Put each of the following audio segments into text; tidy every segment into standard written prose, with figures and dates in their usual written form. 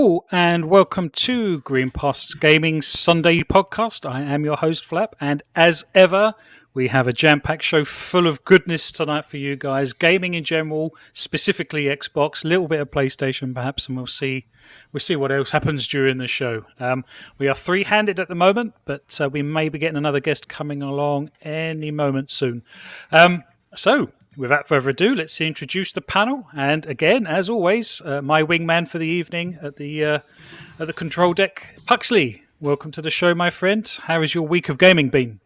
Hello and welcome to Green Pass Gaming's Sunday podcast. I am your host Flap, and as ever we have a jam-packed show full of goodness tonight for you guys. Gaming in general, specifically Xbox, a little bit of PlayStation perhaps, and we'll see what else happens during the show. We are three-handed at the moment, but we may be getting another guest coming along any moment soon. So without further ado, let's introduce the panel. And again, as always, my wingman for the evening at the control deck, Puxley. Welcome to the show, my friend. How has your week of gaming been?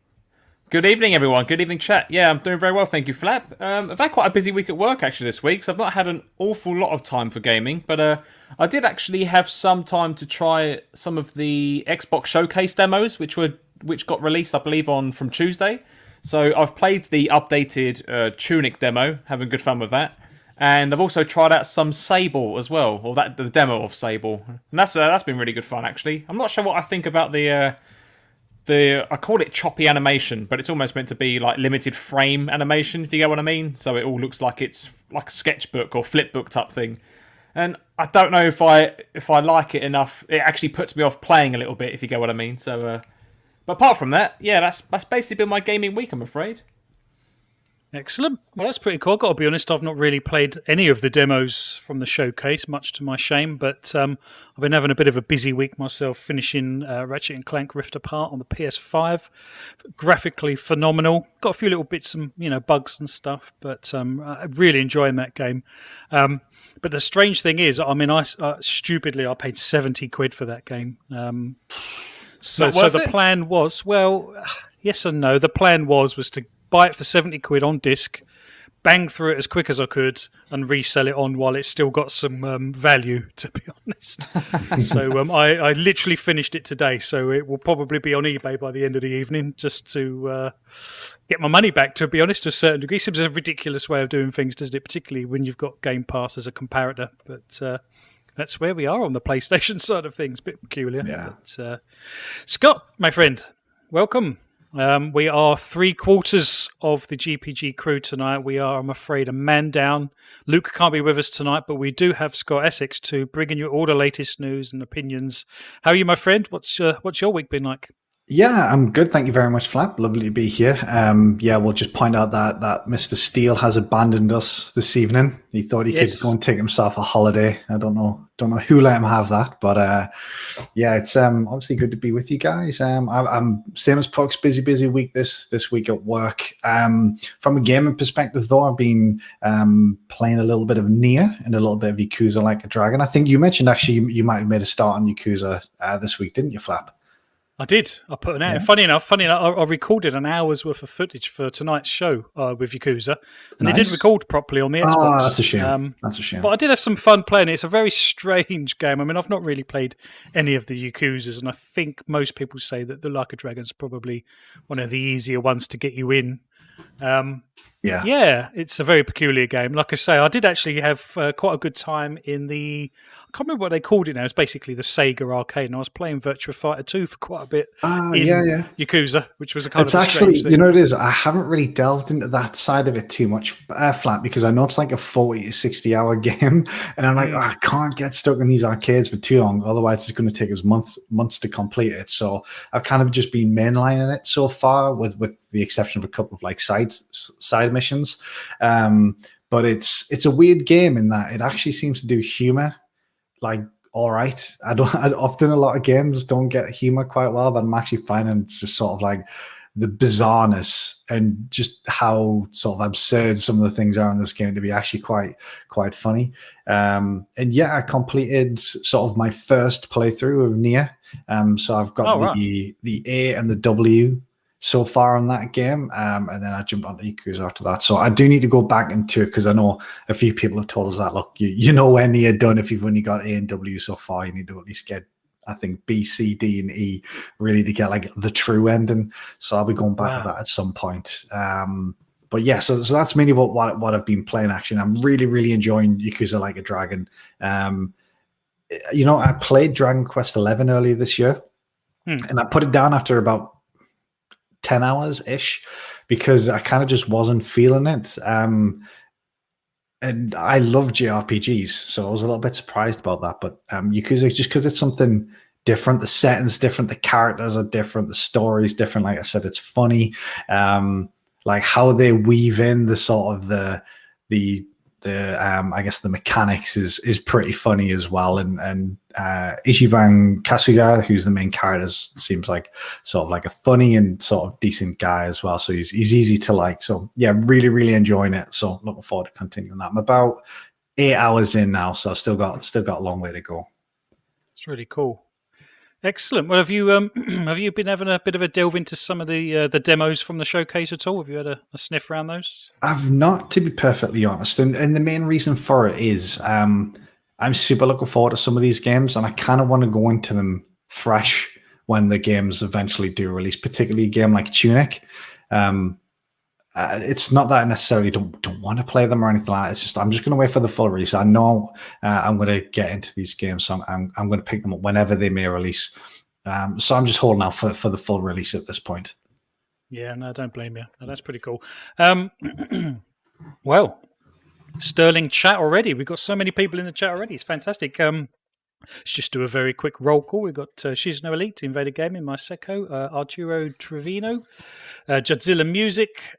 Good evening, everyone. Good evening, chat. Yeah, I'm doing very well, thank you, Flap. I've had quite a busy week at work, actually, this week, so I've not had an awful lot of time for gaming, but I did actually have some time to try some of the Xbox Showcase demos, which got released, I believe, from Tuesday. So I've played the updated Tunic demo, having good fun with that. And I've also tried out some Sable as well, or the demo of Sable. And that's been really good fun, actually. I'm not sure what I think about the I call it choppy animation, but it's almost meant to be like limited frame animation, if you get what I mean. So it all looks like it's like a sketchbook or flipbook type thing. And I don't know if I like it enough. It actually puts me off playing a little bit, if you get what I mean. So, but apart from that, yeah, that's basically been my gaming week, I'm afraid. Excellent. Well, that's pretty cool. I've got to be honest, I've not really played any of the demos from the showcase, much to my shame, but I've been having a bit of a busy week myself, finishing Ratchet & Clank Rift Apart on the PS5. Graphically phenomenal. Got a few little bits and bugs and stuff, but I'm really enjoying that game. But the strange thing is, I mean, I stupidly paid £70 for that game. So the plan was, well, yes and no. The plan was to buy it for £70 on disc, bang through it as quick as I could, and resell it on while it's still got some value, to be honest. So I literally finished it today, so it will probably be on eBay by the end of the evening, just to get my money back, to be honest, to a certain degree. It seems a ridiculous way of doing things, doesn't it? Particularly when you've got Game Pass as a comparator, but that's where we are on the PlayStation side of things. A bit peculiar. Yeah. But, Scott, my friend, welcome. We are 3/4 of the GPG crew tonight. We are, I'm afraid, a man down. Luke can't be with us tonight, but we do have Scott Essex to bring you all the latest news and opinions. How are you, my friend? What's your week been like? Yeah, I'm good. Thank you very much, Flap. Lovely to be here. We'll just point out that Mr. Steele has abandoned us this evening. He thought he could go and take himself a holiday. I don't know who let him have that, but it's obviously good to be with you guys. I'm same as Puck's busy week this week at work. From a gaming perspective, though, I've been playing a little bit of Nier and a little bit of Yakuza Like a Dragon. I think you mentioned actually you might have made a start on Yakuza this week, didn't you, Flap? I did. I put an hour. Yeah. Funny enough, I recorded an hour's worth of footage for tonight's show with Yakuza, and They didn't record properly on the Xbox. Oh, that's a shame. That's a shame. But I did have some fun playing it. It's a very strange game. I mean, I've not really played any of the Yakuzas, and I think most people say that the Like a Dragon's probably one of the easier ones to get you in. Yeah, it's a very peculiar game. Like I say, I did actually have quite a good time in the... I can't remember what they called it now. It's basically the Sega arcade, and I was playing Virtua Fighter 2 for quite a bit in Yakuza, which was a kind of a strange thing. It is. I haven't really delved into that side of it too much, Flat, because I know it's like a 40 to 60 hour game, and I'm like, I can't get stuck in these arcades for too long, otherwise it's going to take us months to complete it. So I've kind of just been mainlining it so far, with the exception of a couple of like side missions. But it's a weird game in that it actually seems to do humor like all right. I often a lot of games don't get humor quite well, but I'm actually finding it's just sort of like the bizarreness and just how sort of absurd some of the things are in this game to be actually quite funny. And yeah, I completed sort of my first playthrough of Nier. So I've got the A and the W so far on that game, and then I jumped onto Yakuza after that. So I do need to go back into it, because I know a few people have told us that, look, you know when you're done, if you've only got A and W so far, you need to at least get, I think, B, C, D, and E really to get like the true ending. So I'll be going back to that at some point. But yeah, so that's mainly what I've been playing, actually. I'm really, really enjoying Yakuza Like a Dragon. I played Dragon Quest XI earlier this year, and I put it down after about 10 hours ish, because I kind of just wasn't feeling it. and I love JRPGs, so I was a little bit surprised about that. But Yakuza, just because it's something different, the setting's different, the characters are different, the story's different. Like I said, it's funny. Like how they weave in the sort of the I guess the mechanics is pretty funny as well. And Ichiban Kasuga, who's the main character, seems like sort of like a funny and sort of decent guy as well. So he's easy to like. So yeah, really, really enjoying it. So looking forward to continuing that. I'm about 8 hours in now, so I've still got a long way to go. It's really cool. Excellent. Well, have you been having a bit of a delve into some of the demos from the showcase at all? Have you had a sniff around those? I've not, to be perfectly honest, and the main reason for it is I'm super looking forward to some of these games, and I kind of want to go into them fresh when the games eventually do release, particularly a game like Tunic. It's not that I necessarily don't want to play them or anything like that. It's just I'm just going to wait for the full release. I know I'm going to get into these games, so I'm going to pick them up whenever they may release. So I'm just holding out for the full release at this point. Yeah, no, don't blame you. No, that's pretty cool. Well, Sterling chat already. We've got so many people in the chat already. It's fantastic. Let's just do a very quick roll call. We've got Shizno Elite, Invader Gaming, Myseko, Arturo Trevino, Jadzilla Music.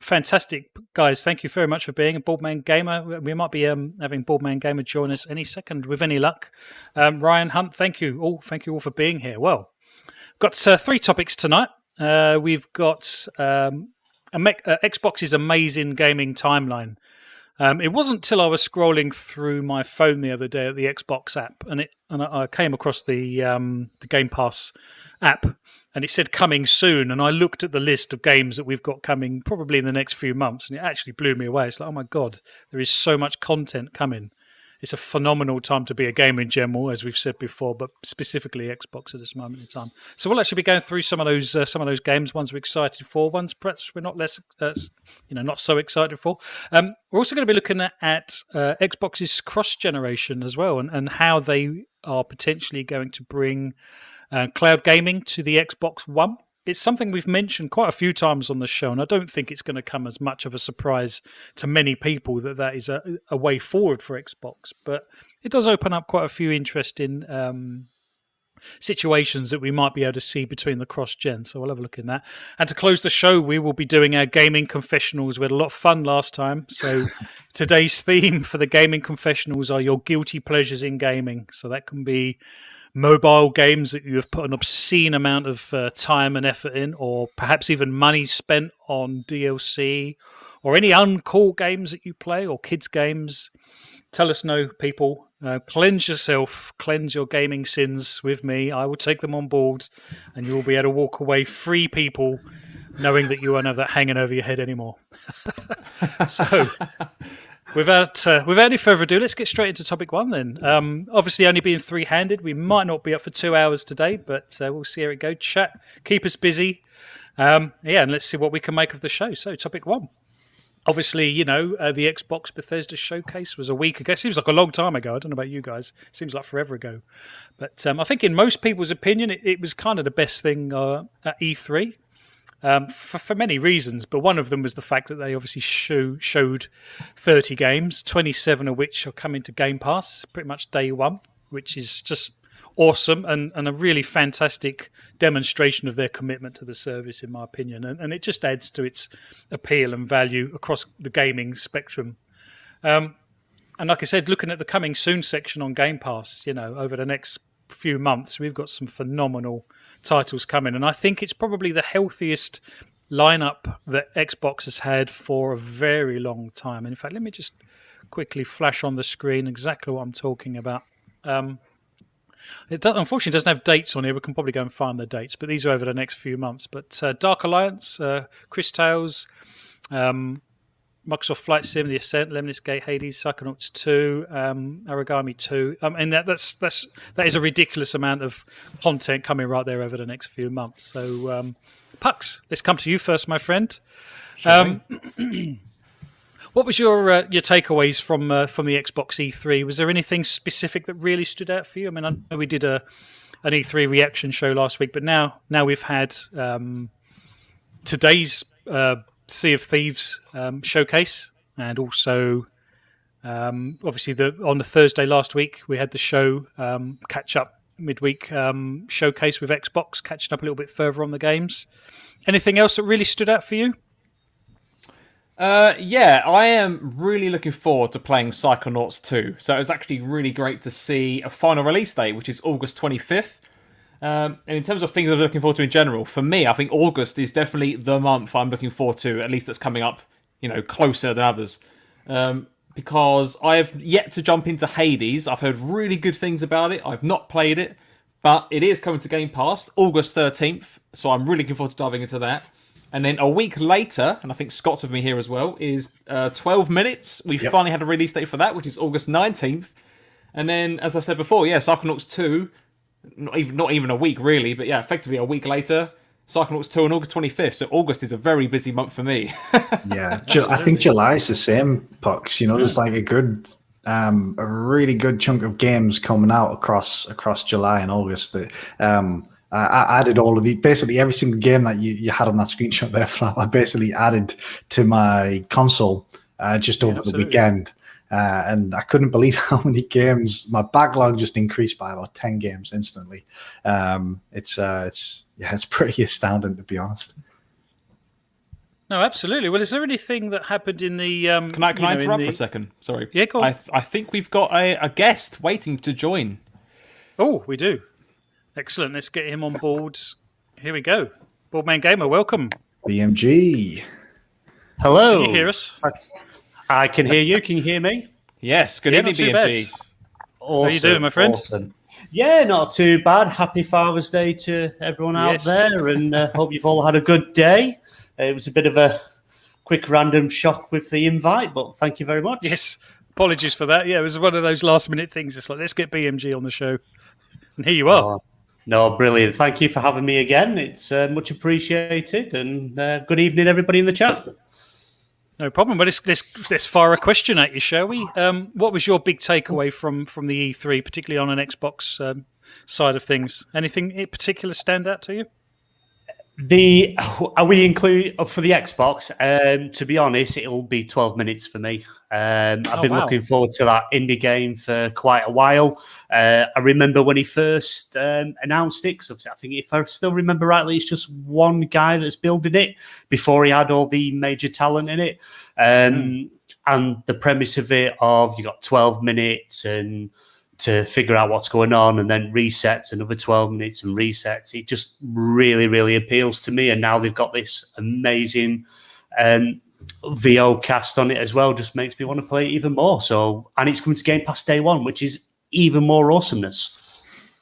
Fantastic, guys. Thank you very much for being a Boardman Gamer. We might be having Boardman Gamer join us any second with any luck. Ryan Hunt, thank you all. Thank you all for being here. Well, got 3 topics tonight. We've got Xbox's amazing gaming timeline. It wasn't till I was scrolling through my phone the other day at the Xbox app, and I came across the Game Pass app, and it said coming soon. And I looked at the list of games that we've got coming probably in the next few months, and it actually blew me away. It's like, oh my god, there is so much content coming. It's a phenomenal time to be a gamer in general, as we've said before, but specifically Xbox at this moment in time. So we'll actually be going through some of those games. Ones we're excited for, ones perhaps we're not not so excited for. We're also going to be looking at Xbox's cross generation as well, and how they are potentially going to bring cloud gaming to the Xbox One. It's something we've mentioned quite a few times on the show, and I don't think it's going to come as much of a surprise to many people that is a way forward for Xbox. But it does open up quite a few interesting situations that we might be able to see between the cross-gen. So we'll have a look in that. And to close the show, we will be doing our gaming confessionals. We had a lot of fun last time. So today's theme for the gaming confessionals are your guilty pleasures in gaming. So that can be mobile games that you have put an obscene amount of time and effort in, or perhaps even money spent on DLC, or any uncool games that you play, or kids games. Tell us no, people. Cleanse yourself, cleanse your gaming sins with me. I will take them on board, and you will be able to walk away free, people, knowing that you won't have that hanging over your head anymore. So without any further ado, let's get straight into topic 1 then. Obviously, only being 3-handed, we might not be up for 2 hours today, but we'll see how it goes. Chat, keep us busy. And let's see what we can make of the show. So, topic 1. Obviously, the Xbox Bethesda showcase was a week ago. It seems like a long time ago. I don't know about you guys. It seems like forever ago. But I think in most people's opinion, it was kind of the best thing at E3. For many reasons, but one of them was the fact that they obviously showed 30 games, 27 of which are coming to Game Pass pretty much day one, which is just awesome and a really fantastic demonstration of their commitment to the service, in my opinion. And it just adds to its appeal and value across the gaming spectrum. And like I said, looking at the coming soon section on Game Pass, over the next few months, we've got some phenomenal titles coming, and I think it's probably the healthiest lineup that Xbox has had for a very long time. And in fact, let me just quickly flash on the screen exactly what I'm talking about. Unfortunately, it doesn't have dates on here. We can probably go and find the dates, but these are over the next few months. But Dark Alliance, Chris Tales, Microsoft Flight Sim, The Ascent, Lemnis Gate, Hades, Psychonauts 2, Origami 2. And that is a ridiculous amount of content coming right there over the next few months. So, Pux, let's come to you first, my friend. What was your takeaways from the Xbox E3? Was there anything specific that really stood out for you? I mean, I know we did an E3 reaction show last week, but now we've had today's Sea of Thieves showcase. and also obviously on the Thursday last week we had the show catch up midweek showcase with Xbox, catching up a little bit further on the games. Anything else that really stood out for you? Yeah, I am really looking forward to playing Psychonauts 2. So it was actually really great to see a final release date, which is August 25th. And in terms of things I'm looking forward to in general, for me, I think August is definitely the month I'm looking forward to, at least that's coming up, closer than others. Because I've yet to jump into Hades. I've heard really good things about it. I've not played it, but it is coming to Game Pass August 13th. So I'm really looking forward to diving into that. And then a week later, and I think Scott's with me here as well, is 12 Minutes. We finally had a release date for that, which is August 19th. And then, as I said before, Psychonauts 2, not even a week really, but effectively a week later, Psychonauts 2 on August 25th. So August is a very busy month for me. Yeah, I think July is the same, Pucks. There's like a really good chunk of games coming out across July and August. I added all of basically every single game that you had on that screenshot there, Flap. I basically added to my console just over the weekend. And I couldn't believe how many games. My backlog just increased by about 10 games instantly. It's pretty astounding, to be honest. No, absolutely. Well, is there anything that happened in the? Can I interrupt for a second? Sorry. Yeah, go on. I think we've got a guest waiting to join. Oh, we do. Excellent. Let's get him on board. Here we go. Boardman Gamer, welcome. BMG. Hello. Can you hear us? I can hear you. Can you hear me? Yes. Good evening, BMG. Awesome. How you doing, my friend? Awesome. Yeah, not too bad. Happy Father's Day to everyone out there, and hope you've all had a good day. It was a bit of a quick random shock with the invite, but thank you very much. Yes. Apologies for that. Yeah, it was one of those last-minute things. It's like, let's get BMG on the show. And here you are. No, brilliant. Thank you for having me again. It's much appreciated. And good evening, everybody in the chat. No problem. But let's fire a question at you, shall we? What was your big takeaway from the E3, particularly on an Xbox side of things? Anything in particular stand out to you? Are we include for the Xbox? To be honest, it'll be 12 minutes for me. I've been looking forward to that indie game for quite a while. I remember when he first announced it, because I think if I still remember rightly, it's just one guy that's building it before he had all the major talent in it. And the premise of it you got 12 minutes and to figure out what's going on, and then resets another 12 minutes and resets. It just really, really appeals to me. And now they've got this amazing VO cast on it as well. Just makes me want to play it even more. So, and it's coming to Game Pass day one, which is even more awesomeness.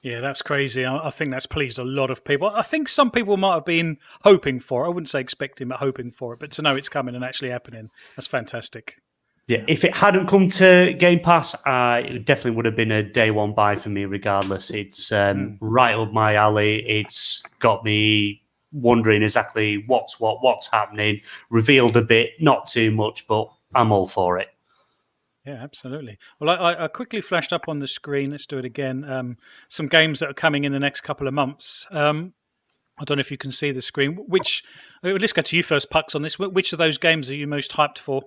Yeah, that's crazy. I think that's pleased a lot of people. I think some people might have been hoping for it. I wouldn't say expecting, but hoping for it. But to know it's coming and actually happening, that's fantastic. Yeah, if it hadn't come to Game Pass, it definitely would have been a day one buy for me regardless. It's right up my alley. It's got me wondering exactly what's happening. Revealed a bit, not too much, but I'm all for it. Yeah, absolutely. Well, I quickly flashed up on the screen. Let's do it again. Some games that are coming in the next couple of months. I don't know if you can see the screen. Let's go to you first, Pucks, on this. Which of those games are you most hyped for?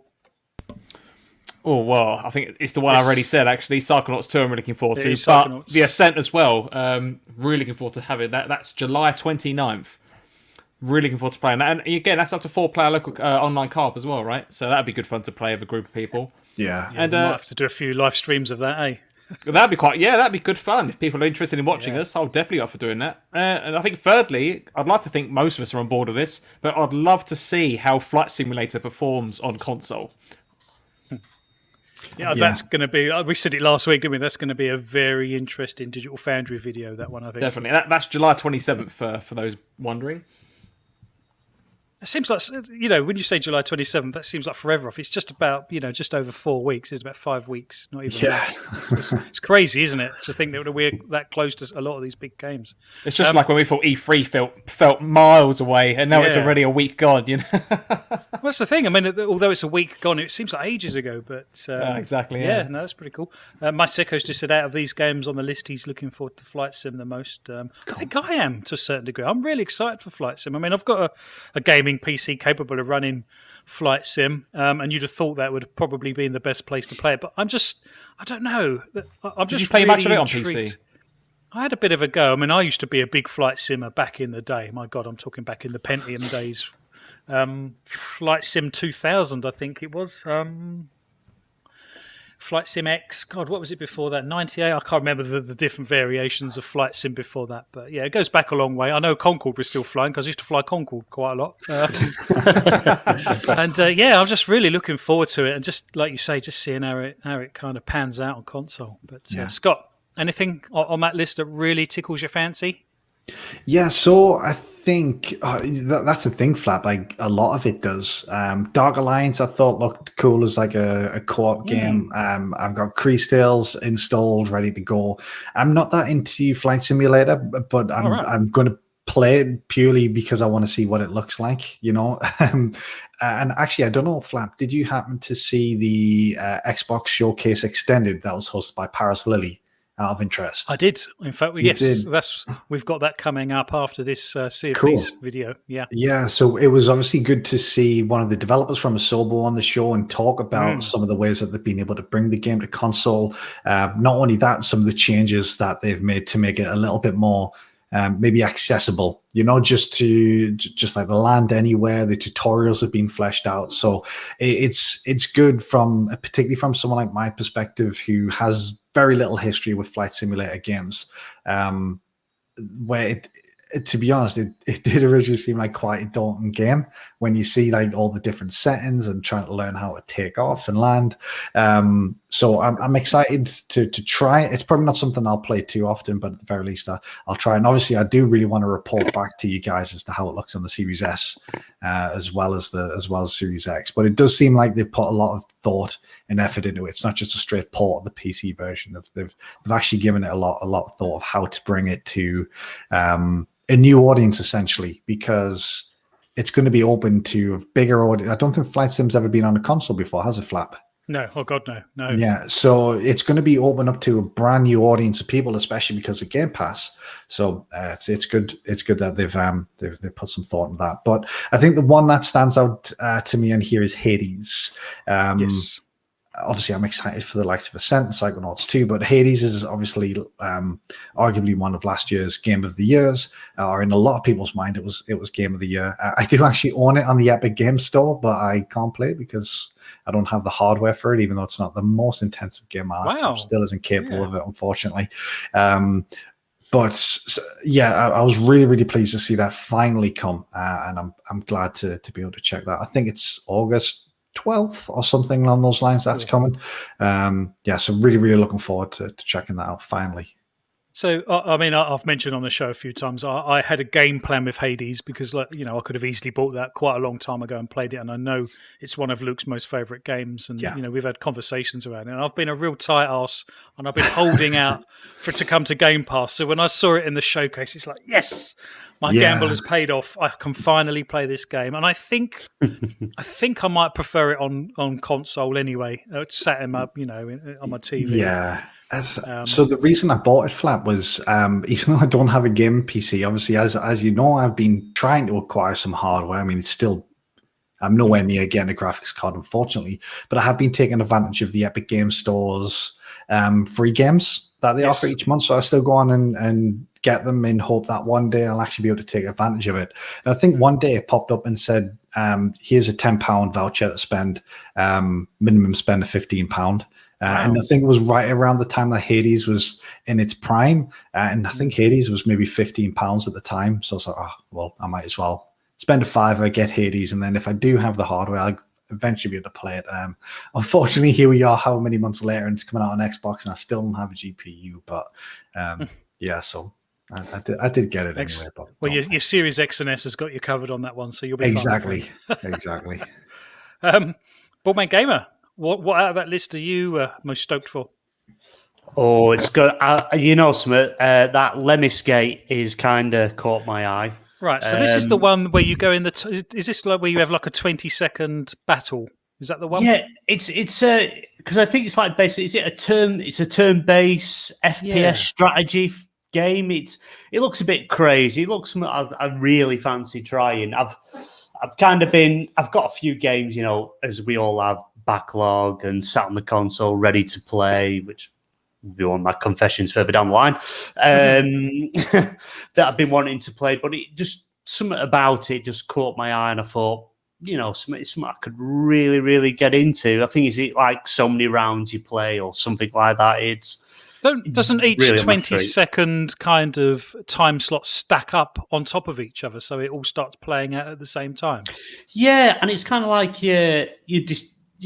Oh, well, I think it's the one I already said, actually. Psychonauts 2 I'm really looking forward to. But the Ascent as well. Really looking forward to having that. That's July 29th. Really looking forward to playing that. And again, that's up to 4-player local online co-op as well, right? So that'd be good fun to play with a group of people. Yeah. And we might have to do a few live streams of that, eh? That'd be good fun. If people are interested in watching us, I'll definitely be up for doing that. And I think thirdly, I'd like to think most of us are on board with this, but I'd love to see how Flight Simulator performs on console. Yeah, that's going to be. We said it last week, didn't we? That's going to be a very interesting Digital Foundry video. That one, I think. Definitely. That's July 27th for those wondering. It seems like, when you say July 27th, that seems like forever off. It's just about, just over 4 weeks. It's about 5 weeks, not even that. It's crazy, isn't it? To think that we're that close to a lot of these big games. It's just like when we thought E3 felt miles away, and now it's already a week gone, Well, that's the thing. I mean, although it's a week gone, it seems like ages ago. But exactly, yeah. No, that's pretty cool. My Sicko's just said out of these games on the list, he's looking forward to Flight Sim the most. I think I am to a certain degree. I'm really excited for Flight Sim. I mean, I've got a gaming gaming PC capable of running Flight Sim, and you'd have thought that would have probably been the best place to play it. But I don't know. I'm Did just you play really much of it on intrigued. PC? I had a bit of a go. I mean, I used to be a big Flight Simmer back in the day. My God, I'm talking back in the Pentium days. Flight Sim 2000, I think it was. Flight Sim X. God, what was it before that? 98? I can't remember the different variations of Flight Sim before that. But yeah, it goes back a long way. I know Concorde was still flying because I used to fly Concorde quite a lot. And yeah, I'm just really looking forward to it. And just like you say, just seeing how it kind of pans out on console. But Scott, anything on that list that really tickles your fancy? Yeah, so I think that's the thing, Flap. Like a lot of it does. Dark Alliance, I thought looked cool as like a co-op game. I've got Crease Tales installed, ready to go. I'm not that into Flight Simulator, but I'm going to play it purely because I want to see what it looks like. And actually, I don't know, Flap. Did you happen to see the Xbox Showcase Extended that was hosted by Paris Lily? Out of interest, I did. In fact, we've got that coming up after this Sea of Thieves video. Yeah. So it was obviously good to see one of the developers from Asobo on the show and talk about some of the ways that they've been able to bring the game to console. Not only that, some of the changes that they've made to make it a little bit more maybe accessible, just like the land anywhere. The tutorials have been fleshed out, so it's good particularly from someone like my perspective who has very little history with flight simulator games, where to be honest, it did originally seem like quite a daunting game when you see like all the different settings and trying to learn how to take off and land. So I'm excited to try it. It's probably not something I'll play too often, but at the very least I'll try. And obviously I do really want to report back to you guys as to how it looks on the Series S, as well as Series X. But it does seem like they've put a lot of thought and effort into it. It's not just a straight port of the PC version. They've actually given it a lot of thought of how to bring it to a new audience, essentially, because it's going to be open to a bigger audience. I don't think Flight Sim's ever been on a console before, has it, Flap? No. Oh God, no. Yeah, so it's going to be open up to a brand new audience of people, especially because of Game Pass. So it's good. It's good that they've put some thought in that. But I think the one that stands out to me in here is Hades. Yes. Obviously, I'm excited for the likes of Ascent and Psychonauts 2, but Hades is obviously arguably one of last year's Game of the Years, or in a lot of people's mind, it was Game of the Year. I do actually own it on the Epic Games Store, but I can't play it because I don't have the hardware for it, even though it's not the most intensive game. My laptop still isn't capable of it, unfortunately. But yeah, I was really, really pleased to see that finally come, and I'm glad to be able to check that. I think it's August 12th or something along those lines that's coming. So really, really looking forward to checking that out finally. So, I mean, I've mentioned on the show a few times, I had a game plan with Hades because, I could have easily bought that quite a long time ago and played it. And I know it's one of Luke's most favourite games. And, we've had conversations around it. And I've been a real tight ass and I've been holding out for it to come to Game Pass. So when I saw it in the showcase, it's like, yes, my gamble has paid off. I can finally play this game. And I think I might prefer it on console anyway. It's sat in my, on my TV. Yeah. So the reason I bought it, Flap, was even though I don't have a game PC, obviously, as you know, I've been trying to acquire some hardware. I mean, I'm nowhere near getting a graphics card, unfortunately, but I have been taking advantage of the Epic Games Store's free games that they offer each month. So I still go on and get them in hope that one day I'll actually be able to take advantage of it. And I think one day it popped up and said, here's a £10 voucher to spend, minimum spend of £15. And I think it was right around the time that Hades was in its prime. And I think Hades was maybe £15 at the time. So I was like, I might as well spend a £5, get Hades. And then if I do have the hardware, I'll eventually be able to play it. Unfortunately, here we are how many months later and it's coming out on Xbox and I still don't have a GPU. But so I did get it anyway. But your Series X and S has got you covered on that one. So you'll be Exactly. Boardman Gamer. What out of that list are you most stoked for? Oh, it's good. Smith, that Lemniscate is kind of caught my eye. Right, so this is the one where you go in is this like where you have like a 20-second battle? Is that the one? Yeah, it's because I think it's like basically it's a turn-based FPS strategy game. It looks a bit crazy. It looks I really fancy trying. I've got a few games, as we all have, backlog and sat on the console ready to play, which will be one of my confessions further down the line, that I've been wanting to play, but it just, something about it just caught my eye, and I thought, something I could really, really get into. I think, is it like so many rounds you play or something like that? Doesn't each really 20-second kind of time slot stack up on top of each other, so it all starts playing out at the same time? Yeah, and it's kind of like you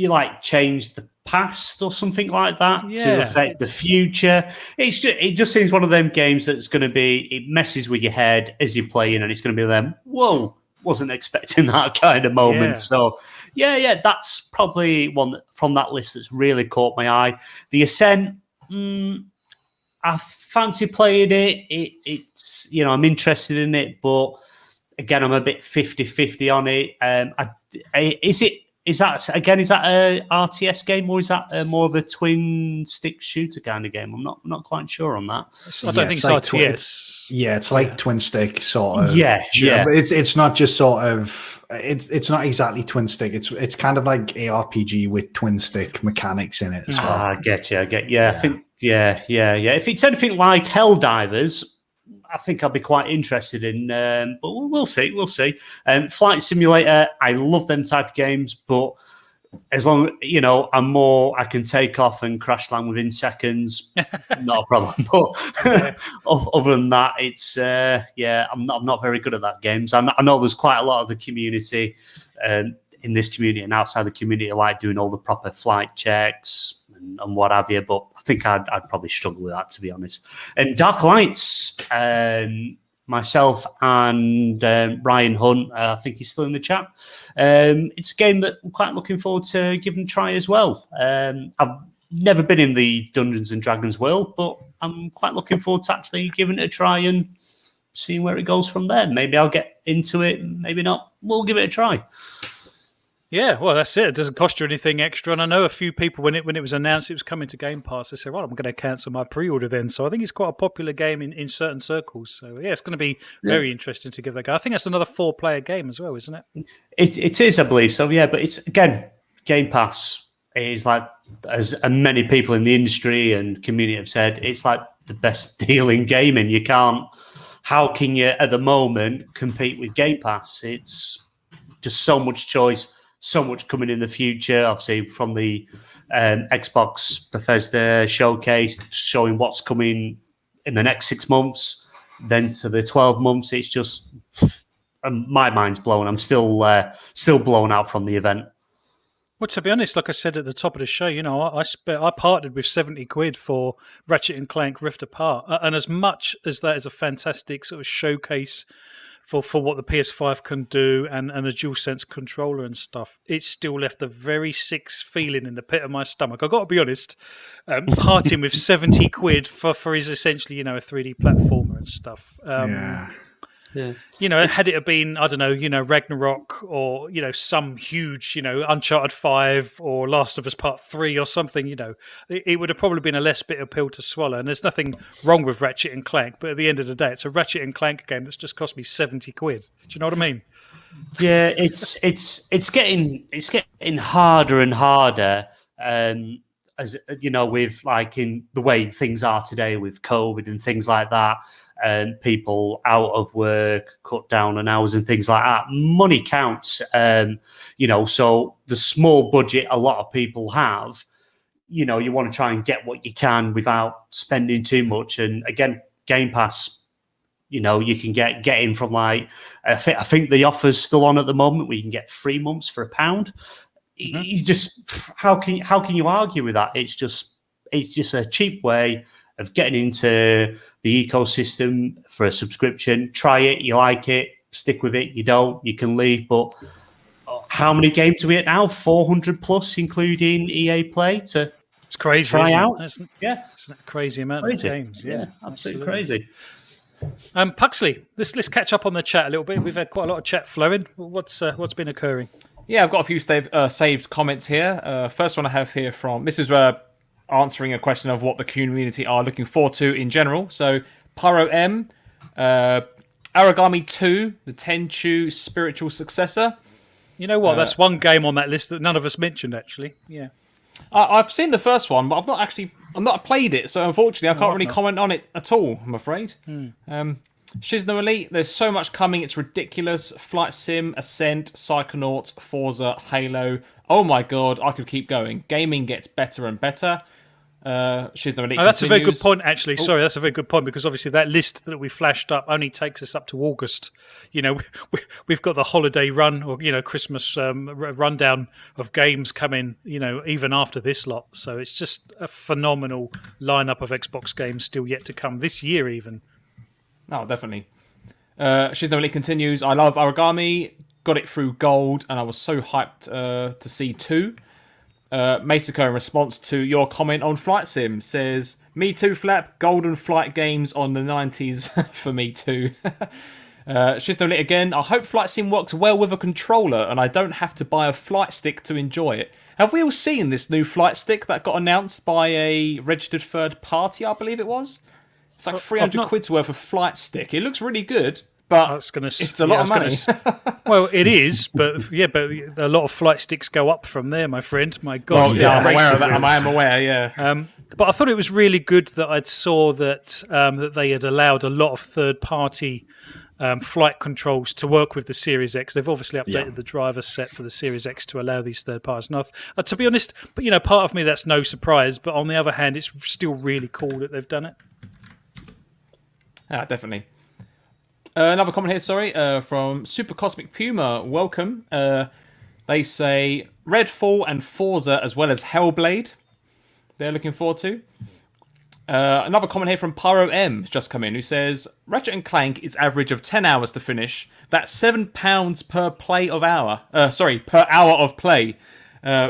like change the past or something like that to affect the future. It just seems one of them games that's going to be, it messes with your head as you're playing, and it's going to be them, whoa, wasn't expecting that kind of moment. So yeah, that's probably one from that list that's really caught my eye. The Ascent, I fancy playing it. It's I'm interested in it, but again, I'm a bit 50-50 on it. Is that a RTS game, or is that more of a twin stick shooter kind of game? I'm not quite sure on that. I don't think it's like RTS. It's like twin stick sort of. Yeah. But it's not just sort of. It's not exactly twin stick. It's kind of like ARPG with twin stick mechanics in it as well. I get you. I think If it's anything like Helldivers, I think I'll be quite interested in, but we'll see. Flight Simulator, I love them type of games, but as long I can take off and crash land within seconds, not a problem. But other than that, it's I'm not very good at that games. I know there's quite a lot of the community in this community and outside the community like doing all the proper flight checks and what have you, but I think I'd probably struggle with that, to be honest. And Dark Lights, myself and Ryan Hunt, I think he's still in the chat. It's a game that I'm quite looking forward to giving a try as well. I've never been in the Dungeons and Dragons world, but I'm quite looking forward to actually giving it a try and seeing where it goes from there. Maybe I'll get into it, maybe not. We'll give it a try. Yeah, well, that's it. It doesn't cost you anything extra. And I know a few people, when it was announced it was coming to Game Pass, they said, well, I'm going to cancel my pre-order then. So I think it's quite a popular game in certain circles. So, yeah, it's going to be very interesting to give that a go. I think that's another 4-player game as well, isn't it? It is, I believe so, yeah. But it's, again, Game Pass is like, as many people in the industry and community have said, it's like the best deal in gaming. How can you, at the moment, compete with Game Pass? It's just so much choice. So much coming in the future, obviously from the Xbox Bethesda showcase, showing what's coming in the next 6 months, then to the 12 months. It's just my mind's blown. I'm still blown out from the event. Well, to be honest, like I said at the top of the show, I partnered with 70 quid for Ratchet and Clank Rift Apart, and as much as that is a fantastic sort of showcase for what the PS5 can do and the DualSense controller and stuff, it's still left a very sick feeling in the pit of my stomach. I've got to be honest, parting with 70 quid for his essentially, a 3D platformer and stuff. Had it have been, I don't know, Ragnarok or, some huge, Uncharted 5 or Last of Us Part 3 or something, it would have probably been a less bitter pill to swallow. And there's nothing wrong with Ratchet and Clank, but at the end of the day, it's a Ratchet and Clank game that's just cost me 70 quid. Do you know what I mean? Yeah, it's getting harder and harder. As with like in the way things are today with COVID and things like that, and people out of work, cut down on hours and things like that. Money counts, so the small budget a lot of people have, you want to try and get what you can without spending too much. And again, Game Pass, you can get in from like, I think the offer's still on at the moment where you can get 3 months for £1. You just, how can you argue with that? It's just a cheap way of getting into the ecosystem for a subscription. Try it, you like it, stick with it. You don't, you can leave. But how many games are we at now? 400 plus, including EA Play. It's crazy. Try out. It's a crazy amount of games. Yeah, absolutely crazy. Puxley, let's catch up on the chat a little bit. We've had quite a lot of chat flowing. What's been occurring? Yeah, I've got a few saved comments here. First one I have here this is answering a question of what the community are looking forward to in general. So Pyro M Origami 2, the Tenchu spiritual successor. You know what? That's one game on that list that none of us mentioned, actually. Yeah. I've seen the first one, but I've not played it, so unfortunately I can't really comment on it at all, I'm afraid. Shizno Elite, there's so much coming, it's ridiculous. Flight Sim, Ascent, Psychonauts, Forza, Halo. Oh my god, I could keep going. Gaming gets better and better. Shizno Elite that's a very good continues. point, actually. Sorry, that's a very good point, because obviously that list that we flashed up only takes us up to August. You know, we've got the holiday run, or, you know, Christmas rundown of games coming, you know, even after this lot. So it's just a phenomenal lineup of Xbox games still yet to come this year even. Oh, definitely. Shizno Elite continues. I love Origami. Got it through gold, and I was so hyped to see 2. Masako, in response to your comment on Flight Sim, says, "Me too, Flap. Golden flight games on the 90s for me too." Shizno Elite again. I hope Flight Sim works well with a controller, and I don't have to buy a flight stick to enjoy it. Have we all seen this new flight stick that got announced by a registered third party? I believe it was. It's like 300 quid's worth of flight stick. It looks really good, but it's a lot of money. Well, it is, but a lot of flight sticks go up from there, my friend. My God. Well, yeah, I'm aware of that. I am aware, yeah. But I thought it was really good that I saw that that they had allowed a lot of third-party flight controls to work with the Series X. They've obviously updated the driver set for the Series X to allow these third parties. And to be honest, but you know, part of me that's no surprise. But on the other hand, it's still really cool that they've done it. Definitely. Another comment here, from Super Cosmic Puma. Welcome. They say Redfall and Forza as well as Hellblade. They're looking forward to. Another comment here from Pyro M has just come in, who says Ratchet and Clank is average of 10 hours to finish. That's £7 per hour of play.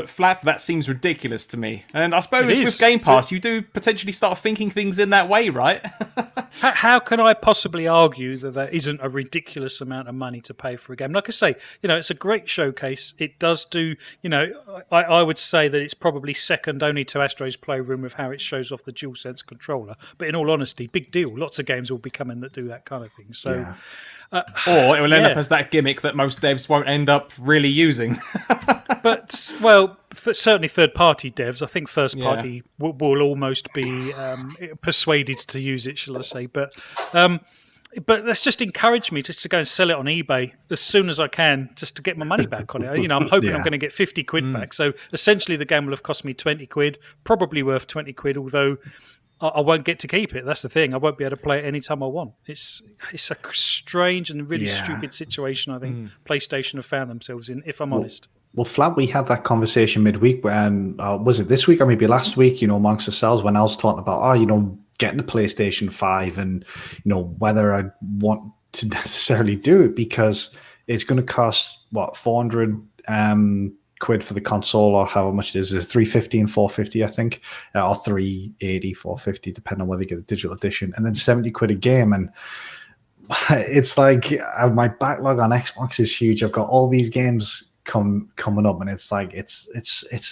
Flap, that seems ridiculous to me. And I suppose with Game Pass, you do potentially start thinking things in that way, right? How can I possibly argue that there isn't a ridiculous amount of money to pay for a game? Like I say, you know, it's a great showcase. It does do, you know, I would say that it's probably second only to Astro's Playroom with how it shows off the DualSense controller. But in all honesty, big deal. Lots of games will be coming that do that kind of thing. So. Yeah. Or it will end up as that gimmick that most devs won't end up really using. But, well, certainly third-party devs. I think first-party will almost be persuaded to use it, shall I say. But that's just encouraged me just to go and sell it on eBay as soon as I can, just to get my money back on it. You know, I'm hoping I'm going to get 50 quid back. So essentially the game will have cost me 20 quid, probably worth 20 quid, although I won't get to keep it. That's the thing. I won't be able to play it anytime I want. It's a strange and really stupid situation, I think, PlayStation have found themselves in, if I'm honest. Well, Flap, we had that conversation midweek when, was it this week or maybe last week, you know, amongst ourselves when I was talking about, you know, getting a PlayStation 5 and, you know, whether I want to necessarily do it because it's going to cost, 400 quid for the console, or how much it is 350 and 450, I think, or 380, 450, depending on whether you get a digital edition, and then 70 quid a game. And it's like my backlog on Xbox is huge. I've got all these games coming up, and it's like it's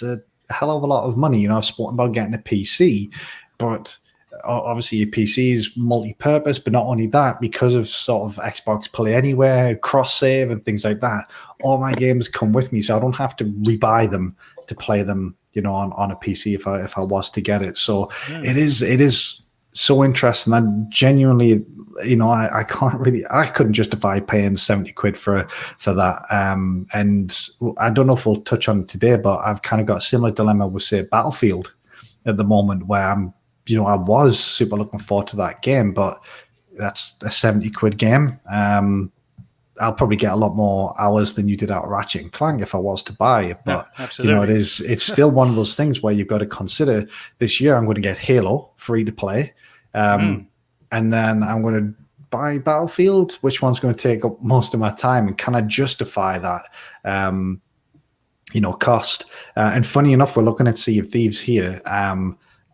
a hell of a lot of money. You know, I've spoken about getting a PC, but obviously a PC is multi-purpose, but not only that, because of sort of Xbox Play Anywhere, cross-save and things like that, all my games come with me, so I don't have to rebuy them to play them, you know, on a PC if I was to get it. So it is so interesting. And genuinely, you know, I couldn't justify paying 70 quid for that. And I don't know if we'll touch on it today, but I've kind of got a similar dilemma with, say, Battlefield at the moment, where I was super looking forward to that game, but that's a 70 quid game. I'll probably get a lot more hours than you did out of Ratchet and Clank if I was to buy it. But you know, it's still one of those things where you've got to consider this year I'm going to get Halo free to play. And then I'm going to buy Battlefield. Which one's going to take up most of my time? And can I justify that, cost? And funny enough, we're looking at Sea of Thieves here.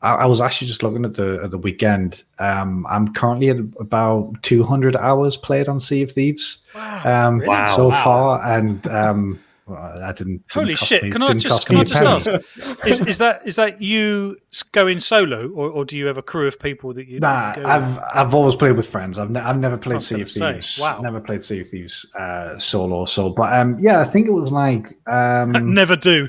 I was actually just looking at the weekend. I'm currently at about 200 hours played on Sea of Thieves Wow, far, and Well, that didn't Holy cost shit! me- Can I didn't just cost me a penny. ask? Is that you going solo, or do you have a crew of people that you? Nah, that you go with? I've always played with friends. I've never I played was Sea gonna of say, Thieves. wow. Never played Sea of Thieves solo. So, but yeah, I think it was like Never do.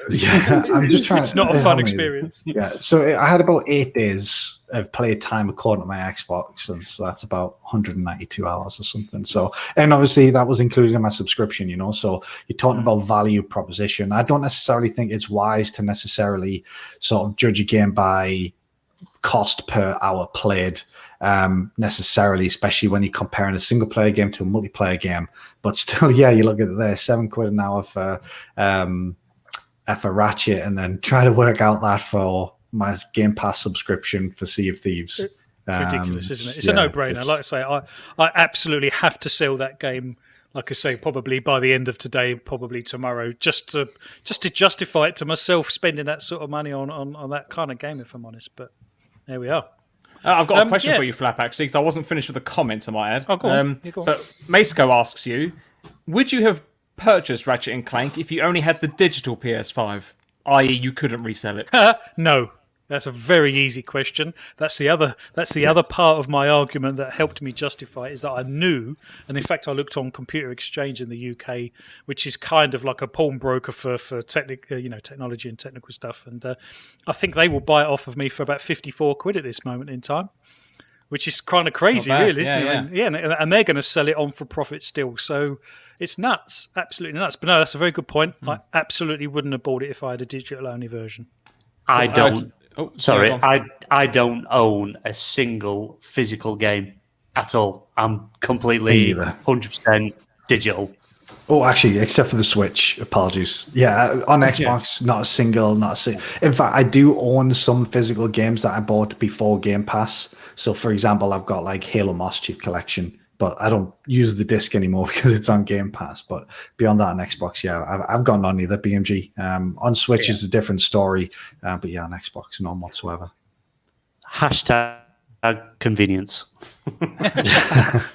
yeah. I'm just trying. It's not a how fun many- experience. Yeah, so I had about 8 days of play time according to my Xbox, and so that's about 192 hours or something. So, and obviously that was included in my subscription, you know. So you're talking about value proposition. I don't necessarily think it's wise to necessarily sort of judge a game by cost per hour played necessarily, especially when you're comparing a single player game to a multiplayer game. But still, yeah, you look at it there, £7 an hour for Ratchet, and then try to work out that for my Game Pass subscription for Sea of Thieves. It's ridiculous, isn't it? It's yeah, a no-brainer. Like I say, I absolutely have to sell that game. Like I say, probably by the end of today, probably tomorrow, just to justify it to myself spending that sort of money on that kind of game. If I'm honest, but there we are. I've got a question yeah. for you, Flap, actually, because I wasn't finished with the comments, I might add. Oh, go on. Yeah, go on. But Masco asks you, would you have purchased Ratchet and Clank if you only had the digital PS5, i.e. you couldn't resell it? No, that's a very easy question. That's the other part of my argument that helped me justify it, is that I knew, and in fact I looked on Computer Exchange in the UK, which is kind of like a pawnbroker for technology and technical stuff, and I think they will buy it off of me for about £54 at this moment in time, which is kind of crazy, Not bad. really, isn't Yeah, it? Yeah, and they're going to sell it on for profit still, so it's nuts, absolutely nuts. But no, that's a very good point. I absolutely wouldn't have bought it if I had a digital-only version. I don't. Sorry, yeah, go on. I don't own a single physical game at all. I'm Me completely neither. 100% digital. Oh, actually, except for the Switch. Apologies. Yeah, on Xbox, not a single. In fact, I do own some physical games that I bought before Game Pass. So, for example, I've got like Halo Master Chief Collection, but I don't use the disc anymore because it's on Game Pass. But beyond that, on Xbox, yeah, I've got none either. BMG on Switch is a different story, but yeah, on Xbox, none whatsoever. Hashtag convenience.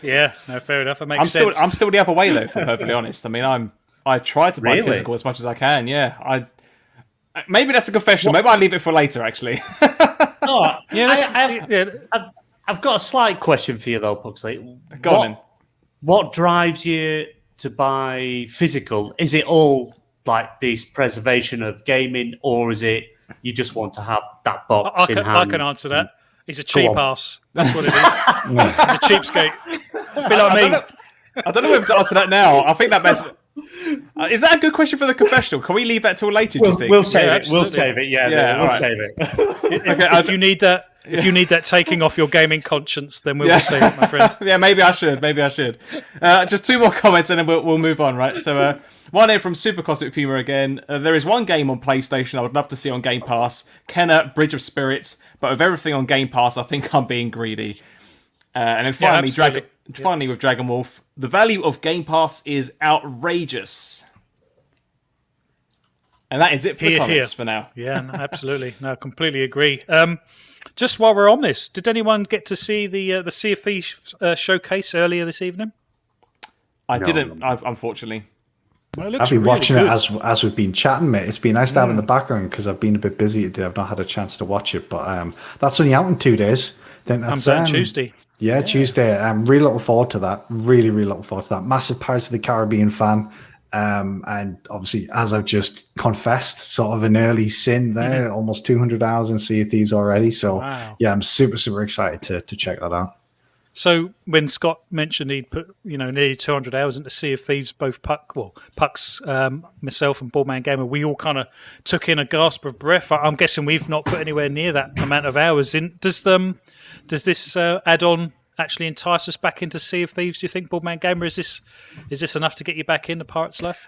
Yeah, no, fair enough. It makes sense. I'm still the other way though, if I'm perfectly honest. I mean, I try to buy Really? physical as much as I can. Yeah, maybe that's a confession. Maybe I'll leave it for later. Actually, Oh, yeah, I've got a slight question for you though, Puxley. Go on then. What drives you to buy physical? Is it all like this preservation of gaming, or is it you just want to have that box in hand? I can answer that. He's a cheap on. ass. That's what it is. He's a cheapskate. A bit like me. I don't know whether to answer that now. I think that best. Is that a good question for the confessional? Can we leave that till later? Do you think? We'll save Yeah, it. We'll absolutely. save it. Yeah, Yeah, we'll all right. save it. If you need that, taking off your gaming conscience, then we will save it, my friend. Yeah, maybe I should. Just 2 more comments and then we'll move on, right? So, one here from Super Cosmic Puma again. There is one game on PlayStation I would love to see on Game Pass. Kenna, Bridge of Spirits. But with everything on Game Pass, I think I'm being greedy. And then finally, absolutely. with Dragon Wolf, the value of Game Pass is outrageous. And that is it for the comments for now. Yeah, no, absolutely. No, completely agree. Just while we're on this, did anyone get to see the Sea of Thieves showcase earlier this evening? I didn't, unfortunately. Well, it I've been really watching good. it as we've been chatting, mate. It's been nice to have it in the background because I've been a bit busy today. I've not had a chance to watch it, but that's only out in 2 days. Then I'm that's going Tuesday. Yeah, Tuesday. I'm really looking forward to that. Really, really looking forward to that. Massive Pirates of the Caribbean fan. And obviously, as I've just confessed, sort of an early sin there, almost 200 hours in Sea of Thieves already. So, Wow. yeah, I'm super, super excited to check that out. So when Scott mentioned he'd put nearly 200 hours into Sea of Thieves, both Pucks, myself and Ballman Gamer, we all kind of took in a gasp of breath. I'm guessing we've not put anywhere near that amount of hours in. Does this add-on actually entice us back into Sea of Thieves? Do you think, Ballman Gamer, is this enough to get you back into Pirate's Life?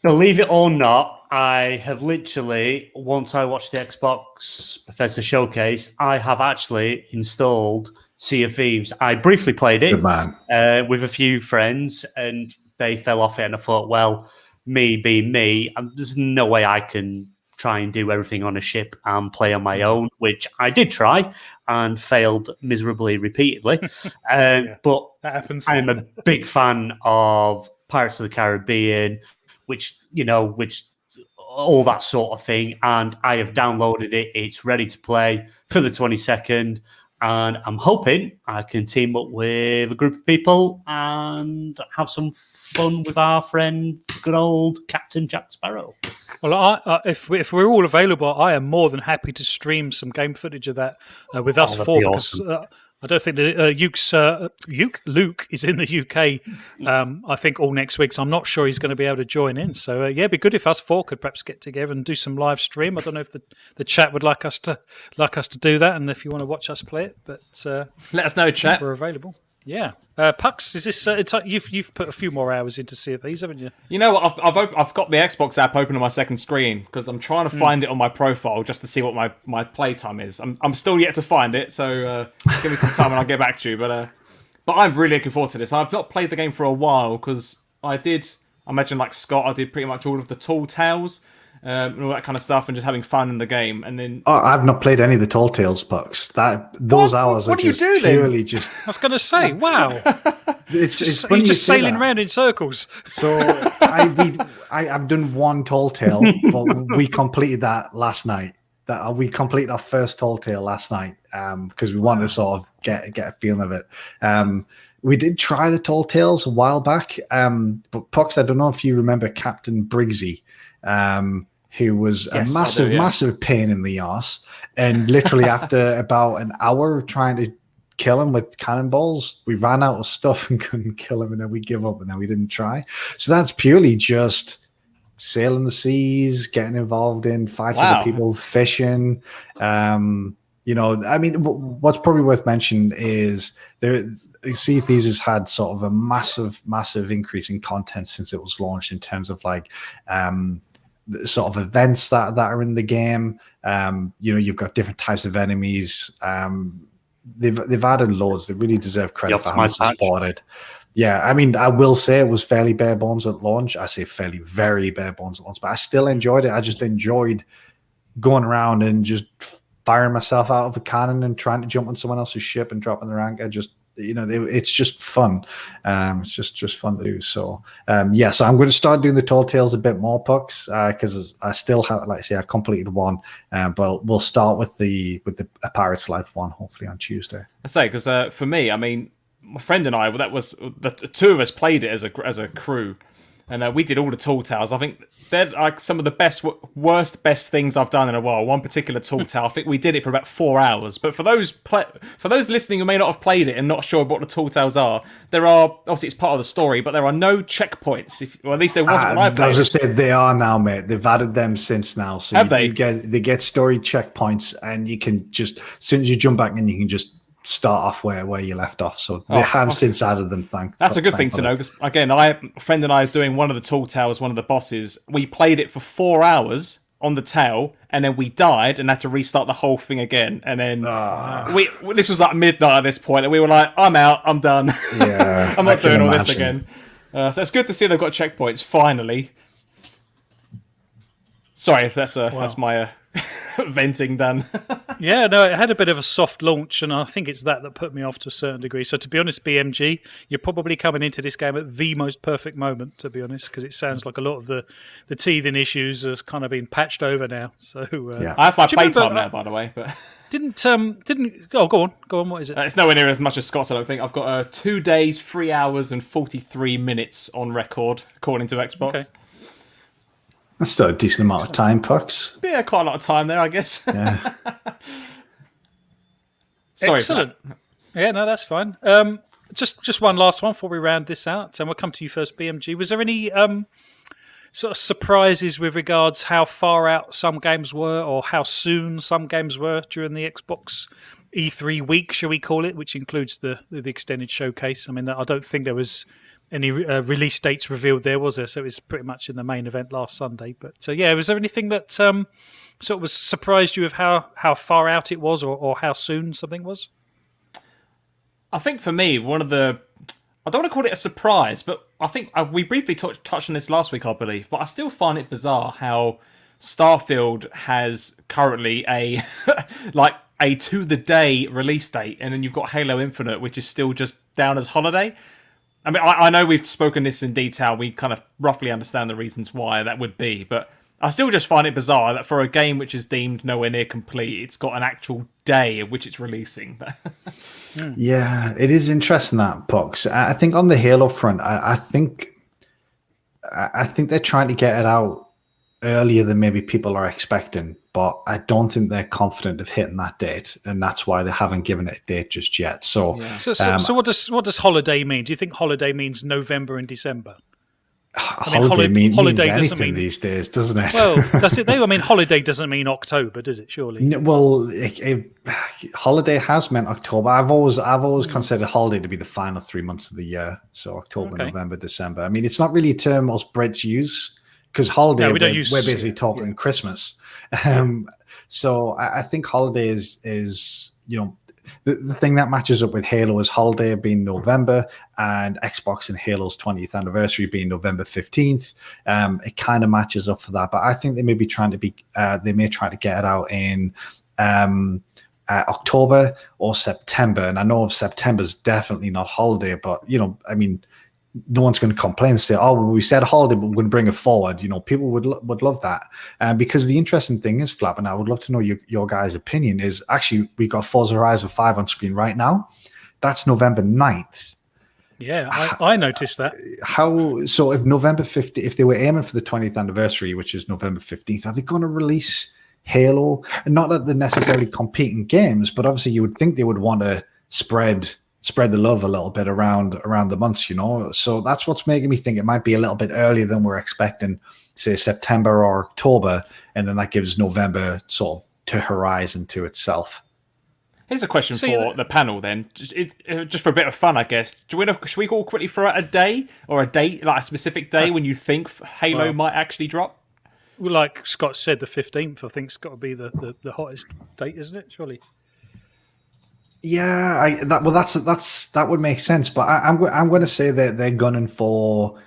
Believe it or not, I have literally, once I watched the Xbox Bethesda showcase, I have actually installed Sea of Thieves. I briefly played it Good man. with a few friends, and they fell off it. And I thought, well, me being me, there's no way I can try and do everything on a ship and play on my own, which I did try and failed miserably repeatedly. But That happens. I'm a big fan of Pirates of the Caribbean. which all that sort of thing. And I have downloaded it. It's ready to play for the 22nd. And I'm hoping I can team up with a group of people and have some fun with our friend, good old Captain Jack Sparrow. Well, if we're all available, I am more than happy to stream some game footage of that with us four. Because I don't think that Luke is in the UK. I think all next week, so I'm not sure he's going to be able to join in. So it'd be good if us four could perhaps get together and do some live stream. I don't know if the chat would like us to do that, and if you want to watch us play it, but let us know, chat. We're available. Yeah, Pucks, is this? You've put a few more hours into Sea of Thieves, haven't you? You know what? I've got the Xbox app open on my second screen because I'm trying to find it on my profile just to see what my playtime is. I'm still yet to find it, so give me some time and I'll get back to you. But I'm really looking forward to this. I've not played the game for a while because I imagine like Scott, I did pretty much all of the Tall Tales. And all that kind of stuff, and just having fun in the game, and then I've not played any of the Tall Tales Pucks. Those hours are just purely just. I was going to say, wow, it's just sailing around in circles. So I've done one Tall Tale, but we completed that last night. We completed our first Tall Tale last night because we wanted to sort of get a feeling of it. We did try the Tall Tales a while back, but Pucks, I don't know if you remember Captain Briggsy. Who was a massive pain in the arse. And literally after about an hour of trying to kill him with cannonballs, we ran out of stuff and couldn't kill him, and then we give up, and then we didn't try. So that's purely just sailing the seas, getting involved in fights with people, fishing. I mean, what's probably worth mentioning is Sea of Thieves has had sort of a massive increase in content since it was launched in terms of like sort of events that are in the game. You've got different types of enemies. They've added loads. They really deserve credit for how much supported. Yeah, I mean, I will say it was fairly bare bones at launch. I say fairly very bare bones at launch, but I still enjoyed it. I just enjoyed going around and just firing myself out of a cannon and trying to jump on someone else's ship and dropping the rank. It's just fun. It's just fun to do. So so I'm going to start doing the Tall Tales a bit more, Pucks, because I still have, like I say, I completed one, but we'll start with the A Pirate's Life one hopefully on Tuesday. I say because for me, I mean, my friend and I, that was the two of us played it as a crew. And we did all the Tall Tales. I think they're like some of the best things I've done in a while. One particular Tall Tale, I think we did it for about 4 hours. But for those listening who may not have played it and not sure what the Tall Tales are, there are, obviously it's part of the story, but there are no checkpoints. Or at least there wasn't when I played. I was just saying they are now, mate. They've added them since now. So have they? They get story checkpoints, and you can just, as soon as you jump back in, you can just start off where you left off. So they have since added them. That's a good thing to know, because again, a friend and I are doing one of the Tall Tales, one of the bosses. We played it for 4 hours on the tail, and then we died and had to restart the whole thing again. And then this was like midnight at this point, and we were like, I'm out, I'm done. Yeah, I'm not doing all this again. So it's good to see they've got checkpoints finally. Sorry, that's my venting done. Yeah, no, it had a bit of a soft launch, and I think it's that put me off to a certain degree. So to be honest, BMG, you're probably coming into this game at the most perfect moment, to be honest, because it sounds like a lot of the teething issues have kind of been patched over now. So I have my playtime now, by the way, but didn't oh, go on, what is it? It's nowhere near as much as Scott's, I don't think. I've got 2 days, 3 hours and 43 minutes on record, according to Xbox. Okay. That's still a decent amount of time, Pucks. Yeah, quite a lot of time there, I guess. Yeah. Sorry. Excellent. Yeah, no, that's fine. Just one last one before we round this out, and we'll come to you first, BMG. Was there any sort of surprises with regards how far out some games were, or how soon some games were during the Xbox E3 week, shall we call it, which includes the extended showcase? I mean, I don't think there was any release dates revealed there, was there? So it was pretty much in the main event last Sunday. But was there anything that sort of was surprised you with how far out it was, or how soon something was? I think for me, I don't want to call it a surprise, but I think we briefly touched on this last week, I believe, but I still find it bizarre how Starfield has currently a to the day release date, and then you've got Halo Infinite, which is still just down as holiday. I mean, I know we've spoken this in detail. We kind of roughly understand the reasons why that would be, but I still just find it bizarre that for a game which is deemed nowhere near complete, it's got an actual day of which it's releasing. Yeah, it is interesting that, Pox. I think on the Halo front, I think they're trying to get it out earlier than maybe people are expecting, but I don't think they're confident of hitting that date, and that's why they haven't given it a date just yet. So, So what does holiday mean? Do you think holiday means November and December? Holiday means anything these days, doesn't it? Well, does it though? I mean, holiday doesn't mean October, does it? Surely. Holiday has meant October. I've always considered holiday to be the final 3 months of the year. So October, November, December. I mean, it's not really a term most Brits use because holiday we're basically talking Christmas. So I think holiday is the thing that matches up with Halo is holiday being November and Xbox and Halo's 20th anniversary being November 15th. It kind of matches up for that, but I think they may be trying to they may try to get it out in October or September. And I know of September's definitely not holiday, but I mean, no one's going to complain and say, "Oh, well, we said holiday, but we're going to bring it forward." People would love that. Because the interesting thing is, Flap, and I would love to know your guys' opinion, is actually we got Forza Horizon 5 on screen right now. That's November 9th. Yeah, I noticed that. So if November 15th, if they were aiming for the 20th anniversary, which is November 15th, are they going to release Halo? And not that they're necessarily competing games, but obviously you would think they would want to spread the love a little bit around the months, So that's what's making me think it might be a little bit earlier than we're expecting, say September or October, and then that gives November sort of to Horizon to itself. Here's a question for the panel then, just for a bit of fun, I guess. Should we all quickly throw out a day or a date, like a specific day when you think Halo might actually drop? Well, like Scott said, the 15th, I think it's got to be the hottest date, isn't it? Surely. Yeah, that would make sense, but I'm going to say that they're gunning for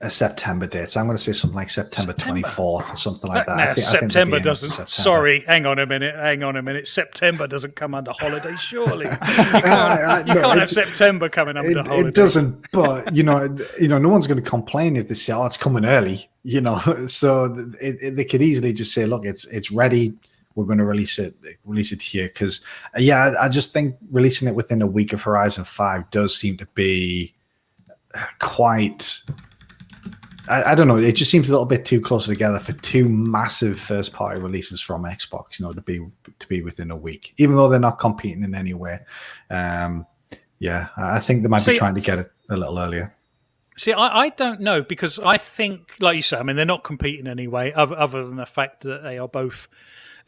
a September date. So I'm going to say something like September 24th or something like that. No, September doesn't. Sorry, hang on a minute. September doesn't come under holiday, surely. You can't have September coming under holiday. It doesn't, but no one's going to complain if they say, "Oh, it's coming early." So they could easily just say, "Look, it's ready. We're going to release it here." Because I just think releasing it within a week of Horizon 5 does seem to be quite, I don't know, it just seems a little bit too close together for two massive first party releases from Xbox, to be within a week, even though they're not competing in any way. I think they might be trying to get it a little earlier. See, I don't know, because I think, like you say, I mean, they're not competing anyway, other than the fact that they are both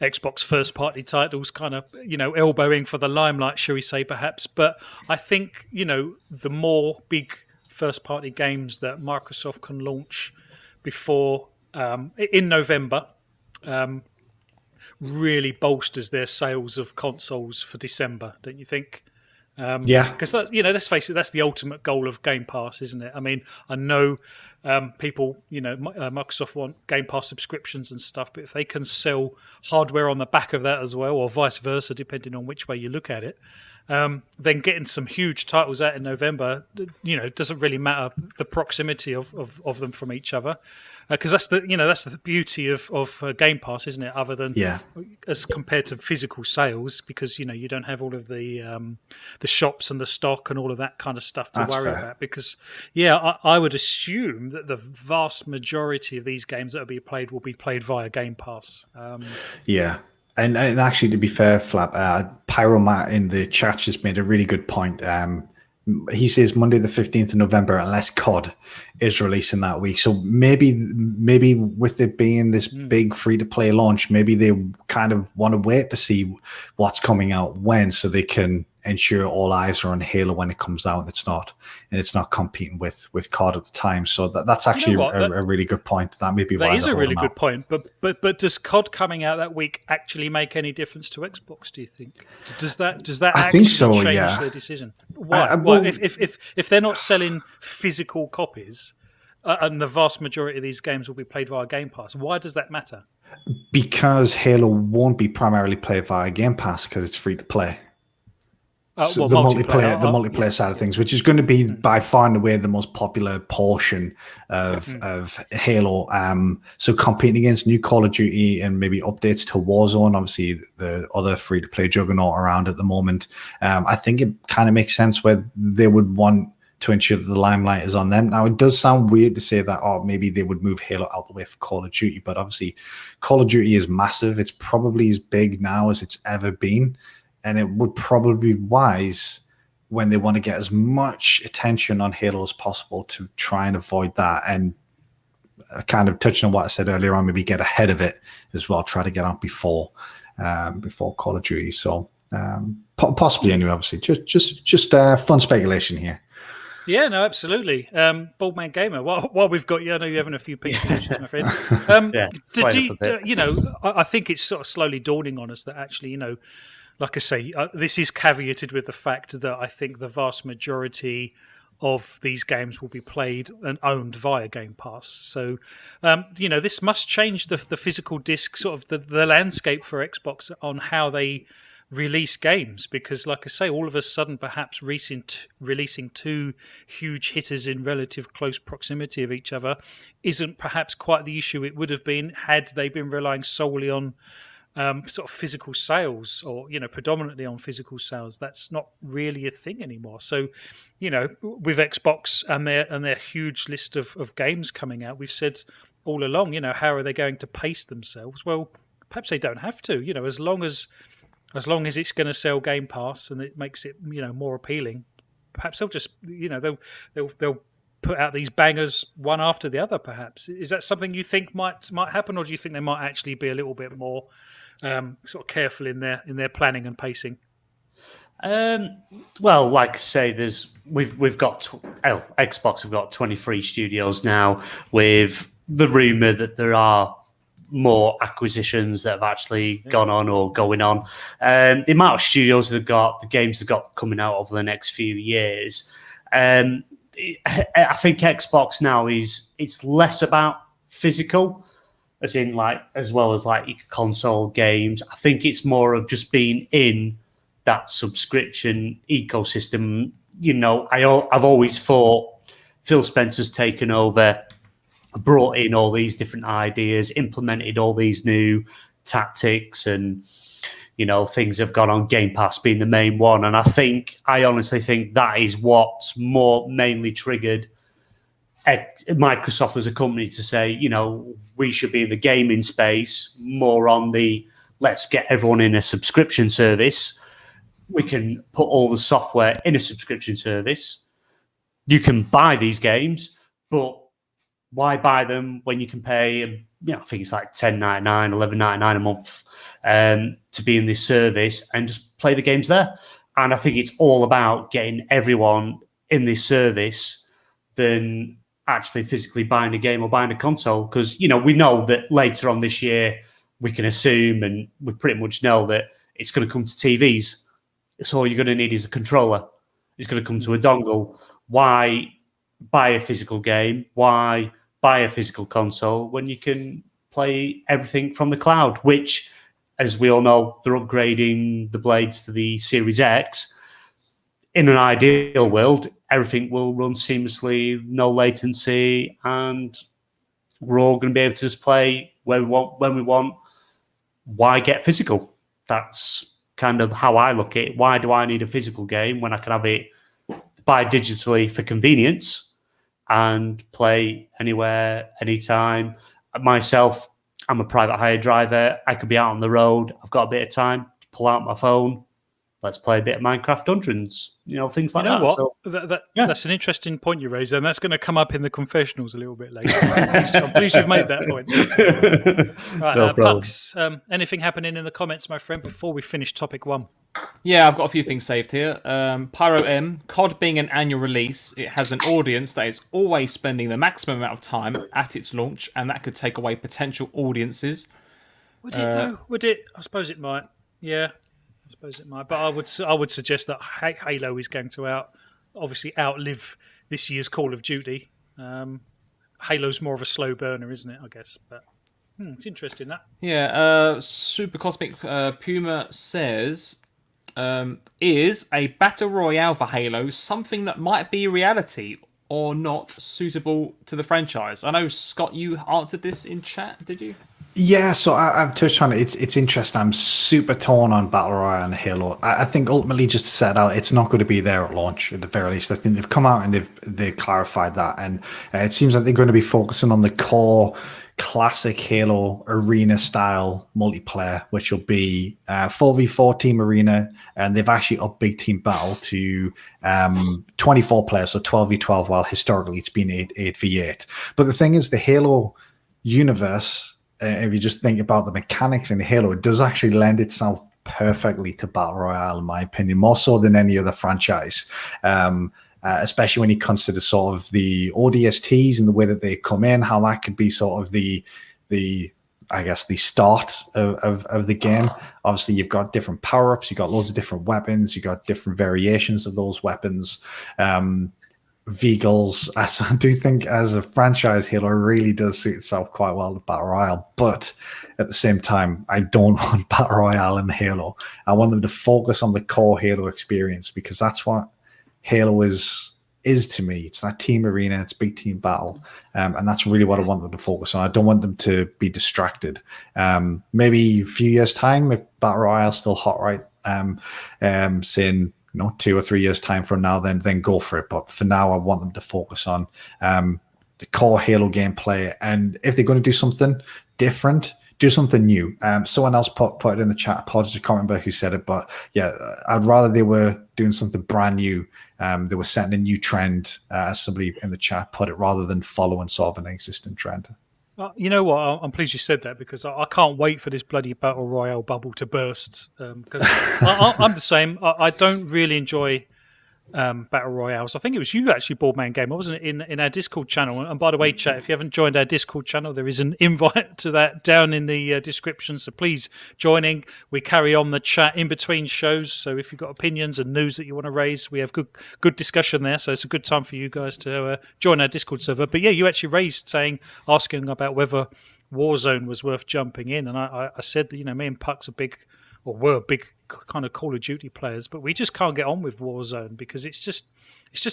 Xbox first-party titles, kind of, elbowing for the limelight, shall we say, perhaps. But I think, the more big first-party games that Microsoft can launch before in November really bolsters their sales of consoles for December, don't you think? Because let's face it, that's the ultimate goal of Game Pass, isn't it? I mean, I know people, Microsoft want Game Pass subscriptions and stuff, but if they can sell hardware on the back of that as well, or vice versa, depending on which way you look at it, then getting some huge titles out in November, doesn't really matter the proximity of them from each other, because that's the beauty of Game Pass, isn't it? Other than as compared to physical sales, because you don't have all of the shops and the stock and all of that kind of stuff to worry about. Because I would assume that the vast majority of these games that will be played via Game Pass. And actually, to be fair, Flap, Pyromat in the chat just made a really good point. He says Monday the 15th of November, unless COD is releasing that week. So maybe with it being this big free-to-play launch, maybe they kind of want to wait to see what's coming out when, so they can ensure all eyes are on Halo when it comes out, and it's not competing with COD at the time. So that's actually a really good point. That may be why that is a really good point. But does COD coming out that week actually make any difference to Xbox? Do you think? Does that I actually think so, change their decision? Why? If they're not selling physical copies, and the vast majority of these games will be played via Game Pass, why does that matter? Because Halo won't be primarily played via Game Pass because it's free to play. So Well, the multiplayer multiplayer side of things, which is going to be by far and away the most popular portion of Halo. So competing against new Call of Duty and maybe updates to Warzone, obviously the other free to play juggernaut around at the moment. I think it kind of makes sense where they would want to ensure that the limelight is on them. Now, it does sound weird to say that, maybe they would move Halo out the way for Call of Duty, but obviously Call of Duty is massive. It's probably as big now as it's ever been. And it would probably be wise when they want to get as much attention on Halo as possible to try and avoid that. And kind of touching on what I said earlier on, maybe get ahead of it as well. Try to get on before Call of Duty. So possibly anyway. Obviously, just fun speculation here. Yeah, no, absolutely. Baldman Gamer, while we've got you, I know you're having a few pieces, my friend. I think it's sort of slowly dawning on us that actually, like I say, this is caveated with the fact that I think the vast majority of these games will be played and owned via Game Pass. So, this must change the physical disc, sort of the landscape for Xbox on how they release games. Because, like I say, all of a sudden, perhaps releasing two huge hitters in relative close proximity of each other isn't perhaps quite the issue it would have been had they been relying solely on sort of physical sales, or predominantly on physical sales. That's not really a thing anymore. So, with Xbox and their huge list of games coming out, we've said all along, how are they going to pace themselves? Well, perhaps they don't have to. As long as it's going to sell Game Pass and it makes it more appealing, perhaps they'll just they'll put out these bangers one after the other. Perhaps is that something you think might happen, or do you think they might actually be a little bit more sort of careful in their planning and pacing? Well, like I say, we've got Xbox have got 23 studios now, with the rumor that there are more acquisitions that have actually gone on or going on. The amount of studios they've got, the games they've got coming out over the next few years. I think Xbox now it's less about physical, as well as console games. I think it's more of just being in that subscription ecosystem. I've always thought Phil Spencer's taken over, brought in all these different ideas, implemented all these new tactics, and things have gone on, Game Pass being the main one. And I honestly think that is what's mainly triggered Microsoft as a company to say, we should be in the gaming space more on the let's get everyone in a subscription service. We can put all the software in a subscription service. You can buy these games, but why buy them when you can pay, I think it's like $10.99, $11.99 a month to be in this service and just play the games there. And I think it's all about getting everyone in this service than actually physically buying a game or buying a console. Because, we know that later on this year, we can assume, and we pretty much know that it's going to come to TVs. So all you're going to need is a controller. It's going to come to a dongle. Why buy a physical game? Why buy a physical console when you can play everything from the cloud? Which, as we all know, they're upgrading the blades to the Series X. In an ideal world, everything will run seamlessly, no latency, and we're all going to be able to just play where we want, when we want. Why get physical? That's kind of how I look at it. Why do I need a physical game when I can have it buy digitally for convenience and play anywhere, anytime? Myself, I'm a private hire driver. I could be out on the road. I've got a bit of time to pull out my phone. Let's play a bit of Minecraft Dungeons, things like that. What? So, that's an interesting point you raised, and that's going to come up in the confessionals a little bit later. I'm pleased you've made that point. Right, no problem. Pucks, anything happening in the comments, my friend, before we finish topic one? Yeah, I've got a few things saved here. Pyro M, COD being an annual release, it has an audience that is always spending the maximum amount of time at its launch, and that could take away potential audiences. Would it though? Would it? I suppose it might. Yeah, I suppose it might. But I would suggest that Halo is going to obviously outlive this year's Call of Duty. Halo's more of a slow burner, isn't it? I guess, but it's interesting that. Yeah, Super Cosmic Puma says, Is a battle royale for Halo something that might be reality or not suitable to the franchise? I know, Scott, you answered this in chat, did you? Yeah, so I've touched on it. It's interesting. I'm super torn on Battle Royale and Halo. I think ultimately, just to set out, it's not going to be there at launch at the very least. I think they've come out and they've clarified that, and it seems like they're going to be focusing on the core classic Halo arena style multiplayer, which will be 4v4 team arena, and they've actually upped big team battle to 24 players, so 12v12, while historically it's been 8v8. But the thing is, the Halo universe, if you just think about the mechanics in Halo, it does actually lend itself perfectly to Battle Royale, in my opinion, more so than any other franchise. Especially when you consider sort of the ODSTs and the way that they come in, how that could be sort of the I guess the start of the game. Obviously, you've got different power-ups, you've got loads of different weapons, you've got different variations of those weapons. Vehicles, I do think as a franchise, Halo really does suit itself quite well to Battle Royale, but at the same time, I don't want Battle Royale in Halo. I want them to focus on the core Halo experience, because that's what Halo is to me. It's that team arena, it's big team battle, and that's really what I want them to focus on. I don't want them to be distracted. Maybe a few years' time, if Battle Royale's still hot, right? Saying 2 or 3 years' time from now, then go for it. But for now, I want them to focus on the core Halo gameplay. And if they're going to do something different, do something new. Someone else put it in the chat. Apologies, I can't remember who said it, but yeah, I'd rather they were doing something brand new. They were setting a new trend, as somebody in the chat put it, rather than following sort of an existing trend. You know what? I'm pleased you said that, because I can't wait for this bloody Battle Royale bubble to burst. Because I'm the same. I don't really enjoy Battle Royales. I think it was you actually, Boardman Gamer, wasn't it, in our Discord channel? And by the way, chat, if you haven't joined our Discord channel, there is an invite to that down in the description. So please join in. We carry on the chat in between shows. So if you've got opinions and news that you want to raise, we have good discussion there. So it's a good time for you guys to join our Discord server. But yeah, you actually raised asking about whether Warzone was worth jumping in, and I said that me and Puck's were big kind of Call of Duty players, but we just can't get on with Warzone because it's just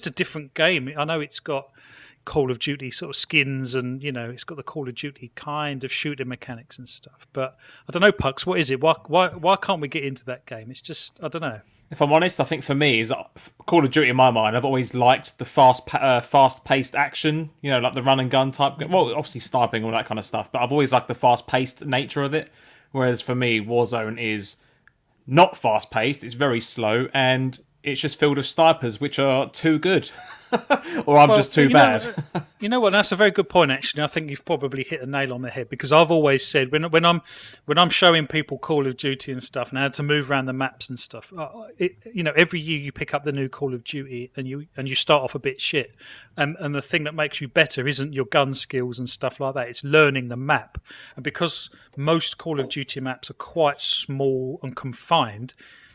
a different game. I know it's got Call of Duty sort of skins, and it's got the Call of Duty kind of shooting mechanics and stuff. But I don't know, Pucks, what is it? Why can't we get into that game? It's just, I don't know. If I'm honest, I think for me, is Call of Duty in my mind, I've always liked the fast-paced action, like the run and gun type. Well, obviously sniping, all that kind of stuff, but I've always liked the fast-paced nature of it. Whereas for me, Warzone is not fast-paced, it's very slow, and it's just filled with snipers, which are too good. Or I'm just too bad. You know what? That's a very good point, actually. I think you've probably hit a nail on the head, because I've always said when I'm showing people Call of Duty and stuff, and how to move around the maps and stuff, every year you pick up the new Call of Duty and you start off a bit shit, and the thing that makes you better isn't your gun skills and stuff like that. It's learning the map, and because most Call of Duty maps are quite small and confined,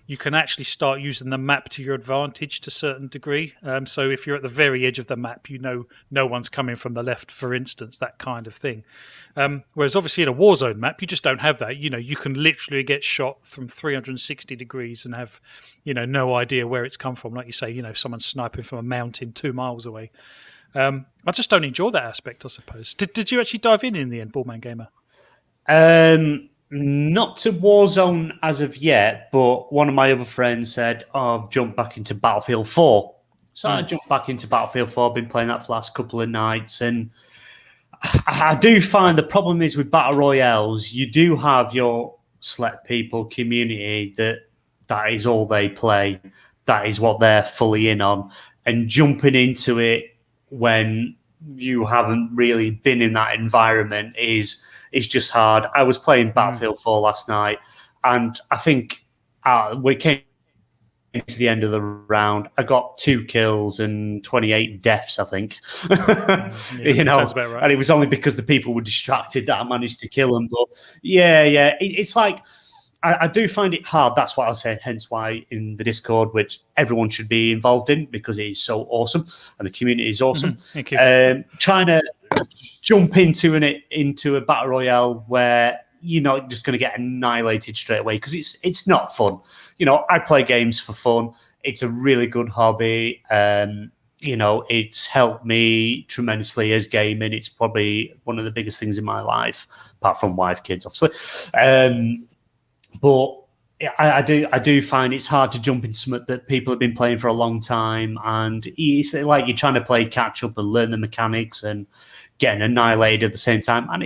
you can actually start using the map to your advantage to a certain degree. So if you're at the very edge of the map, no one's coming from the left, for instance, that kind of thing. Whereas obviously in a Warzone map, you just don't have that. You can literally get shot from 360 degrees and have, no idea where it's come from. Like you say, someone's sniping from a mountain 2 miles away. I just don't enjoy that aspect, I suppose. Did you actually dive in the end, Ballman Gamer? Not to Warzone as of yet, but one of my other friends said, I've jumped back into Battlefield 4. So I jumped back into Battlefield 4. I've been playing that for the last couple of nights. And I do find the problem is with Battle Royales, you do have your select people community that is all they play. That is what they're fully in on. And jumping into it when you haven't really been in that environment is just hard. I was playing Battlefield 4 last night, and I think we came to the end of the round. I got 2 kills and 28 deaths, I think. Sounds about right. And it was only because the people were distracted that I managed to kill them. But it's like I do find it hard. That's what I'll say. Hence why in the Discord, which everyone should be involved in because it is so awesome and the community is awesome. Thank you. Trying to jump into a battle royale where you're not just going to get annihilated straight away, because it's not fun. I play games for fun. It's a really good hobby. It's helped me tremendously as gaming. It's probably one of the biggest things in my life, apart from wife, kids, obviously. But I do find it's hard to jump into something that people have been playing for a long time, and it's like you're trying to play catch up and learn the mechanics and getting annihilated at the same time, and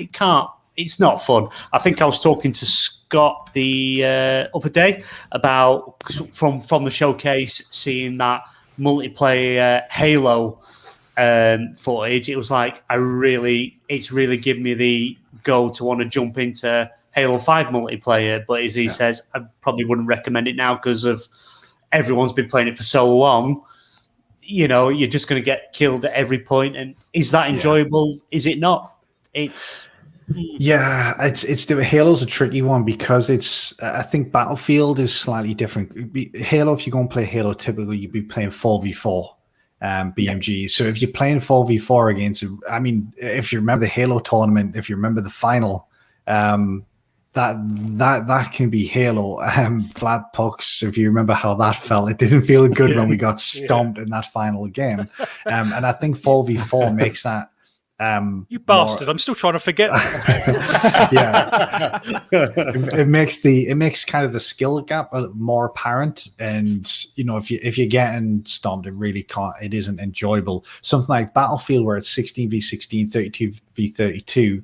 it's not fun. I think I was talking to Scott the other day about from the showcase, seeing that multiplayer Halo footage. It was like it's really given me the go to want to jump into Halo 5 multiplayer, but as he says, I probably wouldn't recommend it now because of everyone's been playing it for so long. You're just going to get killed at every point, and is that enjoyable? Is it not? It's Halo's a tricky one because I think Battlefield is slightly different. Halo, if you go and play Halo, typically you'd be playing 4v4 BMG. So if you're playing 4v4 against, if you remember the Halo tournament, if you remember the final, that can be Halo. Flat pucks, if you remember how that felt, it didn't feel good when we got stomped in that final game. And I think 4v4 makes that. You bastard! I'm still trying to forget. It makes kind of the skill gap more apparent, and if you're getting stomped, it isn't enjoyable. Something like Battlefield, where it's 16v16, 32v32.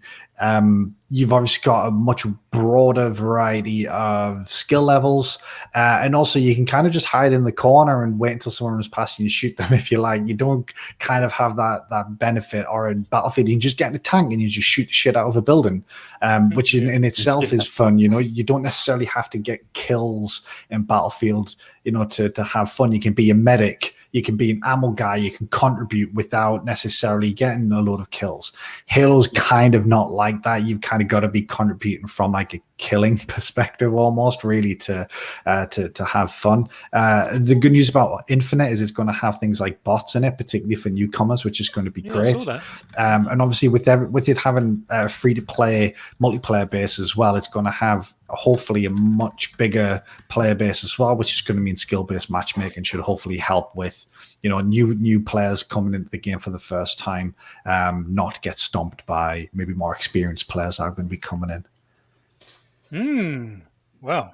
You've obviously got a much broader variety of skill levels, and also you can kind of just hide in the corner and wait until someone runs past you and shoot them if you like. You don't kind of have that benefit. Or in Battlefield, you can just get in a tank and you just shoot the shit out of a building, which in itself is fun. You don't necessarily have to get kills in Battlefield, to have fun. You can be a medic. You can be an ammo guy. You can contribute without necessarily getting a load of kills. Halo's kind of not like that. You've kind of got to be contributing from like a killing perspective almost, really, to have fun. The good news about Infinite is it's going to have things like bots in it, particularly for newcomers, which is going to be great. And obviously with it having a free-to-play multiplayer base as well, it's going to have hopefully a much bigger player base as well, which is going to mean skill-based matchmaking should hopefully help with new players coming into the game for the first time, not get stomped by maybe more experienced players that are going to be coming in. Wow.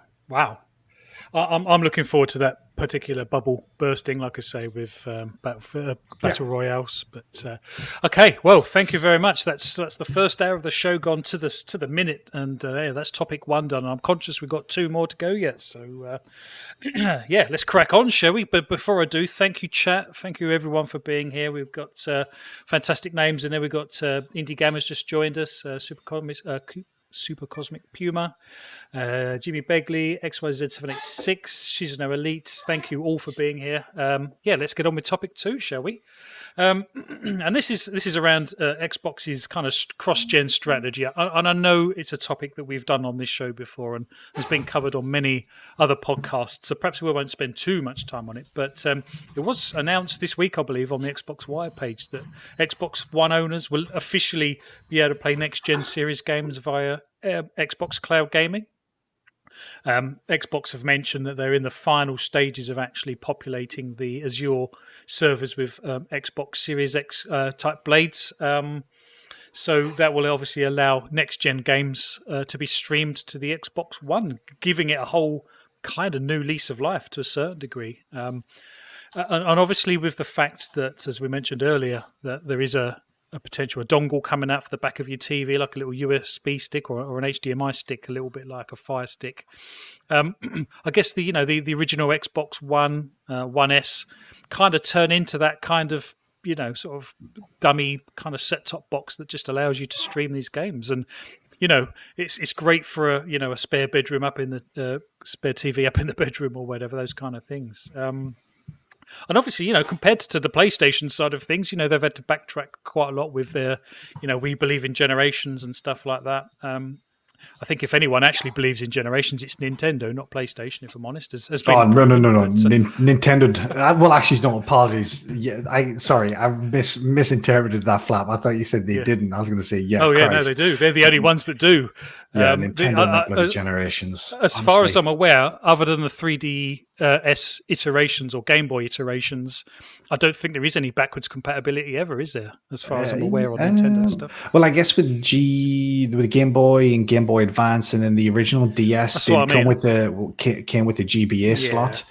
I'm looking forward to that particular bubble bursting, like I say, with Battle Royales. But okay, well, thank you very much. That's the first hour of the show gone to the minute, and that's topic 1 done. I'm conscious we've got 2 more to go yet, so let's crack on, shall we? But before I do, thank you, chat. Thank you, everyone, for being here. We've got fantastic names in there. We've got Indie Gamers just joined us, Super Cosmic Puma, Jimmy Begley, XYZ786, She's No Elite. Thank you all for being here. Let's get on with topic 2, shall we? And this is around Xbox's kind of cross-gen strategy. And I know it's a topic that we've done on this show before and has been covered on many other podcasts, so perhaps we won't spend too much time on it. But it was announced this week, I believe, on the Xbox Wire page that Xbox One owners will officially be able to play next-gen series games via Xbox Cloud Gaming. Xbox have mentioned that they're in the final stages of actually populating the Azure servers with Xbox Series X type blades. So that will obviously allow next-gen games to be streamed to the Xbox One, giving it a whole kind of new lease of life to a certain degree. And obviously with the fact that, as we mentioned earlier, that there is a potential dongle coming out for the back of your TV, like a little USB stick or an HDMI stick, a little bit like a Fire Stick. I guess the original Xbox One, One S, kind of turn into that kind of sort of dummy kind of set-top box that just allows you to stream these games. And it's great for a spare bedroom up in the spare TV up in the bedroom or whatever, those kind of things. And obviously, compared to the PlayStation side of things, they've had to backtrack quite a lot with their, we believe in generations and stuff like that. I think if anyone actually believes in generations, it's Nintendo, not PlayStation. If I'm honest, has been Oh no! proven, but, Nintendo. Well, actually, no. Apologies. Yeah, I misinterpreted that, Flap. I thought you said they didn't. I was going to say Oh yeah, Christ. no, they do. They're the only ones that do. Yeah, Nintendo and their bloody generations. As far as I'm aware, other than the 3DS iterations or Game Boy iterations, I don't think there is any backwards compatibility ever, is there? As far as I'm aware on Nintendo stuff. Well, I guess with the Game Boy and Game Boy Advance, and then the original DS came with the GBA slot.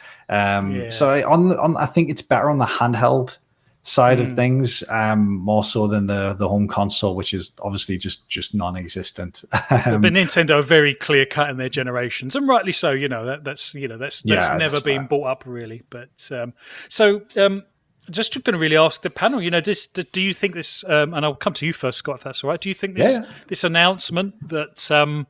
So I think it's better on the handheld side of things, more so than the home console, which is obviously just non-existent. But Nintendo are very clear cut in their generations, and rightly so. That's never been brought up really. But just going to really ask the panel. Do you think this? And I'll come to you first, Scott, if that's all right. Do you think this announcement that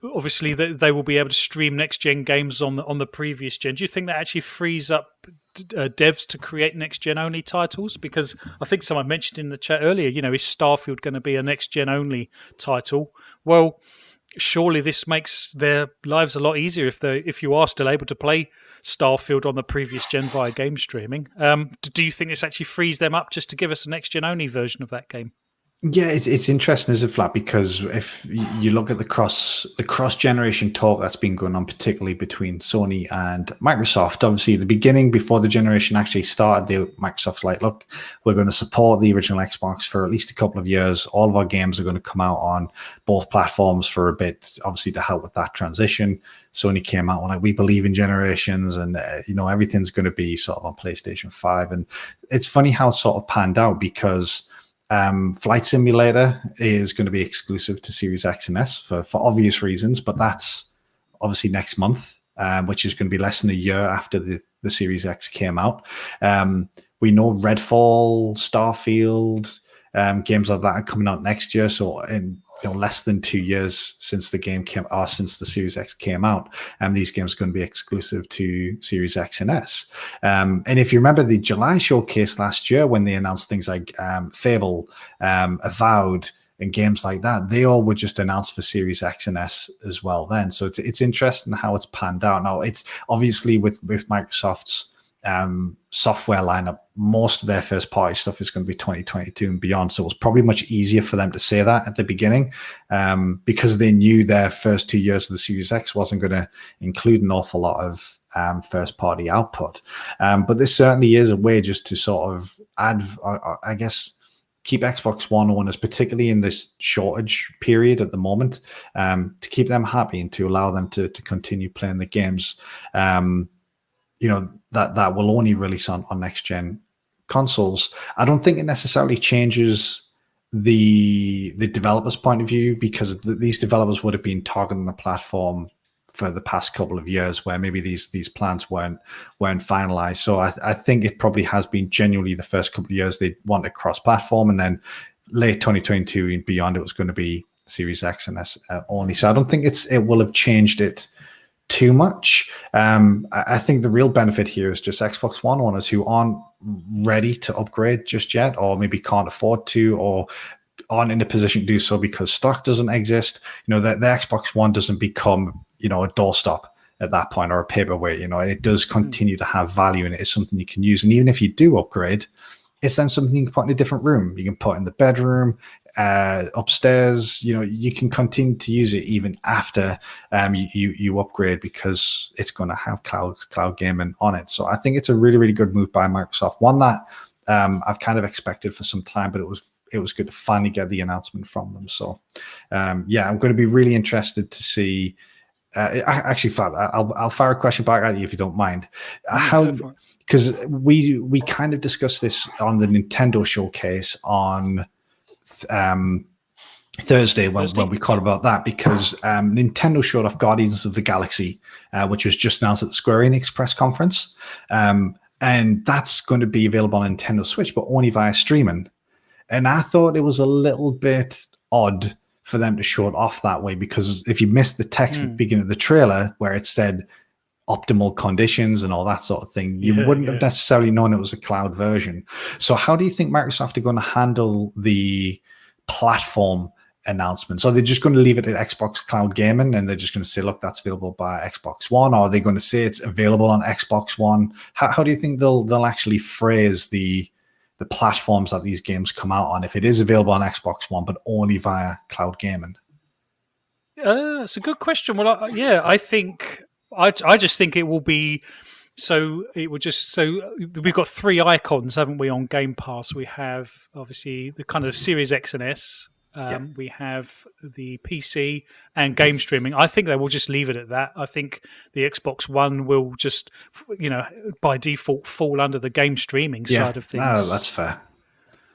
obviously they will be able to stream next gen games on the previous gen? Do you think that actually frees up devs to create next gen only titles? Because I think someone mentioned in the chat earlier, is Starfield going to be a next gen only title? Well, surely this makes their lives a lot easier if you are still able to play Starfield on the previous gen via game streaming. Do you think this actually frees them up just to give us a next gen only version of that game? Yeah, it's interesting, isn't it, Flat? Because if you look at the cross generation talk that's been going on, particularly between Sony and Microsoft, obviously at the beginning, before the generation actually started, Microsoft's like, look, we're going to support the original Xbox for at least a couple of years. All of our games are going to come out on both platforms for a bit, obviously to help with that transition. Sony came out like, we believe in generations, and everything's going to be sort of on PlayStation 5. And it's funny how it sort of panned out, because Flight Simulator is going to be exclusive to Series X and S for obvious reasons, but that's obviously next month, which is going to be less than a year after the Series X came out. We know Redfall, Starfield, games like that are coming out next year. So in less than 2 years since since the Series X came out, these games are going to be exclusive to Series X and S. And if you remember the July showcase last year, when they announced things like Fable, Avowed, and games like that, they all were just announced for Series X and S as well then. So it's interesting how it's panned out. Now, it's obviously with Microsoft's software lineup, most of their first party stuff is going to be 2022 and beyond. So it was probably much easier for them to say that at the beginning, because they knew their first 2 years of the Series X wasn't going to include an awful lot of first party output. But this certainly is a way just to sort of add, I guess, keep Xbox One owners, particularly in this shortage period at the moment, to keep them happy and to allow them to continue playing the games. That will only release on next gen consoles. I don't think it necessarily changes the developers' point of view, because these developers would have been targeting the platform for the past couple of years, where maybe these plans weren't finalized. So I think it probably has been genuinely the first couple of years they wanted cross-platform, and then late 2022 and beyond, it was going to be Series X and S only. So I don't think it will have changed it too much. I think the real benefit here is just Xbox One owners who aren't ready to upgrade just yet, or maybe can't afford to, or aren't in a position to do so because stock doesn't exist. The Xbox One doesn't become a doorstop at that point, or a paperweight. It does continue to have value, and it is something you can use. And even if you do upgrade, it's then something you can put in a different room. You can put in the bedroom, upstairs. You can continue to use it even after you upgrade, because it's going to have cloud gaming on it. So I think it's a really, really good move by Microsoft. One that I've kind of expected for some time, but it was good to finally get the announcement from them. So I'm going to be really interested to see. Actually, Fab, I'll fire a question back at you if you don't mind. Because we kind of discussed this on the Nintendo showcase on Thursday when we caught about that, because Nintendo showed off Guardians of the Galaxy, which was just announced at the Square Enix press conference, and that's going to be available on Nintendo Switch, but only via streaming. And I thought it was a little bit odd for them to show it off that way, because if you missed the text at the beginning of the trailer where it said optimal conditions and all that sort of thing, you wouldn't have necessarily known it was a cloud version. So how do you think Microsoft are going to handle the platform announcement? So they're just going to leave it at Xbox Cloud Gaming, and they're just going to say, look, that's available by Xbox One, or are they going to say it's available on Xbox One? How do you think they'll actually phrase the platforms that these games come out on if it is available on Xbox One but only via cloud gaming? It's a good question. Well, I think I just think it will be. So it would just we've got 3 icons, haven't we, on Game Pass? We have obviously the kind of Series X and S. We have the PC and game streaming. I think they will just leave it at that. I think the Xbox One will just, by default fall under the game streaming side of things. No, that's fair.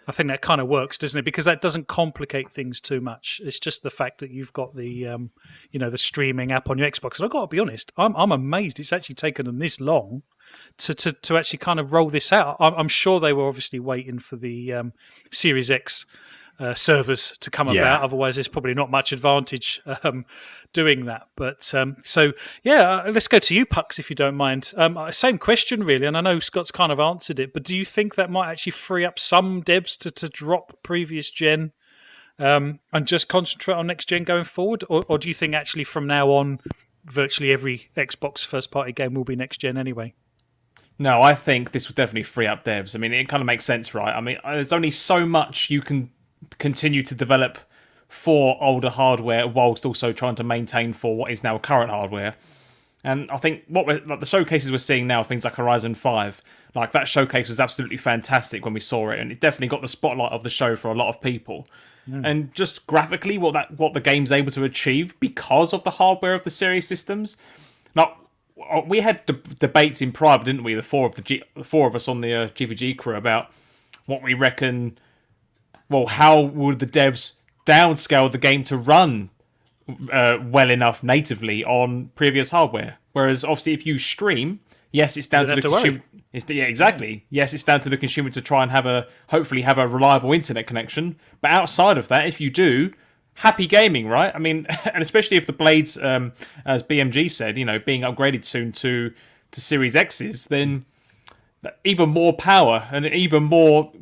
I think that kind of works, doesn't it? Because that doesn't complicate things too much. It's just the fact that you've got the, the streaming app on your Xbox. And I've got to be honest, I'm amazed it's actually taken them this long to actually kind of roll this out. I'm sure they were obviously waiting for the Series X servers to come about. Otherwise, there's probably not much advantage doing that. But let's go to you, Pucks, if you don't mind. Same question, really, and I know Scott's kind of answered it, but do you think that might actually free up some devs to drop previous gen and just concentrate on next gen going forward? Or do you think actually from now on, virtually every Xbox first-party game will be next gen anyway? No, I think this will definitely free up devs. I mean, it kind of makes sense, right? I mean, there's only so much you can continue to develop for older hardware whilst also trying to maintain for what is now current hardware. And I think the showcases we're seeing now, things like Horizon 5, like that showcase was absolutely fantastic when we saw it, and it definitely got the spotlight of the show for a lot of people. And just graphically, what the game's able to achieve because of the hardware of the series systems. Now, we had debates in private, didn't we? The four of us on the GPG crew about what we reckon. Well, how would the devs downscale the game to run well enough natively on previous hardware? Whereas, obviously, if you stream, yes, it's down to the consumer. Exactly. Yes, it's down to the consumer to try and hopefully have a reliable internet connection. But outside of that, if you do, happy gaming, right? I mean, and especially if the blades, as BMG said, being upgraded soon to Series X's, then even more power and even more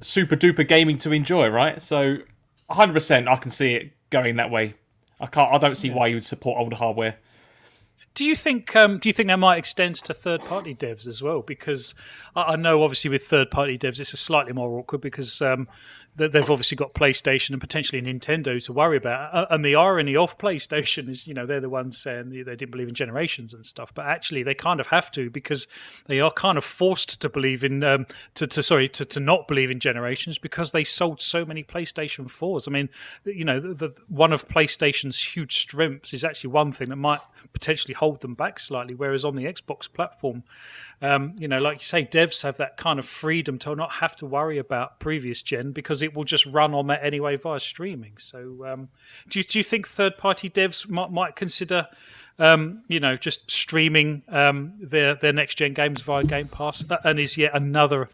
super duper gaming to enjoy, right? So 100% I can see it going that way. I don't see why you would support older hardware. Do you think that might extend to third-party devs as well? Because I know obviously with third-party devs it's a slightly more awkward because they've obviously got PlayStation and potentially Nintendo to worry about. And the irony of PlayStation is, they're the ones saying they didn't believe in generations and stuff, but actually they kind of have to because they are kind of forced to believe in to not believe in generations because they sold so many PlayStation 4s. I mean, the one of PlayStation's huge strengths is actually one thing that might potentially hold them back slightly, whereas on the Xbox platform, like you say, devs have that kind of freedom to not have to worry about previous gen because it will just run on that anyway via streaming. So do you think third-party devs might consider just streaming their next-gen games via Game Pass and is yet another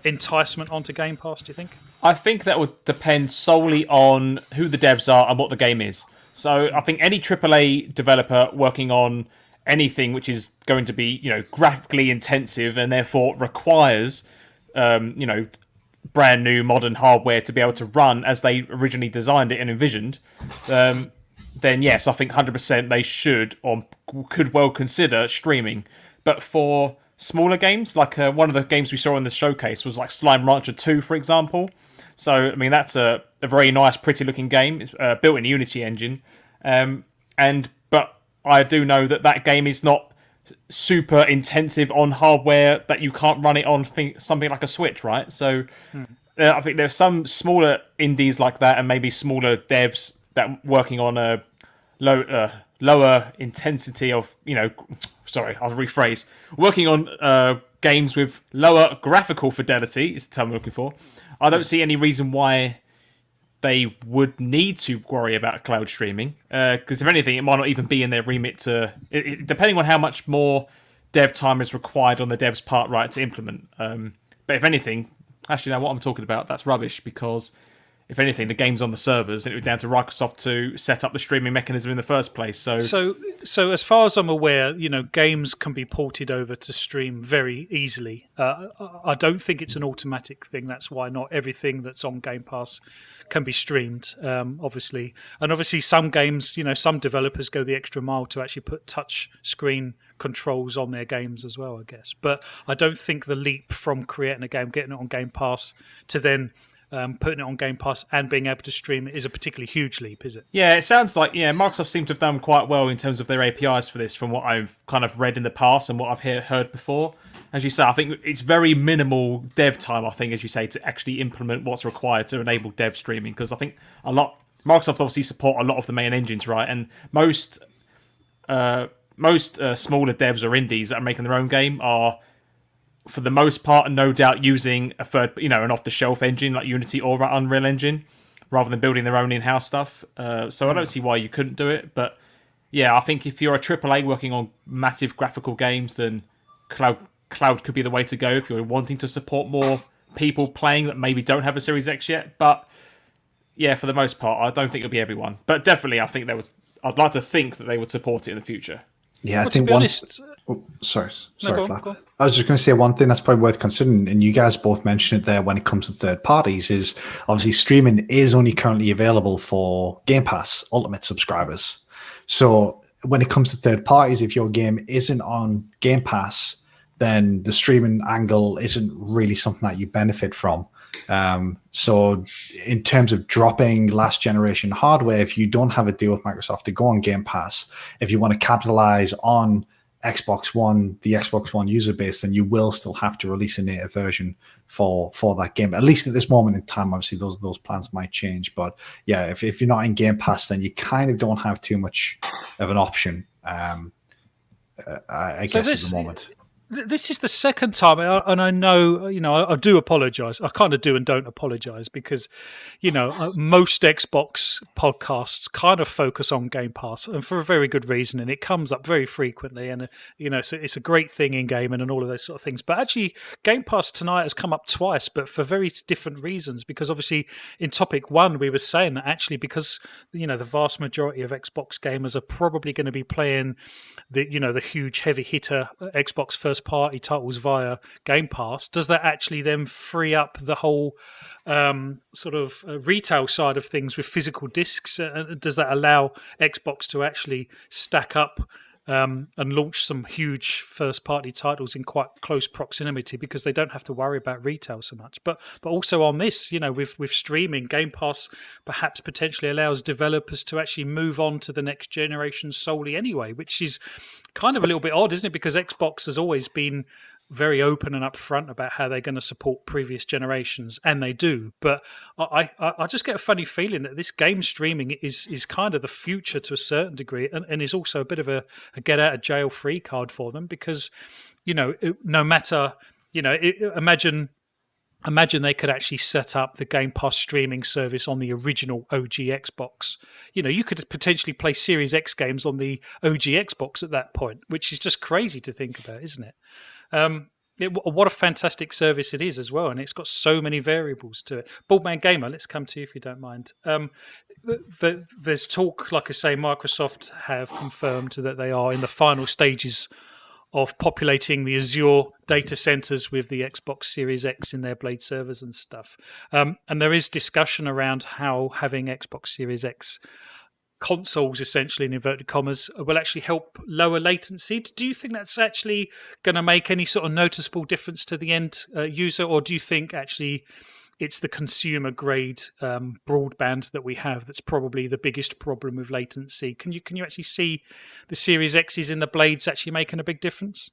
enticement onto Game Pass, do you think? I think that would depend solely on who the devs are and what the game is. So I think any AAA developer working on anything which is going to be, graphically intensive and therefore requires, brand new modern hardware to be able to run as they originally designed it and envisioned, then yes, I think 100% they should or could well consider streaming. But for smaller games, like one of the games we saw in the showcase was like Slime Rancher 2, for example. So, I mean, that's a very nice, pretty-looking game. It's built in the Unity engine. But I do know that game is not super intensive on hardware that you can't run it on something like a Switch, right? So I think there's some smaller indies like that and maybe smaller devs that working on a lower intensity of, sorry, I'll rephrase. Working on games with lower graphical fidelity is the term I'm looking for. I don't see any reason why they would need to worry about cloud streaming. Because if anything, it might not even be in their remit depending on how much more dev time is required on the dev's part, right, to implement. But if anything, actually, now what I'm talking about, that's rubbish because if anything, the game's on the servers and it was down to Microsoft to set up the streaming mechanism in the first place. So as far as I'm aware, games can be ported over to stream very easily. I don't think it's an automatic thing. That's why not everything that's on Game Pass can be streamed, obviously. And obviously some games, some developers go the extra mile to actually put touch screen controls on their games as well, I guess. But I don't think the leap from creating a game, getting it on Game Pass, to then putting it on Game Pass and being able to stream it is a particularly huge leap, is it? Yeah, it sounds like Microsoft seem to have done quite well in terms of their APIs for this, from what I've kind of read in the past and what I've heard before. As you say, I think it's very minimal dev time, I think, as you say, to actually implement what's required to enable dev streaming, because I think Microsoft obviously support a lot of the main engines, right? And most smaller devs or indies that are making their own game are, for the most part, no doubt using an off-the-shelf engine like Unity or Unreal Engine, rather than building their own in-house stuff. So I don't see why you couldn't do it. But yeah, I think if you're a AAA working on massive graphical games, then cloud could be the way to go if you're wanting to support more people playing that maybe don't have a Series X yet. But yeah, for the most part, I don't think it'll be everyone. But definitely, I'd like to think that they would support it in the future. Yeah, well, I think to be honest, sorry, go Flap. on. I was just going to say one thing that's probably worth considering, and you guys both mentioned it there when it comes to third parties, is obviously streaming is only currently available for Game Pass Ultimate subscribers. So when it comes to third parties, if your game isn't on Game Pass, then the streaming angle isn't really something that you benefit from. So in terms of dropping last generation hardware, if you don't have a deal with Microsoft to go on Game Pass, if you want to capitalize on the Xbox One user base, then you will still have to release a native version for that game. At least at this moment in time, obviously those plans might change. But yeah, if you're not in Game Pass, then you kind of don't have too much of an option, I guess, at the moment. This is the second time, and I know, I do apologise. I kind of do and don't apologise because, most Xbox podcasts kind of focus on Game Pass, and for a very good reason, and it comes up very frequently, and it's a great thing in gaming and all of those sort of things. But actually, Game Pass tonight has come up twice, but for very different reasons. Because obviously, in topic one, we were saying that actually because the vast majority of Xbox gamers are probably going to be playing the huge heavy hitter Xbox first party titles via Game Pass, does that actually then free up the whole retail side of things with physical discs? Does that allow Xbox to actually stack up and launch some huge first party titles in quite close proximity, because they don't have to worry about retail so much? But also on this, with streaming, Game Pass perhaps potentially allows developers to actually move on to the next generation solely anyway, which is kind of a little bit odd, isn't it? Because Xbox has always been very open and upfront about how they're going to support previous generations, and they do. But I just get a funny feeling that this game streaming is kind of the future to a certain degree, and is also a bit of a get out of jail free card for them, because no matter imagine they could actually set up the Game Pass streaming service on the original OG Xbox. You could potentially play Series X games on the OG Xbox at that point, which is just crazy to think about, isn't it? What a fantastic service it is as well, and it's got so many variables to it. Baldman Gamer, let's come to you if you don't mind. There's talk, like I say, Microsoft have confirmed that they are in the final stages of populating the Azure data centers with the Xbox Series X in their Blade servers and stuff. And there is discussion around how having Xbox Series X consoles, essentially in inverted commas, will actually help lower latency. Do you think that's actually going to make any sort of noticeable difference to the end user, or do you think actually it's the consumer grade broadband that we have that's probably the biggest problem with latency? Can you actually see the Series X's in the Blades actually making a big difference?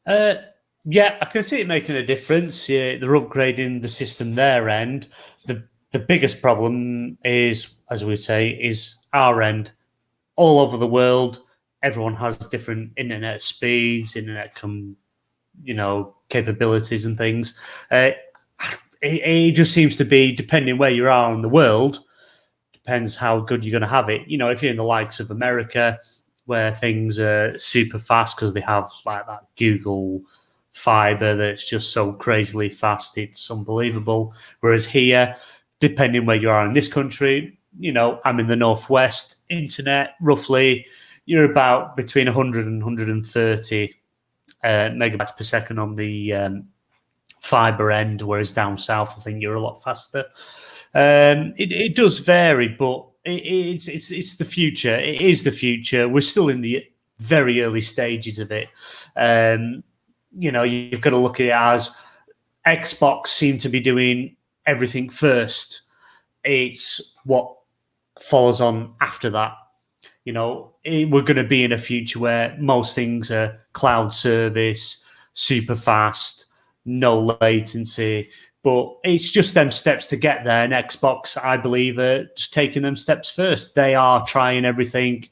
Yeah, I can see it making a difference. Yeah, they're upgrading the system their end. The biggest problem is, as we would say, is our end. All over the world, everyone has different internet speeds, capabilities and things. It just seems to be, depending where you are in the world, depends how good you're going to have it. If you're in the likes of America, where things are super fast because they have like that Google fiber that's just so crazily fast, it's unbelievable. Whereas here, depending where you are in this country, I'm in the Northwest, internet, roughly, you're about between 100 and 130 megabytes per second on the fiber end, whereas down south, I think you're a lot faster. It does vary, but it's the future. It is the future. We're still in the very early stages of it. You've got to look at it as Xbox seem to be doing everything first. It's what follows on after that. We're going to be in a future where most things are cloud service, super fast, no latency. But it's just them steps to get there. And Xbox, I believe, are just taking them steps first. They are trying everything,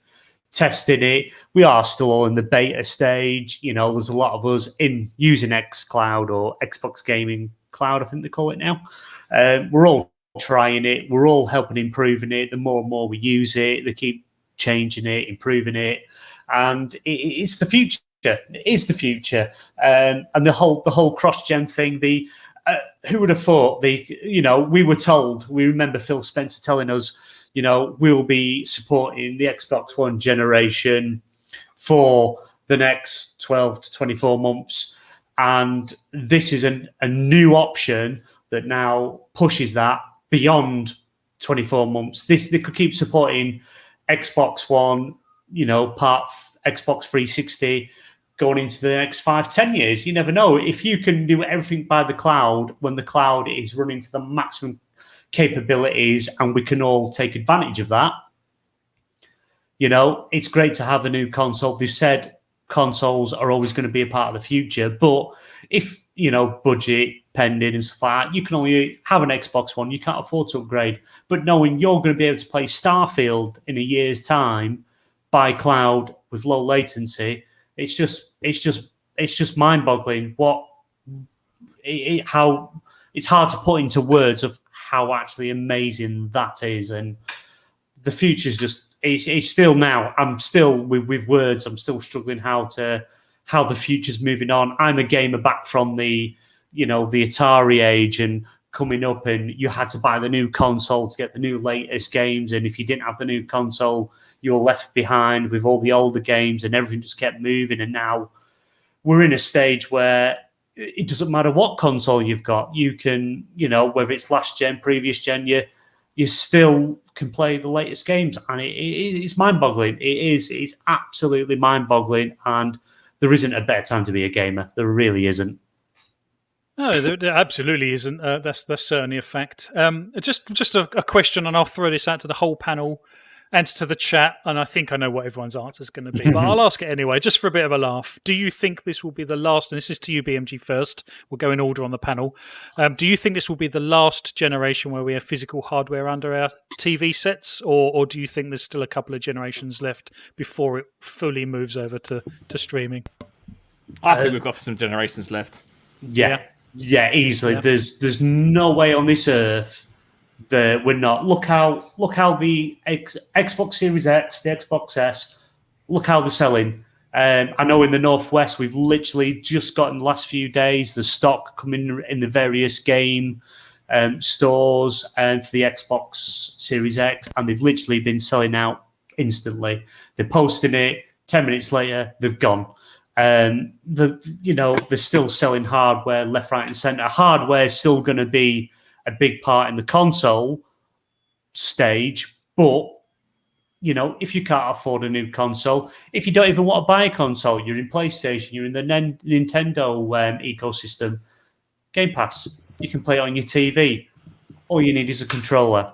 testing it. We are still all in the beta stage. There's a lot of us in using xCloud or Xbox Gaming Cloud, I think they call it now. We're all trying it. We're all helping improving it. The more and more we use it, they keep changing it, improving it. And it's the future. It is the future. And the whole cross-gen thing, who would have thought we were told, we remember Phil Spencer telling us, we'll be supporting the Xbox One generation for the next 12 to 24 months. And this is a new option that now pushes that beyond 24 months. They could keep supporting Xbox One, part Xbox 360, going into the next 5-10 years. You never know. If you can do everything by the cloud, when the cloud is running to the maximum capabilities and we can all take advantage of that, it's great to have a new console. They've said consoles are always going to be a part of the future, but if, budget pending and stuff like that, you can only have an Xbox One. You can't afford to upgrade. But knowing you're going to be able to play Starfield in a year's time by cloud with low latency, it's just mind-boggling. How it's hard to put into words of how actually amazing that is, and the future's just it's still now. I'm still with words. I'm still struggling how the future's moving on. I'm a gamer back from the Atari age and coming up, and you had to buy the new console to get the new latest games, and if you didn't have the new console, you were left behind with all the older games, and everything just kept moving. And now we're in a stage where it doesn't matter what console you've got. You can, whether it's last gen, previous gen, you still can play the latest games, and it's mind-boggling. It's absolutely mind-boggling, and there isn't a better time to be a gamer. There really isn't. No, there absolutely isn't. That's certainly a fact. Just a question, and I'll throw this out to the whole panel and to the chat, and I think I know what everyone's answer is going to be, but I'll ask it anyway, just for a bit of a laugh. Do you think this will be the last, and this is to you, BMG, first, we'll go in order on the panel. Do you think this will be the last generation where we have physical hardware under our TV sets, or do you think there's still a couple of generations left before it fully moves over to streaming? I think we've got some generations left. Yeah, easily. Yeah. There's no way on this earth that we're not. Look how the Xbox Series X, the Xbox S, look how they're selling. I know in the Northwest we've literally just got in the last few days the stock coming in the various game stores and for the Xbox Series X, and they've literally been selling out instantly. They're posting it 10 minutes later, they've gone. They're still selling hardware left, right, and centre. Hardware is still going to be a big part in the console stage, but if you can't afford a new console, if you don't even want to buy a console, you're in PlayStation, you're in the Nintendo ecosystem, Game Pass, you can play it on your TV. All you need is a controller.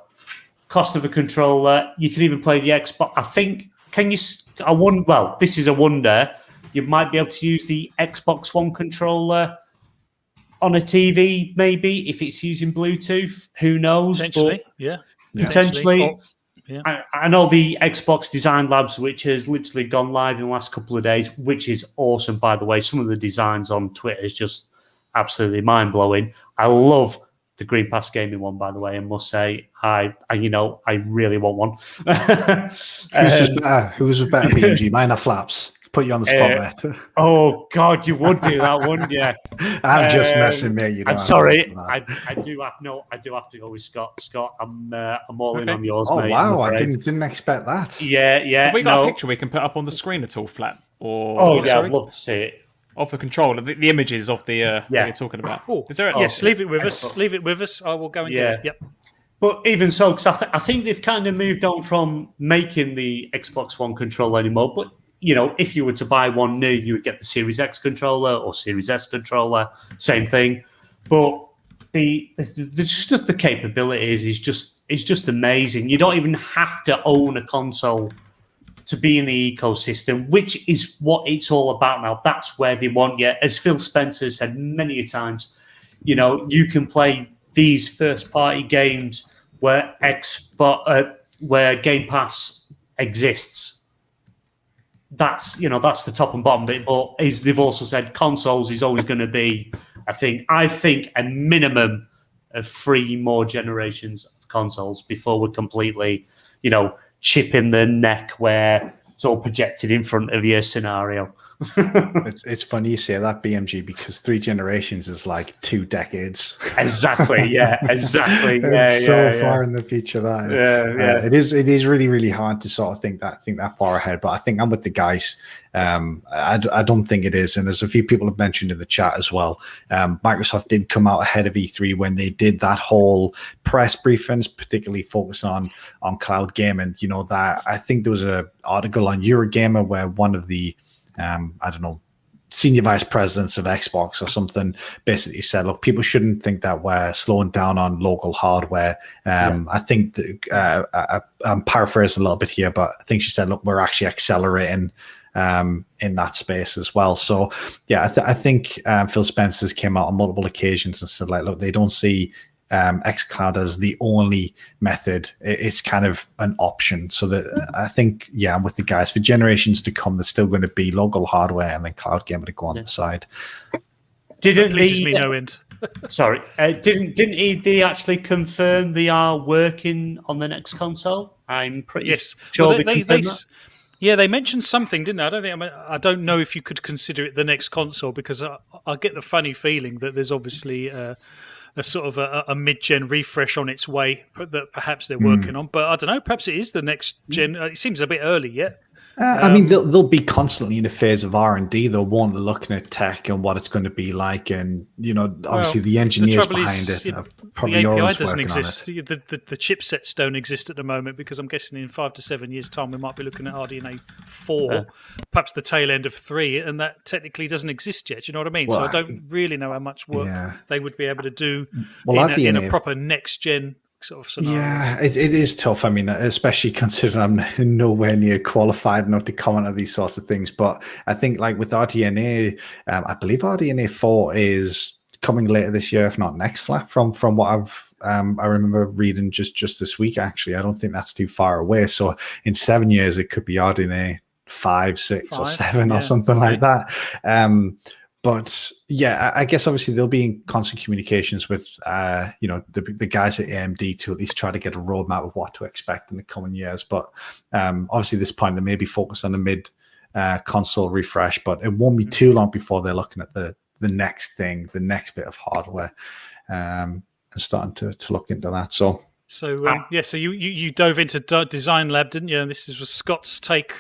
Cost of a controller, you can even play the Xbox. I think, this is a wonder. You might be able to use the Xbox One controller on a TV, maybe, if it's using Bluetooth. Who knows? Potentially, Potentially. Yeah. I know the Xbox Design Labs, which has literally gone live in the last couple of days, which is awesome, by the way. Some of the designs on Twitter is just absolutely mind-blowing. I love the Green Pass Gaming one, by the way, I must say. I really want one. Who's better, BMG? Mine are flaps. Put you on the spot, mate. Oh God, you would do that, wouldn't you? I'm just messing, mate. I'm sorry. I do have to go with Scott. Scott, I'm all in on yours, mate. Oh wow, I didn't expect that. Yeah. Have we got a picture we can put up on the screen at all, Flat? I'd love to see it. Of the controller, the images of the what you're talking about. Oh, is there? Yes, leave it with us. Leave it with us. I will go and get it. Yep. But even so, because I think they've kind of moved on from making the Xbox One controller anymore. But, if you were to buy one new, you would get the Series X controller or Series S controller, same thing. But just the capabilities is just amazing. You don't even have to own a console to be in the ecosystem, which is what it's all about now. That's where they want you. As Phil Spencer said many times, you can play these first-party games where Game Pass exists. That's the top and bottom bit. But as they've also said, consoles is always going to be a thing. I think a minimum of 3 more generations of consoles before we're completely, chip in the neck where it's all projected in front of you scenario. It's funny you say that, BMG, because 3 generations is like 2 decades. Exactly. Yeah. Exactly. It's so far in the future that it is really, really hard to sort of think that far ahead. But I think I'm with the guys. I don't think it is, and there's a few people have mentioned in the chat as well. Microsoft did come out ahead of E3 when they did that whole press briefings, particularly focused on cloud gaming. That I think there was an article on Eurogamer where one of the senior vice presidents of Xbox or something basically said, look, people shouldn't think that we're slowing down on local hardware. I think I'm paraphrasing a little bit here, but I think she said, look, we're actually accelerating in that space as well. So yeah, I think Phil Spencer's came out on multiple occasions and said, like, look, they don't see xCloud as the only method. It's kind of an option. So that I think, I'm with the guys. For generations to come, there's still going to be local hardware and then cloud gaming to go on the side. Didn't me no end. Sorry, didn't they actually confirm they are working on the next console? I'm pretty sure they confirmed that. Yeah, they mentioned something, didn't they? I don't know if you could consider it the next console, because I get the funny feeling that there's obviously a sort of a mid-gen refresh on its way that perhaps they're working on. But I don't know, perhaps it is the next gen. It seems a bit early yet. I mean, they'll be constantly in a phase of R&D. They'll want to looking at tech and what it's going to be like, and obviously the engineers behind it have probably the API always doesn't working exist. on it. The chipsets don't exist at the moment, because I'm guessing in 5 to 7 years' time we might be looking at RDNA 4, perhaps the tail end of 3, and that technically doesn't exist yet. Do you know what I mean? Well, so I don't really know how much work they would be able to do in a proper next gen sort of scenario. Yeah, it is tough. I mean, especially considering I'm nowhere near qualified enough to comment on these sorts of things. But I think, like with RDNA, I believe RDNA 4 is coming later this year, if not next, Flap. From what I remember reading just this week. Actually, I don't think that's too far away. So in 7 years, it could be RDNA 5, 6, or 7 or something like that. But yeah, I guess obviously they'll be in constant communications with the guys at AMD to at least try to get a roadmap of what to expect in the coming years. But obviously at this point they may be focused on the mid console refresh, but it won't be too long before they're looking at the next thing, the next bit of hardware, and starting to look into that. So you dove into Design Lab, didn't you? And this was Scott's take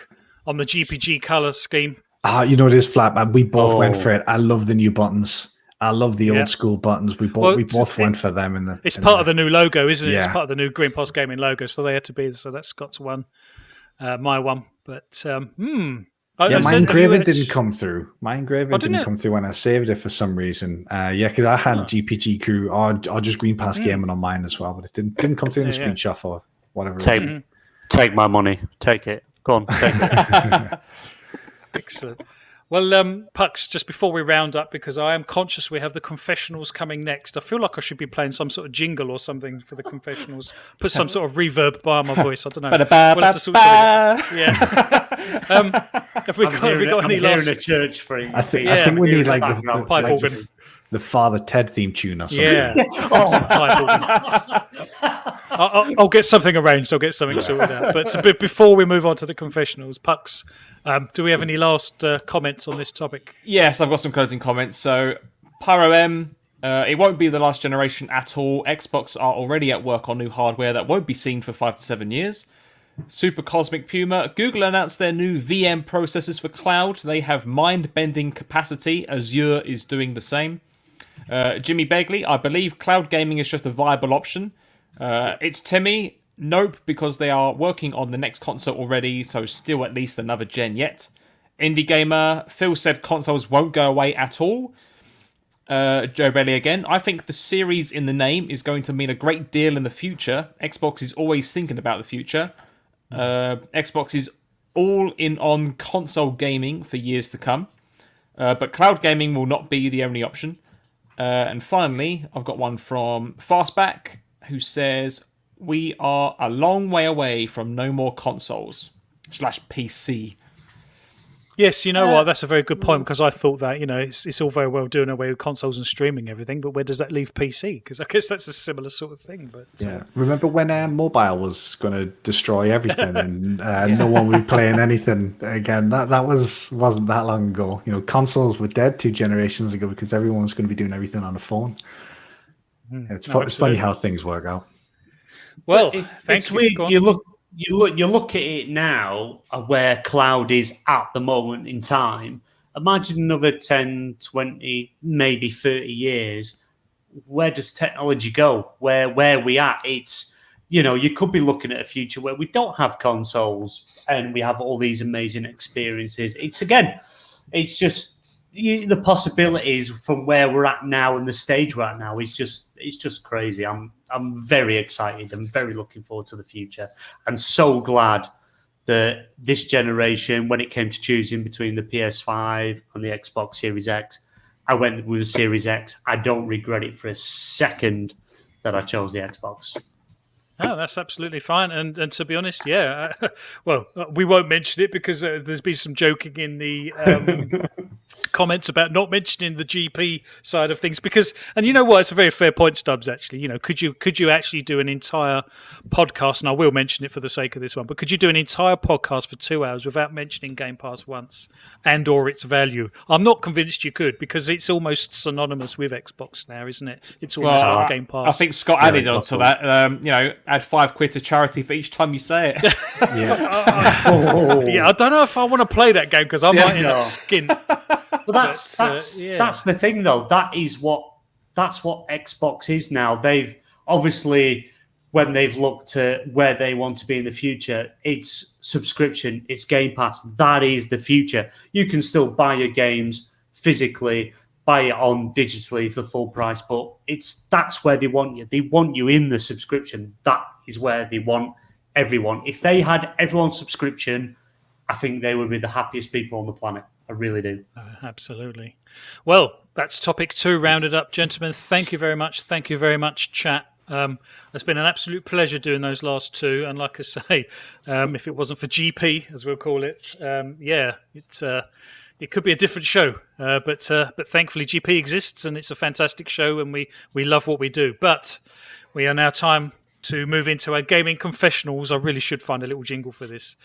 on the GPG color scheme. You know what it is, Flap? We both went for it. I love the new buttons. I love the old school buttons. We both went for them. It's part of the new logo, isn't it? Yeah. It's part of the new Green Post Gaming logo, so they had to be. So that's Scott's one, my one. But my engraving didn't come through. My engraving didn't come through when I saved it for some reason. Because I had GPG Crew or just Green Pass Gaming on mine as well, but it didn't come through in the screenshot or whatever. Take my money. Take it. Go on. Take it. Excellent. Well, Pucks, just before we round up, because I am conscious we have the Confessionals coming next, I feel like I should be playing some sort of jingle or something for the Confessionals. Put some sort of reverb by my voice. I don't know. We'll have to sort yeah. Have we got any last? A church free. I think we need like the pipe organ. The Father Ted theme tune or something. Yeah. I'll get something arranged. I'll get something sorted out. But before we move on to the Confessionals, Pucks, do we have any last comments on this topic? Yes, I've got some closing comments. So, Pyro M, it won't be the last generation at all. Xbox are already at work on new hardware that won't be seen for 5 to 7 years. Super Cosmic Puma, Google announced their new VM processors for cloud. They have mind-bending capacity. Azure is doing the same. Jimmy Begley, I believe cloud gaming is just a viable option. It's Timmy. Nope, because they are working on the next console already, so still at least another gen yet. Indie Gamer, Phil said consoles won't go away at all. Joe Belly again. I think the series in the name is going to mean a great deal in the future. Xbox is always thinking about the future. Xbox is all in on console gaming for years to come. But cloud gaming will not be the only option. And finally, I've got one from Fastback, who says, we are a long way away from no more consoles / PC. Yes, you know what? That's a very good point, because I thought that, it's all very well doing away with consoles and streaming everything, but where does that leave PC? Because I guess that's a similar sort of thing. But yeah, remember when mobile was going to destroy everything and no one would be playing anything again? That wasn't that long ago. Consoles were dead 2 generations ago because everyone was going to be doing everything on a phone. It's funny how things work out. Well, it's weird. You look at it now, where cloud is at the moment in time. Imagine another 10, 20, maybe 30 years. Where does technology go? Where we at? It's, you could be looking at a future where we don't have consoles and we have all these amazing experiences. It's just the possibilities from where we're at now and the stage we're at now is just crazy. I'm very excited. I'm very looking forward to the future. I'm so glad that this generation, when it came to choosing between the PS5 and the Xbox Series X, I went with the Series X. I don't regret it for a second that I chose the Xbox. No, that's absolutely fine. And to be honest, yeah, we won't mention it because there's been some joking in the comments about not mentioning the GP side of things. And you know what? It's a very fair point, Stubbs, actually. Could you actually do an entire podcast, and I will mention it for the sake of this one, but could you do an entire podcast for 2 hours without mentioning Game Pass once and or its value? I'm not convinced you could, because it's almost synonymous with Xbox now, isn't it? It's almost like Game Pass. I think Scott added on to that, add £5 to charity for each time you say it. Yeah, I don't know if I want to play that game because I might end up skint. Well, that's the thing, though. That's what Xbox is now. They've obviously, when they've looked at where they want to be in the future, it's subscription, it's Game Pass. That is the future. You can still buy your games physically, buy it on digitally for full price, but that's where they want you. They want you in the subscription. That is where they want everyone. If they had everyone subscription, I think they would be the happiest people on the planet. I really do. Absolutely. Well, that's topic 2 rounded up, gentlemen. Thank you very much. Thank you very much, chat. It's been an absolute pleasure doing those last 2. And like I say, if it wasn't for GP, as we'll call it, it could be a different show. But thankfully, GP exists, and it's a fantastic show, and we love what we do. But we are now time to move into our gaming confessionals. I really should find a little jingle for this.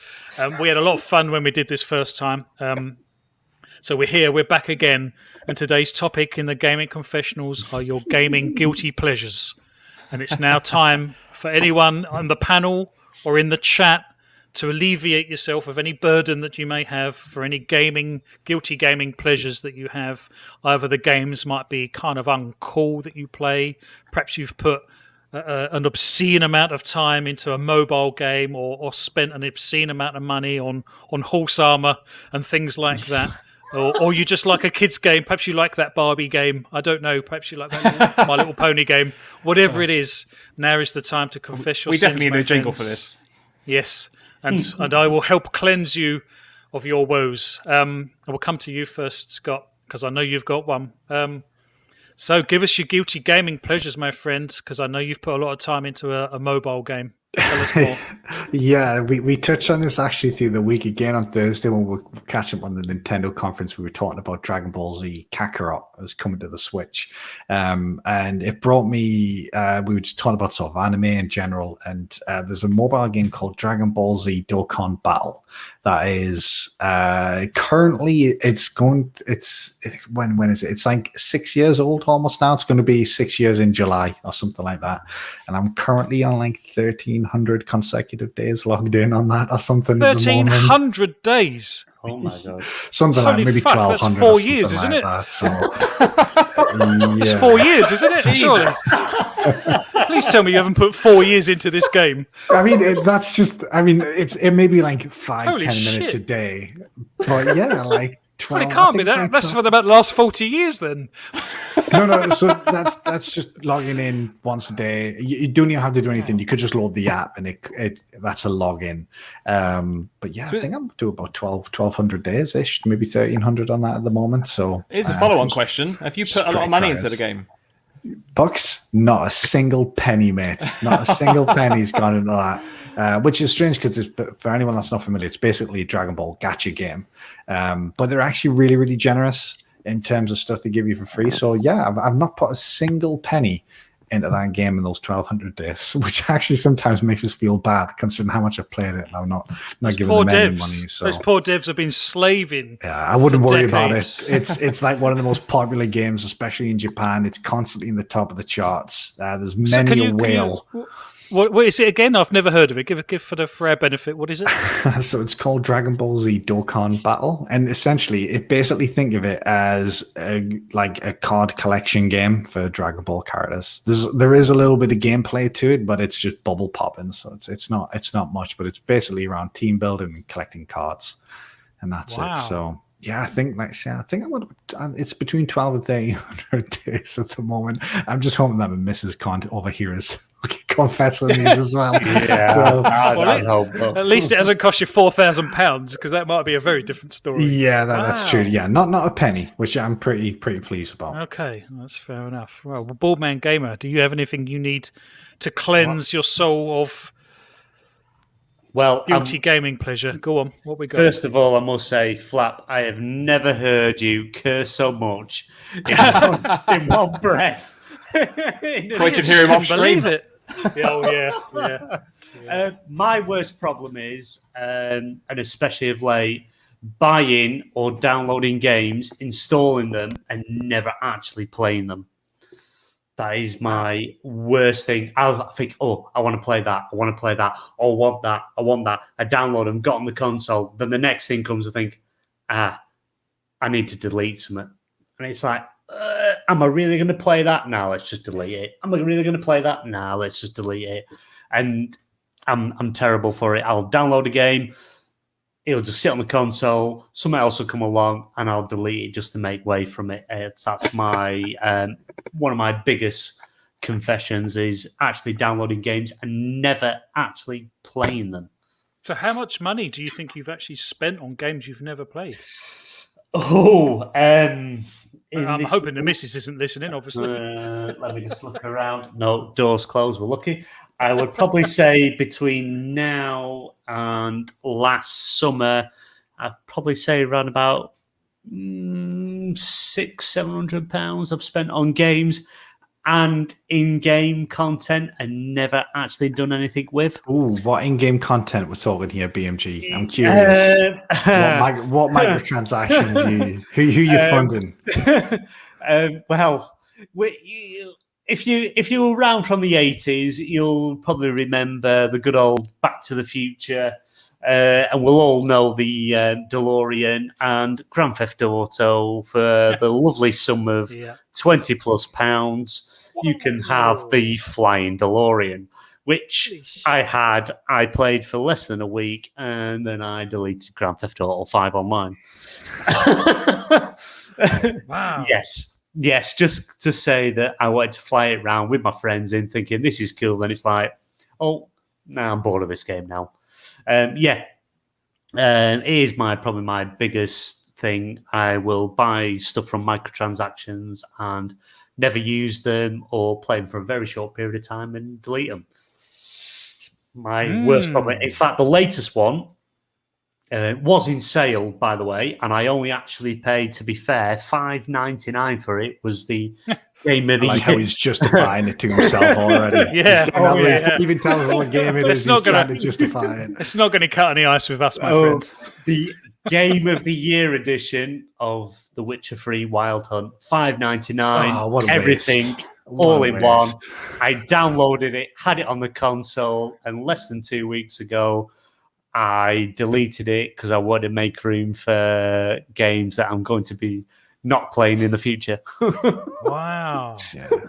We had a lot of fun when we did this first time. So we're back again, and today's topic in the gaming confessionals are your gaming guilty pleasures. And it's now time for anyone on the panel or in the chat to alleviate yourself of any burden that you may have for any guilty gaming pleasures that you have. Either the games might be kind of uncool that you play, perhaps you've put an obscene amount of time into a mobile game, or spent an obscene amount of money on horse armor and things like that. Or you just like a kid's game. Perhaps you like that Barbie game. I don't know. Perhaps you like that My Little Pony game. Whatever it is, now is the time to confess your sins. We definitely need a jingle for this. Yes, and I will help cleanse you of your woes. I will come to you first, Scott, because I know you've got one. So give us your guilty gaming pleasures, my friend, because I know you've put a lot of time into a mobile game. Tell us more. Yeah, we touched on this actually through the week again on Thursday when we were catching up on the Nintendo conference. We were talking about Dragon Ball Z Kakarot. It was coming to the Switch. And it brought me, we were just talking about sort of anime in general. And there's a mobile game called Dragon Ball Z Dokkan Battle that is currently, when is it? It's like 6 years old almost now. It's going to be 6 years in July or something like that. And I'm currently on like 1,300 consecutive days logged in on that or something. 1,300 days. Oh my god! Something like Holy maybe fuck, that's 1,200. 4 or years, something isn't like it? That, so, It's yeah. 4 years, isn't it? Surely. Please tell me you haven't put 4 years into this game. I mean, that's just. I mean, it may be like 5, Holy 10 minutes shit. a day, but yeah, like 12. Well, it can't be I think it's that. like That's 12. for about the last 40 years then. No. So that's just logging in once a day. You don't even have to do anything. You could just load the app, and it that's a login. But yeah, I think I'm doing about 1,200 days ish, maybe 1,300 on that at the moment. So Here's a follow-on question: have you put a lot of money into the game? Bucks, not a single penny, mate. Not a single penny's gone into that. Which is strange because for anyone that's not familiar, it's basically a Dragon Ball gacha game. But they're actually really, really generous in terms of stuff they give you for free. So yeah, I've not put a single penny into that game in those 1,200 days, which actually sometimes makes us feel bad considering how much I've played it and I'm not giving them any money. So those poor devs have been slaving. yeah, I wouldn't worry decades. about it. It's like one of the most popular games, especially in Japan. It's constantly in the top of the charts. There's many a whale. What is it again? I've never heard of it. Give for our benefit. What is it? So it's called Dragon Ball Z Dokkan Battle, and essentially, think of it as like a card collection game for Dragon Ball characters. There is a little bit of gameplay to it, but it's just bubble popping, so it's not much. But it's basically around team building and collecting cards, and that's it. So yeah, I think it's between 12 and 1,300 days at the moment. I'm just hoping that my missus can't overhear us confess on these as well. Yeah, So, I'd hope so. At least it hasn't cost you £4,000 because that might be a very different story. yeah, that's true. Yeah, not a penny, which I'm pretty pleased about. Okay, that's fair enough. Well, Boardman Gamer, do you have anything you need to cleanse your soul of guilty gaming pleasure? Go on, what we got? First of all, I must say, Flap, I have never heard you curse so much in one breath. Quite to hear him off Believe stream. it. Yeah. My worst problem is, and especially of late, buying or downloading games, installing them, and never actually playing them. That is my worst thing. I think, I want to play that. I want to play that. I want that. I want that. I download them, got on the console. Then the next thing comes, I think, I need to delete something. And it's like, am I really going to play that? No, let's just delete it. Am I really going to play that? No, let's just delete it. And I'm terrible for it. I'll download a game. It'll just sit on the console. Someone else will come along, and I'll delete it just to make way from it. That's my one of my biggest confessions is actually downloading games and never actually playing them. So how much money do you think you've actually spent on games you've never played? I'm hoping the missus isn't listening, obviously. Let me just look around. No, doors closed. We're lucky. I would probably say between now and last summer, I'd probably say around about £600-700 I've spent on games and in-game content and never actually done anything with. Ooh, what in-game content we're talking here, BMG? I'm curious. What microtransactions who you funding? If you were around from the 80s, you'll probably remember the good old Back to the Future, and we'll all know the DeLorean and Grand Theft Auto for the lovely sum of £20+ you can have the flying DeLorean, which I played for less than a week, and then I deleted Grand Theft Auto 5 online. Wow. Yes, just to say that I wanted to fly it around with my friends in thinking this is cool. Then it's like, I'm bored of this game now. It is probably my biggest thing. I will buy stuff from microtransactions and never use them or play them for a very short period of time and delete them. It's my worst problem. In fact, the latest one was in sale, by the way, and I only actually paid, to be fair, $5.99 for it. Was the game of the year. How he's justifying it to himself already. Even tells us what game it is. He's trying to justify it. It's not going to cut any ice with us, my friend. The Game of the Year edition of The Witcher 3 Wild Hunt, $5.99, everything, all in one. I downloaded it, had it on the console, and less than 2 weeks ago, I deleted it because I wanted to make room for games that I'm going to be not playing in the future. Wow.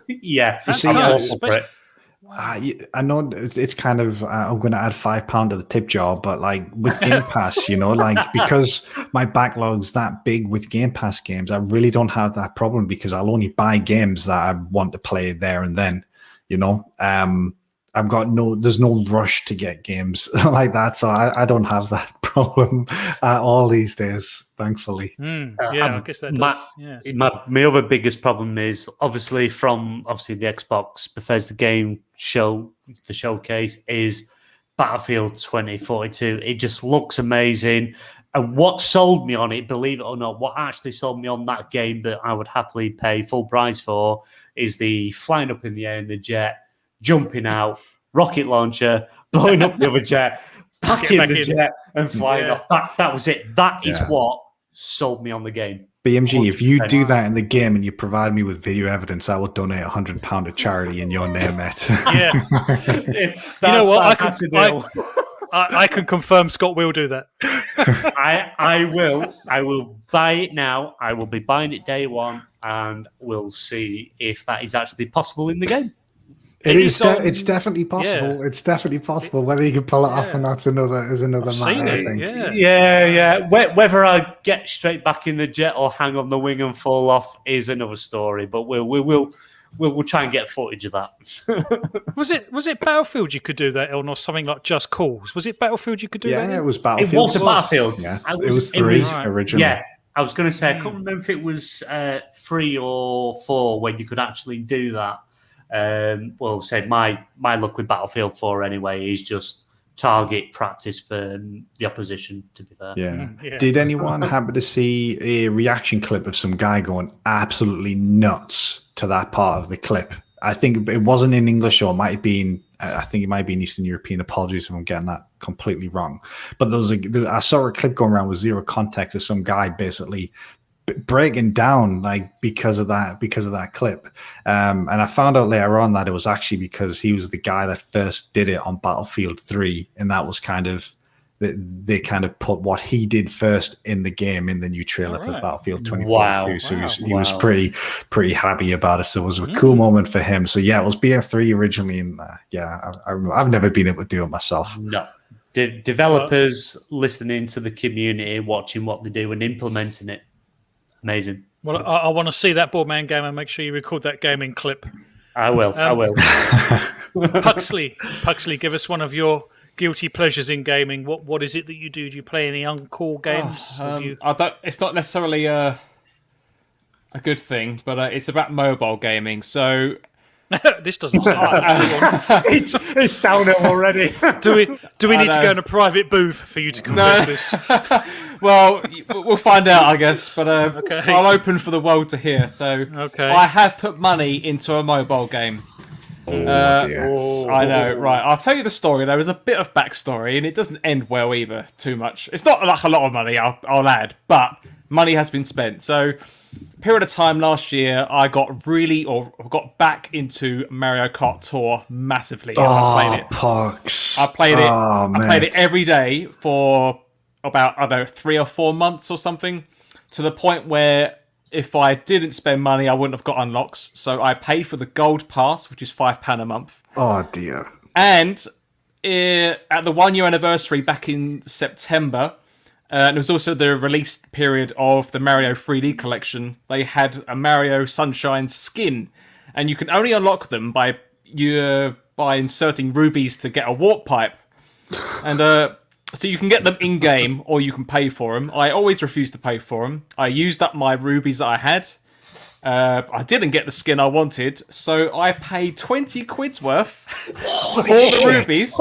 Yeah, That's I'm kind all of for special. it. I know it's kind of I'm going to add £5 to the tip jar, but like with Game Pass, like because my backlog's that big with Game Pass games, I really don't have that problem because I'll only buy games that I want to play there and then. I've got there's no rush to get games like that, so I don't have that problem at all these days, thankfully. I guess that does. Yeah. My other biggest problem is obviously the Xbox Bethesda game show, the showcase is Battlefield 2042. It just looks amazing. And what sold me on it, believe it or not, what actually sold me on that game that I would happily pay full price for is the flying up in the air in the jet, jumping out, rocket launcher, blowing up the other jet, back in the jet and flying off. That was it. That is what sold me on the game. BMG, if you do that in the game and you provide me with video evidence, I will donate £100 to charity in your name, mate. Yeah. You know what? I can confirm Scott will do that. I will buy it now. I will be buying it day one, and we'll see if that is actually possible in the game. It's definitely possible. Yeah. It's definitely possible. Whether you can pull it off, and that's another matter. I think. Yeah. Whether I get straight back in the jet or hang on the wing and fall off is another story. But we'll try and get footage of that. Was it Battlefield you could do that on, or something like Just Cause? Was it Battlefield you could do that? Yeah, it was Battlefield. It was a Battlefield. Yeah, it was 3 originally. Yeah, I was going to say I couldn't remember if it was 3 or 4 when you could actually do that. Say my luck with Battlefield 4 anyway is just target practice for the opposition, to be fair. Yeah. Did anyone happen to see a reaction clip of some guy going absolutely nuts to that part of the clip? I think it wasn't in English, or it might have been, I think it might be in Eastern European. Apologies if I'm getting that completely wrong. But I saw a clip going around with zero context of some guy basically breaking down because of that clip, and I found out later on that it was actually because he was the guy that first did it on Battlefield 3, and that was kind of they kind of put what he did first in the game in the new trailer for Battlefield 2042. So he was pretty happy about it. So it was a cool moment for him. So yeah, it was BF3 originally, and I've never been able to do it myself. No. Developers listening to the community, watching what they do and implementing it. Amazing. Well, I want to see that Boardman game, and make sure you record that gaming clip. I will. Puxley, give us one of your guilty pleasures in gaming. What is it that you do? Do you play any uncool games? It's not necessarily a good thing, but it's about mobile gaming. So this doesn't sound like it's downhill already. Do we need to go in a private booth for you to convince this? Well, we'll find out, I guess. But I'm open for the world to hear. So I have put money into a mobile game. Yes. I know, right? I'll tell you the story. There is a bit of backstory, and it doesn't end well either. Too much. It's not like a lot of money, I'll add, but money has been spent. So, period of time last year, I got back into Mario Kart Tour massively. I played it. Pucks. I played it. I played it every day for about 3 or 4 months or something, to the point where if I didn't spend money, I wouldn't have got unlocks. So I paid for the gold pass, which is £5 a month. Oh dear. And at the 1 year anniversary back in September, and it was also the release period of the Mario 3D collection, they had a Mario Sunshine skin, and you can only unlock them by inserting rubies to get a warp pipe. And so you can get them in-game, or you can pay for them. I always refused to pay for them. I used up my rubies that I had. I didn't get the skin I wanted, so I paid 20 quid's worth for the rubies,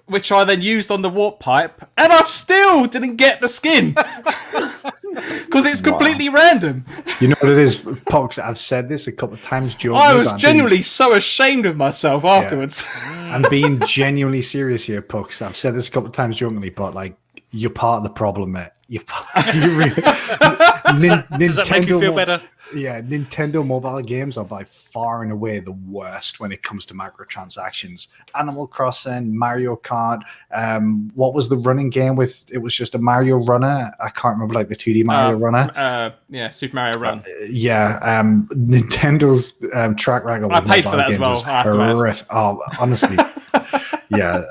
which I then used on the warp pipe, and I still didn't get the skin. Because it's completely random. You know what it is, Pox? I've said this a couple of times. I was genuinely so ashamed of myself afterwards. I'm being genuinely serious here, Pox. I've said this a couple of times jokingly, but you're part of the problem, mate. You Does that make you feel better? Yeah, Nintendo mobile games are by far and away the worst when it comes to microtransactions. Animal Crossing, Mario Kart. What was the running game with? It was just a Mario runner. I can't remember, like the 2D Mario runner. Yeah, Super Mario Run. Nintendo's track record. I paid for that as well. Horrific. Oh, honestly, yeah.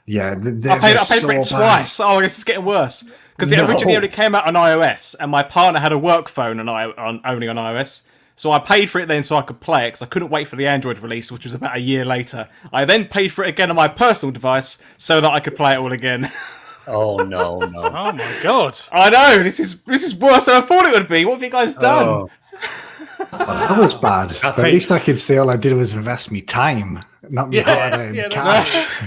I paid for it twice. Oh, I guess it's getting worse. Because it originally only came out on iOS, and my partner had a work phone only on iOS. So I paid for it then so I could play it, because I couldn't wait for the Android release, which was about a year later. I then paid for it again on my personal device so that I could play it all again. Oh, no. Oh, my God. I know, this is worse than I thought it would be. What have you guys done? Oh. That was bad. But at least I could say all I did was invest me time, not me hard-earned cash.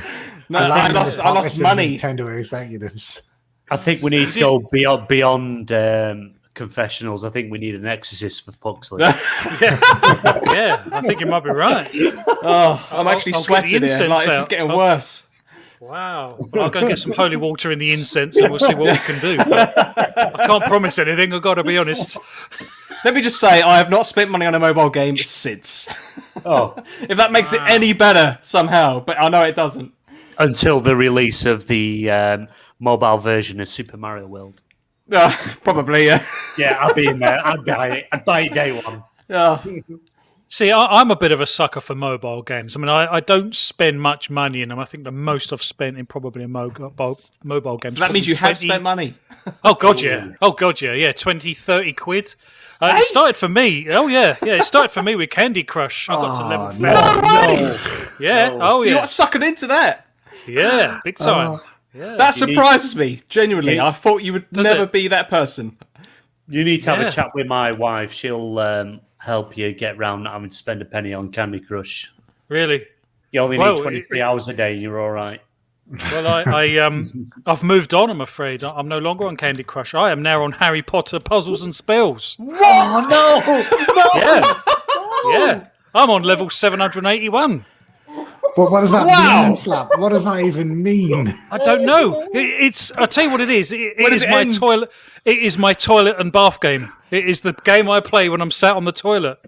No, I lost money. Nintendo executives. I think we need to go beyond confessionals. I think we need an exorcist for Pugsley. Yeah, I think you might be right. Oh, I'm actually sweating here. Like, this is getting worse. Wow. Well, I'll go and get some holy water in the incense and we'll see what we can do. But I can't promise anything, I've got to be honest. Let me just say, I have not spent money on a mobile game since. If that makes it any better somehow, but I know it doesn't. Until the release of the mobile version of Super Mario World. Probably, yeah. Yeah, I'll be in there. I'd buy it. I'd buy it day one. Yeah. See, I'm a bit of a sucker for mobile games. I mean, I don't spend much money in them. I think the most I've spent in probably a mobile game. So that means you have spent money. Oh, God, yeah. Yeah, 20, 30 quid. It started for me. Oh, yeah. It started for me with Candy Crush. I got to level 50. No. Yeah. Oh, yeah. You got suckered into that. Yeah, big time. Yeah. That surprises me, genuinely. I thought you would never be that person. You need to have a chat with my wife. She'll help you get round not having to spend a penny on Candy Crush. Really? You only need 23 hours a day and you're all right. Well, I've moved on, I'm afraid. I'm no longer on Candy Crush. I am now on Harry Potter Puzzles and Spells. What? Oh, no! Yeah. I'm on level 781. But what does that mean, Flap? What does that even mean? I don't know. I'll tell you what it is. It is my toilet. It is my toilet and bath game. It is the game I play when I'm sat on the toilet.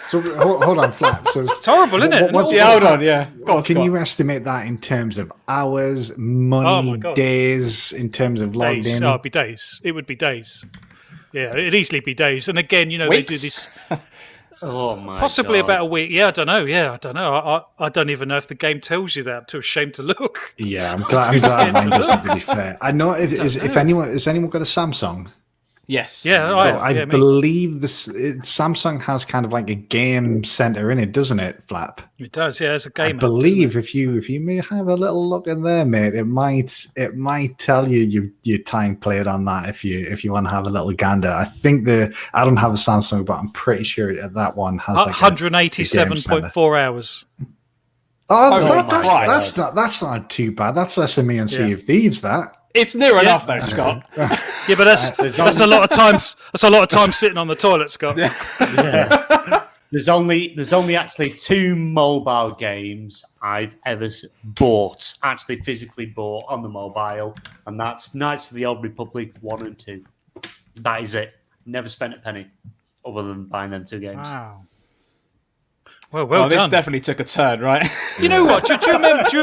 So hold on, Flap. So it's horrible, isn't it? Hold on. Yeah. Go on, Can you estimate that in terms of hours, money, days, in terms of logged in? Oh, it'd be days. It would be days. Yeah, it'd easily be days. And again, Weeks? They do this. Oh my! Possibly God. about a week. Yeah, I don't know. I don't even know if the game tells you that. I'm too ashamed to look. Yeah, I'm glad mine doesn't. To be fair, I know if anyone has anyone got a Samsung. Yes. Yeah, I believe Samsung has kind of like a game center in it, doesn't it, Flap? It does, yeah. It's a game. I believe if you may have a little look in there, mate, it might tell you your time played on that if you want to have a little gander. I think I don't have a Samsung, but I'm pretty sure that one has like 187.4 hours. That's not too bad. That's less than me and Sea of Thieves. That. It's near enough, though, Scott. Yeah, but that's a lot of times. That's a lot of time sitting on the toilet, Scott. Yeah. There's only actually 2 mobile games I've ever bought, actually physically bought on the mobile, and that's Knights of the Old Republic 1 and 2. That is it. Never spent a penny other than buying them 2 games. Wow. Well done. This definitely took a turn, right? You know what? Do you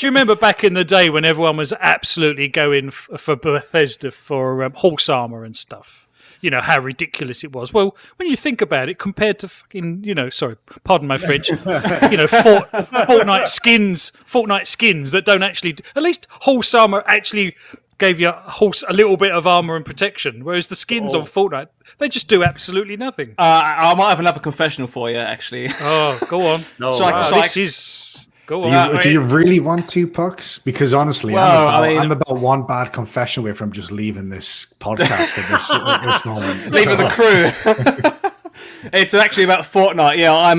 remember back in the day when everyone was absolutely going for Bethesda for horse armor and stuff? You know how ridiculous it was. Well, when you think about it, compared to fucking, sorry, pardon my French, Fortnite skins that don't actually, at least horse armor actually gave you a little bit of armor and protection, whereas the skins on Fortnite, they just do absolutely nothing. I might have another confessional for you, actually. Oh, go on. No, go on. Do you really want 2 pucks? Because honestly, I'm about one bad confession away from just leaving this podcast at this moment. Leaving the crew. It's actually about Fortnite. Yeah, I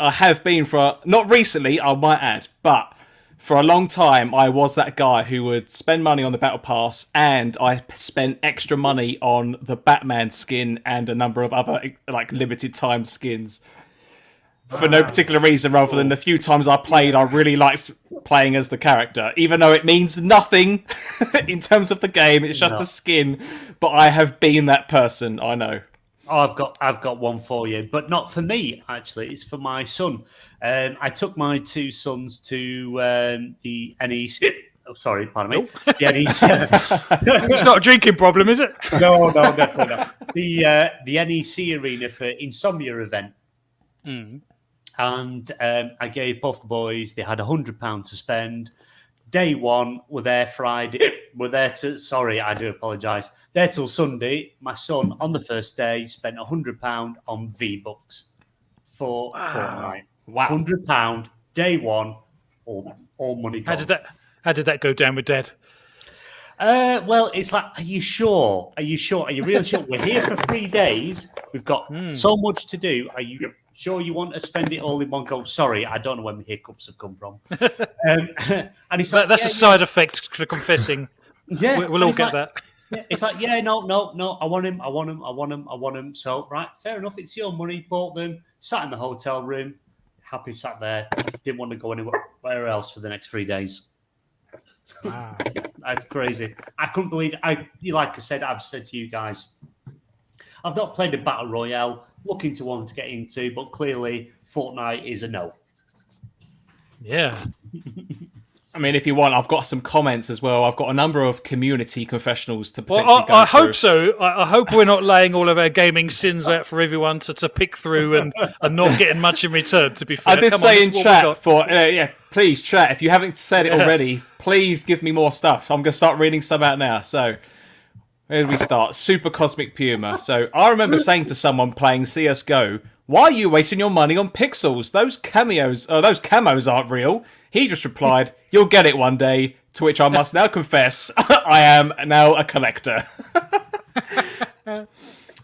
have been not recently, I might add, but for a long time, I was that guy who would spend money on the Battle Pass, and I spent extra money on the Batman skin and a number of other limited time skins for no particular reason, rather than the few times I played, I really liked playing as the character, even though it means nothing in terms of the game. It's just a skin, but I have been that person. I know. Oh, I've got one for you, but not for me. Actually, it's for my son. I took my two sons to the NEC. Oh, sorry, pardon me. The NEC. It's not a drinking problem, is it? No, definitely not. The NEC arena for Insomnia event. And I gave both the boys. They had £100 to spend. Day one, we're there Friday. Sorry, I do apologise. There till Sunday. My son, on the first day, spent £100 on V-Bucks for Fortnite. Wow. £100, day one, all money gone. How did that go down with Dad? Well, it's like, are you sure? Are you sure? Are you really sure? We're here for 3 days. We've got so much to do. Are you sure you want to spend it all in one go? Sorry, I don't know where my hiccups have come from. And it's like, that's a side effect to confessing. Yeah, we'll all get that. Yeah, it's like, no. I want him. So, right, fair enough. It's your money. Bought them. Sat in the hotel room. Happy sat there. Didn't want to go anywhere else for the next 3 days. Wow. That's crazy. I couldn't believe it. Like I said, I've said to you guys, I've not played a battle royale. Looking to one to get into, but clearly Fortnite is a no. Yeah. I mean, if you want, I've got some comments as well. I've got a number of community confessionals to potentially Well, go I through. hope so. I hope we're not laying all of our gaming sins out for everyone to pick through and not getting much in return, to be fair. I did Come say on, in that's what we got. chat please chat. If you haven't said it already, please give me more stuff. I'm going to start reading some out now. So, where do we start? Super Cosmic Puma. So, I remember saying to someone playing CSGO, why are you wasting your money on pixels? Those camos aren't real. He just replied, you'll get it one day, to which I must now confess, I am now a collector.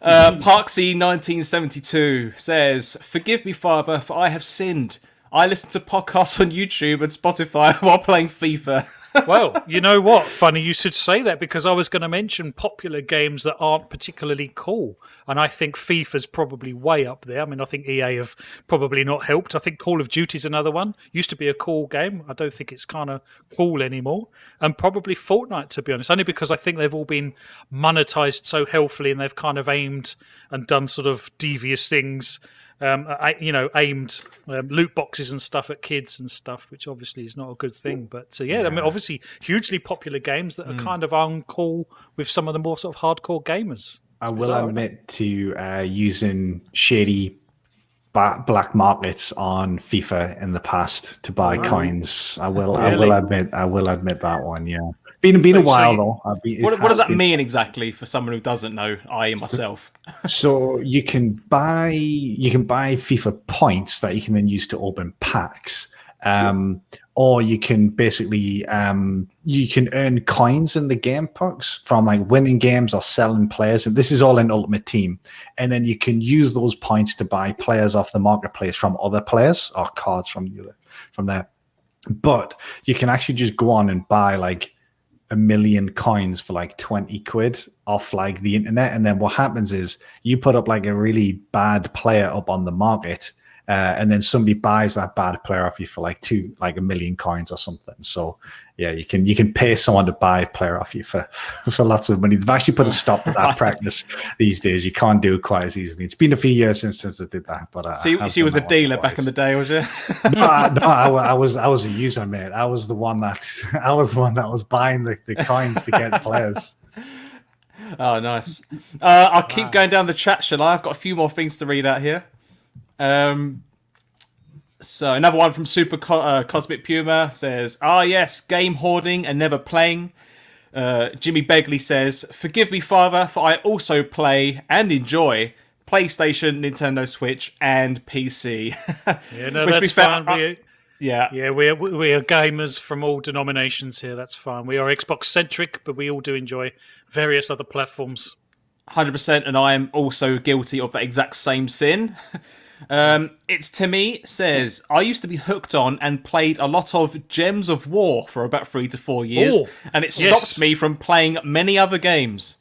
Parksy1972 says, forgive me, Father, for I have sinned. I listen to podcasts on YouTube and Spotify while playing FIFA. Well, you know what? Funny you should say that, because I was going to mention popular games that aren't particularly cool. And I think FIFA's probably way up there. I mean, I think EA have probably not helped. I think Call of Duty's another one. Used to be a cool game. I don't think it's kind of cool anymore. And probably Fortnite, to be honest. Only because I think they've all been monetized so healthily and they've kind of aimed and done sort of devious things. Aimed loot boxes and stuff at kids and stuff, which obviously is not a good thing. But I mean, obviously, hugely popular games that are kind of uncool with some of the more sort of hardcore gamers. I will admit to using shady black markets on FIFA in the past to buy coins. I will admit that one. Yeah, been a while though. What does that mean exactly for someone who doesn't know, i.e. myself? So you can buy FIFA points that you can then use to open packs, or you can basically you can earn coins in the game packs from like winning games or selling players, and this is all in Ultimate Team. And then you can use those points to buy players off the marketplace from other players or cards from there. But you can actually just go on and buy like 1 million coins for like 20 quid off like the internet, and then what happens is you put up like a really bad player up on the market, and then somebody buys that bad player off you for like 1 million coins or something. So yeah, you can pay someone to buy a player off you for lots of money. They've actually put a stop to that practice these days. You can't do it quite as easily. It's been a few years since I did that, but she was a dealer back in the day, was you? No, I was a user, mate. I was the one that was buying the coins to get players. Oh, nice. I'll keep going down the chat, shall I? I've got a few more things to read out here. So another one from Super Cosmic Puma says, yes, game hoarding and never playing. Jimmy Begley says, forgive me, Father, for I also play and enjoy PlayStation, Nintendo Switch, and PC. Yeah, no, that's fine. We are gamers from all denominations here. That's fine. We are Xbox centric, but we all do enjoy various other platforms. 100%, and I am also guilty of that exact same sin. It's Timmy says, I used to be hooked on and played a lot of Gems of War for about 3 to 4 years, and it stopped me from playing many other games.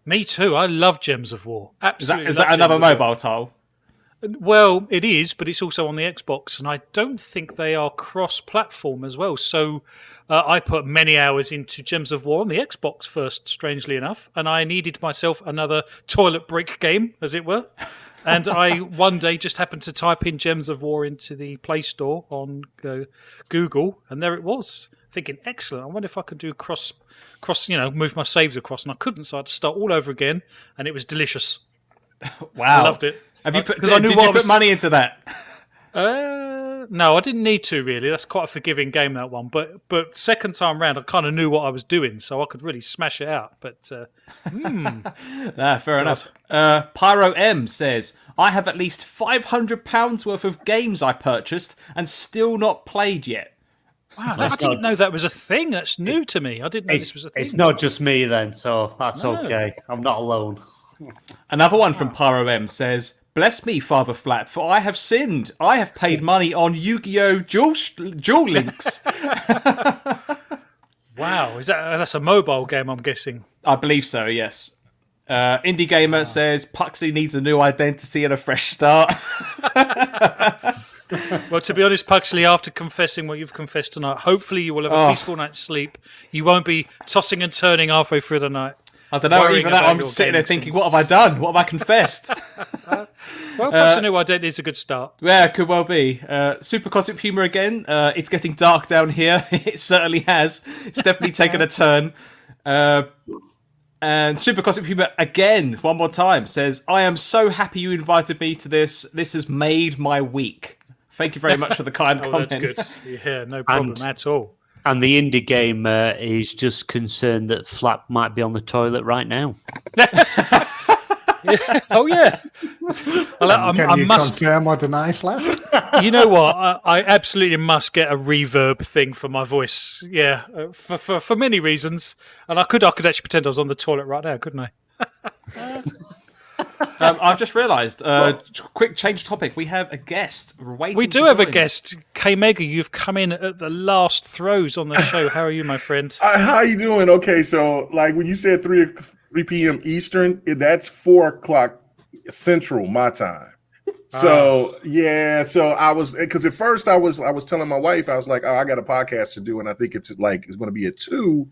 Me too. I love Gems of War. Absolutely. Is that another mobile title? Well, it is, but it's also on the Xbox, and I don't think they are cross-platform as well. So I put many hours into Gems of War on the Xbox first, strangely enough, and I needed myself another toilet break game, as it were. And I one day just happened to type in Gems of War into the Play Store on Google, and there it was. Thinking, excellent. I wonder if I could do cross, move my saves across, and I couldn't, so I had to start all over again, and it was delicious. Wow, I loved it. Have you put? Did you put money into that? No, I didn't need to really. That's quite a forgiving game, that one. But second time round, I kind of knew what I was doing, so I could really smash it out. But fair enough. Pyro M says, I have at least £500 worth of games I purchased and still not played yet. Wow, I didn't know that was a thing. That's new to me. I didn't know this was a thing. It's not just me then, so that's okay. I'm not alone. Another one from Pyro M says, bless me, Father Flap, for I have sinned. I have paid money on Yu-Gi-Oh! Duel Links. Wow, that's a mobile game, I'm guessing. I believe so, yes. Indie Gamer says, Puxley needs a new identity and a fresh start. Well, to be honest, Puxley, after confessing what you've confessed tonight, hopefully you will have a peaceful night's sleep. You won't be tossing and turning halfway through the night. I don't know, even that I'm sitting there thinking, what have I done? What have I confessed? Well, perhaps a new identity is a good start. Yeah, could well be. Super Cosmic Humour again. It's getting dark down here. It certainly has. It's definitely taken a turn. And Super Cosmic Humour again, one more time, says, I am so happy you invited me to this. This has made my week. Thank you very much for the kind comment. That's good. Yeah, no problem at all. And the indie gamer is just concerned that Flap might be on the toilet right now. Yeah. Oh, yeah. Can you confirm or deny, Flap? You know what? I absolutely must get a reverb thing for my voice. Yeah, for many reasons. And I could actually pretend I was on the toilet right now, couldn't I? I've just realised, quick change topic, we have a guest waiting. We do have a guest. K-Mega, you've come in at the last throws on the show. How are you, my friend? How are you doing? Okay, so like when you said 3 p.m. Eastern, that's 4 o'clock Central, my time. So so I was, because at first I was telling my wife, I was like, oh, I got a podcast to do, and I think it's going to be at 2.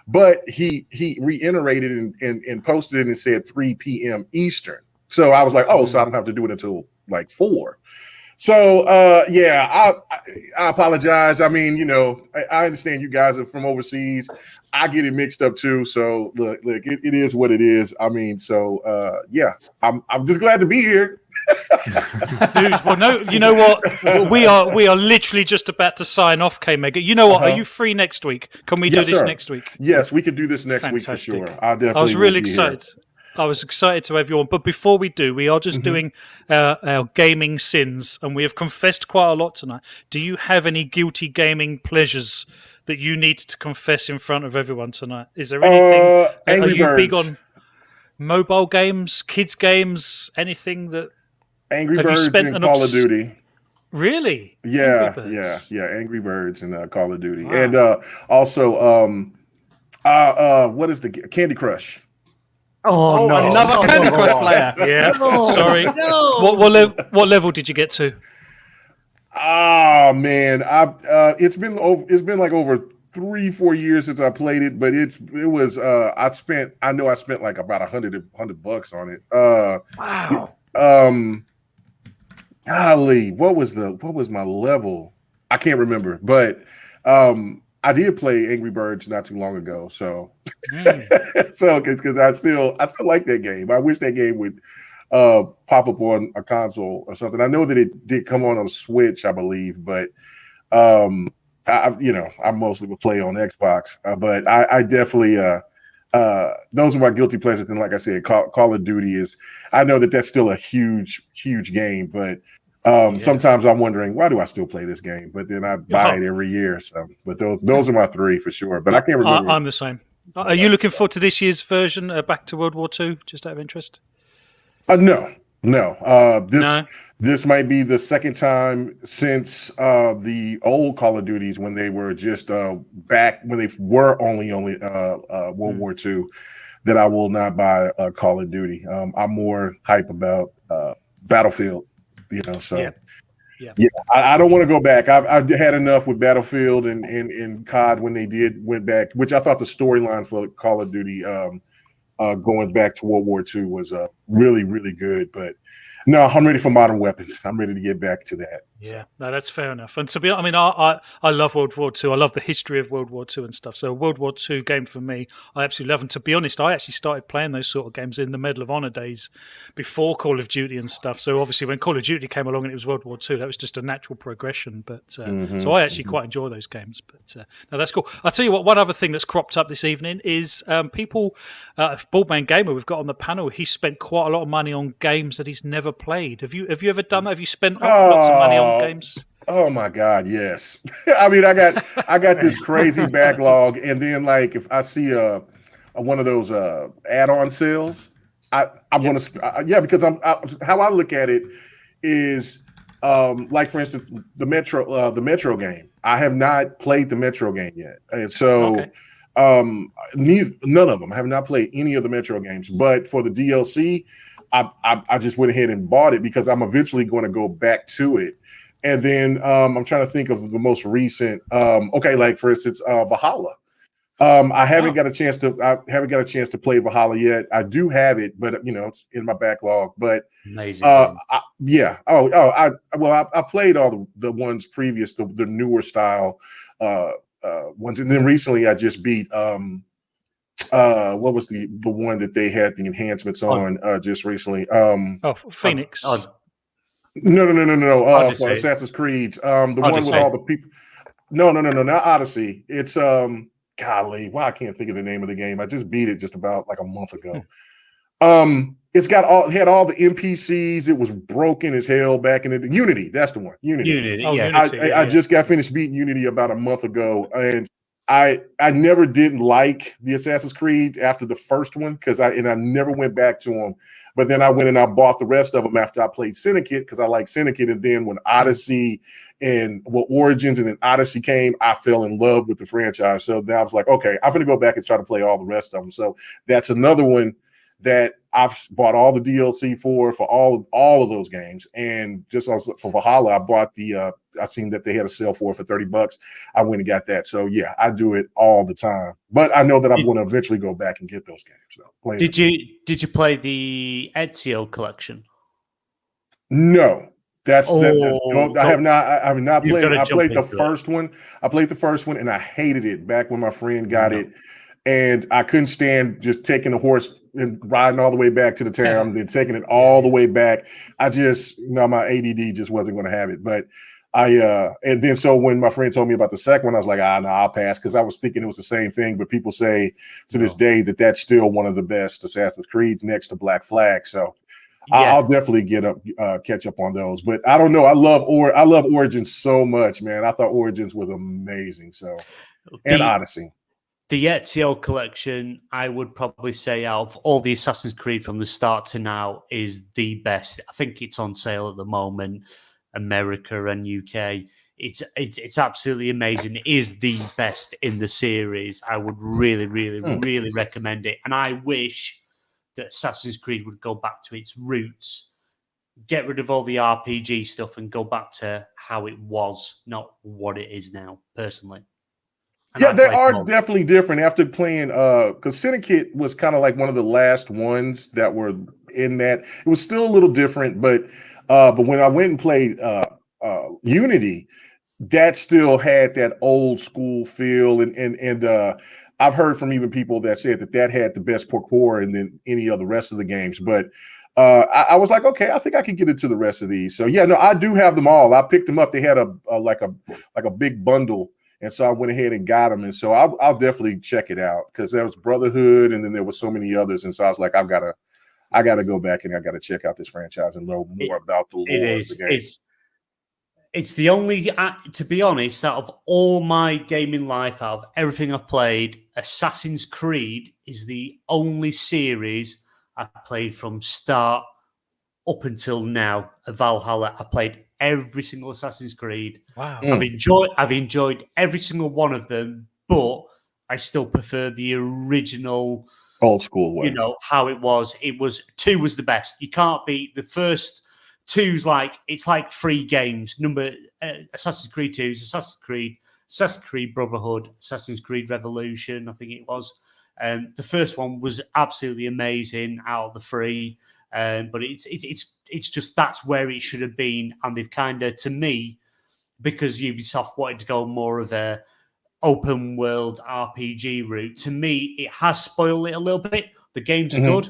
But he reiterated and posted it and said 3 p.m. Eastern. So I was like, oh, so I don't have to do it until like 4. So I apologize. I mean, I understand you guys are from overseas. I get it mixed up too. So look, it is what it is. I mean, so I'm just glad to be here. Dude, well, no, you know what? We are literally just about to sign off, K-Mega. You know what? Are you free next week? Can we do this next week? Yes, we could do this next week for sure. I was really excited. I was excited to have you on. But before we do, we are just doing our gaming sins, and we have confessed quite a lot tonight. Do you have any guilty gaming pleasures that you need to confess in front of everyone tonight? Is there anything? Angry Birds. Are you big on mobile games, kids games, anything that? Angry Birds and Call of Duty. Really? Yeah. Angry Birds and Call of Duty, and also what is the Candy Crush? Oh no! Another Candy Crush player. Yeah. Sorry. No. What level did you get to? Oh man, it's been like over 3-4 years since I played it, but I spent like about $100 on it. Wow. Golly, what was my level? I can't remember, but I did play Angry Birds not too long ago, so because I still like that game. I wish that game would pop up on a console or something. I know that it did come on Switch, I believe, but I mostly would play on Xbox. But I definitely those are my guilty pleasures. And like I said, Call of Duty is. I know that's still a huge game, but sometimes I'm wondering, why do I still play this game? But then I buy it every year. So, but those are my 3 for sure. But I can't remember. I'm the same. Are you looking forward to this year's version, Back to World War II? Just out of interest. No. This might be the second time since the old Call of Duties, when they were just back when they were only World War II, that I will not buy Call of Duty. I'm more hype about Battlefield. So. Yeah. Yeah, I don't want to go back. I've had enough with Battlefield and COD when they went back, which I thought the storyline for Call of Duty going back to World War II was really, really good. But no, I'm ready for modern weapons. I'm ready to get back to that. Yeah, no, that's fair enough. And to be, I mean, I love World War II. I love the history of World War II and stuff. So a World War II game for me, I absolutely love. And to be honest, I actually started playing those sort of games in the Medal of Honor days before Call of Duty and stuff. So obviously when Call of Duty came along and it was World War II, that was just a natural progression. But so I actually quite enjoy those games. But no, that's cool. I'll tell you what, one other thing that's cropped up this evening is people, Boardman Gamer we've got on the panel, he spent quite a lot of money on games that he's never played. Have you ever done that? Have you spent lots of money on games? Oh my God, yes. I mean, I got this crazy backlog, and then like if I see one of those add-on sales, I want to because how I look at it is like for instance the Metro game. I have not played the Metro game yet, and so none of them. I have not played any of the Metro games, but for the DLC. I just went ahead and bought it because I'm eventually going to go back to it. And then I'm trying to think of the most recent. Like for instance, Valhalla. I haven't got a chance to play Valhalla yet. I do have it, but it's in my backlog. But amazing. I played all the ones previous, the newer style ones, and then recently I just beat. What was the one that they had the enhancements on just recently? Phoenix. No. For Assassin's Creed. The Odyssey. One with all the people. No, not Odyssey. It's golly, why I can't think of the name of the game. I just beat it just about like a month ago. It's had all the NPCs. It was broken as hell back in the Unity. That's the one. Unity. Unity. I just got finished beating Unity about a month ago, and I never didn't like the Assassin's Creed after the first one because I never went back to them. But then I went and I bought the rest of them after I played Syndicate because I like Syndicate. And then when Odyssey and Origins and then Odyssey came, I fell in love with the franchise. So then I was like, okay, I'm going to go back and try to play all the rest of them. So that's another one that I've bought all the DLC for all of those games. And just also for Valhalla, I bought I seen that they had a sale for $30. I went and got that. So yeah, I do it all the time. But I know that I'm going to eventually go back and get those games. So did you play the Ezio collection? No. I have not played. I played the first one. I played the first one and I hated it back when my friend got it. And I couldn't stand just taking the horse and riding all the way back to the town and then taking it all the way back. I just, my ADD just wasn't going to have it. But and then so when my friend told me about the second one, I was like, no, I'll pass because I was thinking it was the same thing. But people say to this day that that's still one of the best Assassin's Creed next to Black Flag. So I'll definitely catch up on those. But I don't know. I love Origins so much, man. I thought Origins was amazing. So and Odyssey. The Ezio collection, I would probably say, out of all the Assassin's Creed from the start to now, is the best. I think it's on sale at the moment, America and UK. It's absolutely amazing. It is the best in the series. I would really, really, really recommend it. And I wish that Assassin's Creed would go back to its roots, get rid of all the RPG stuff, and go back to how it was, not what it is now, personally. And they are definitely different after playing because Syndicate was kind of like one of the last ones that were in that. It was still a little different, but when I went and played Unity, that still had that old school feel and I've heard from even people that said that had the best parkour and then any of the rest of the games. But I was like, okay, I think I can get into the rest of these. So yeah, no, I do have them all. I picked them up. They had a big bundle. And so I went ahead and got them. And so I'll definitely check it out because there was Brotherhood and then there was so many others. And so I was like, I gotta go back and I gotta check out this franchise and know more about the lore of the game. It's the only, to be honest, out of all my gaming life, out of everything I've played, Assassin's Creed is the only series I've played from start up until now. Valhalla, I played every single Assassin's Creed. Wow. I've enjoyed every single one of them, but I still prefer the original old school way. How it was. 2 was the best. You can't beat the first Two's like it's like 3 games. Assassin's Creed 2 is Assassin's Creed Brotherhood, Assassin's Creed Revolution, I think it was. The first one was absolutely amazing out of the 3, but it's just that's where it should have been, and they've kind of, to me, because Ubisoft wanted to go more of a open world RPG route. To me, it has spoiled it a little bit. The games are good.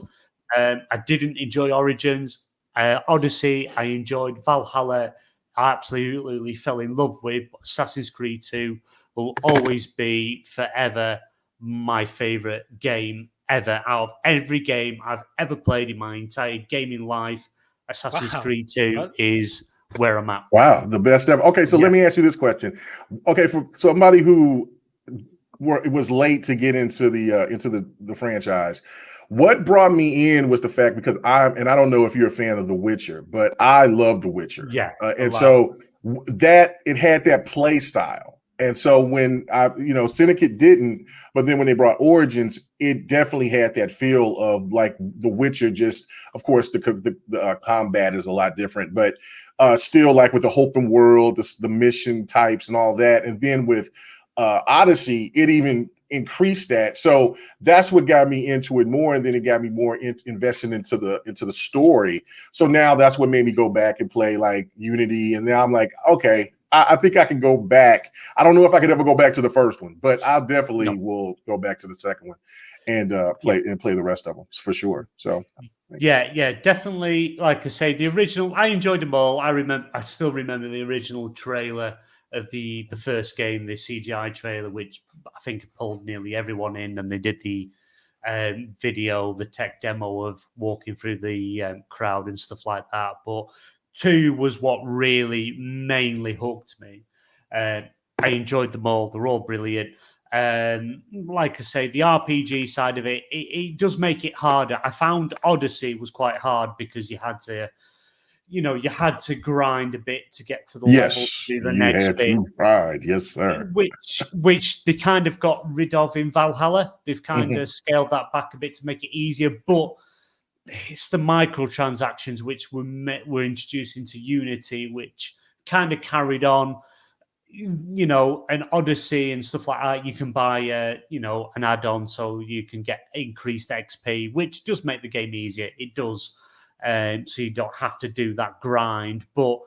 I didn't enjoy Origins. Odyssey, I enjoyed. Valhalla, I absolutely fell in love with. Assassin's Creed 2 will always be forever my favorite game ever. Out of every game I've ever played in my entire gaming life, Assassin's Creed 2 is where I'm at. Wow, the best ever. Okay, so let me ask you this question. Okay, for somebody who was late to get into the franchise, what brought me in was the fact, because I don't know if you're a fan of The Witcher, but I love The Witcher. Yeah, and so that it had that play style. And so when Syndicate didn't, but then when they brought Origins, it definitely had that feel of like The Witcher. Just, of course, the combat is a lot different, but still like with the open world, the mission types and all that. And then with Odyssey, it even increased that. So that's what got me into it more, and then it got me more invested into the story. So now that's what made me go back and play like Unity, and now I'm like, okay, I think I can go back. I don't know if I could ever go back to the first one, but I definitely will go back to the second one and play the rest of them for sure. So yeah, definitely. Like I say, the original, I enjoyed them all. I still remember the original trailer of the first game, the CGI trailer, which I think pulled nearly everyone in, and they did the video, the tech demo of walking through the crowd and stuff like that. But 2 was what really mainly hooked me. I enjoyed them all. They're all brilliant. Like I say, the RPG side of it does make it harder. I found Odyssey was quite hard because you had to grind a bit to get to the level to do the next bit. Right, yes, sir. Which they kind of got rid of in Valhalla. They've kind of scaled that back a bit to make it easier, but it's the microtransactions which were introduced into Unity, which kind of carried on. An Odyssey and stuff like that, you can buy an add-on so you can get increased XP, which does make the game easier. It does. So you don't have to do that grind. But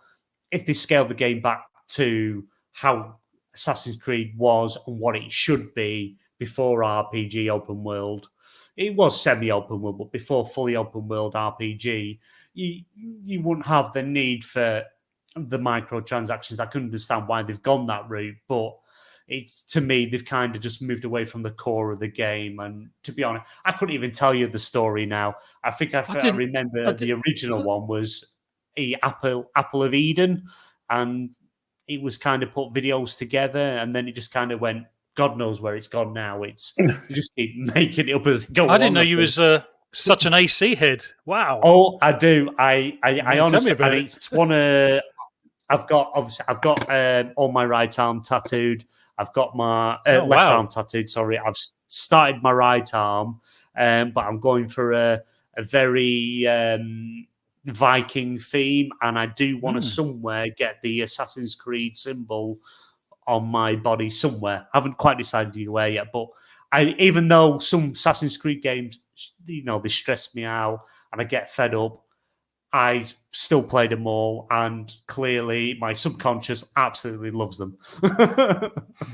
if they scale the game back to how Assassin's Creed was and what it should be before RPG open world, it was semi-open world, but before fully open world RPG, you wouldn't have the need for the microtransactions. I can understand why they've gone that route, but to me, they've kind of just moved away from the core of the game. And to be honest, I couldn't even tell you the story now. I think I remember the original one was the Apple of Eden, and it was kind of put videos together, and then it just kind of went, God knows where it's gone now. They just keep making it up as they go. I didn't know you was such an AC head. Wow. Oh, I do. I honestly, it's one of. I've got all my right arm tattooed. I've got my left arm tattooed. Sorry, I've started my right arm, but I'm going for a very Viking theme, and I do want to somewhere get the Assassin's Creed symbol on my body somewhere. I haven't quite decided where yet, but even though some Assassin's Creed games, they stress me out and I get fed up, I still play them all, and clearly my subconscious absolutely loves them.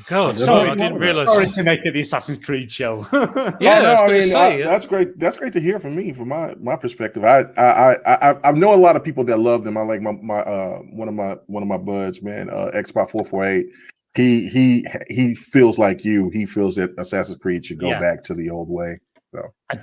God, sorry, I didn't realize. Sorry to make it the Assassin's Creed show. That's great. That's great to hear from me, from my perspective. I know a lot of people that love them. I like one of my buds, man, Xbox 448. He feels like you. He feels that Assassin's Creed should go back to the old way. So I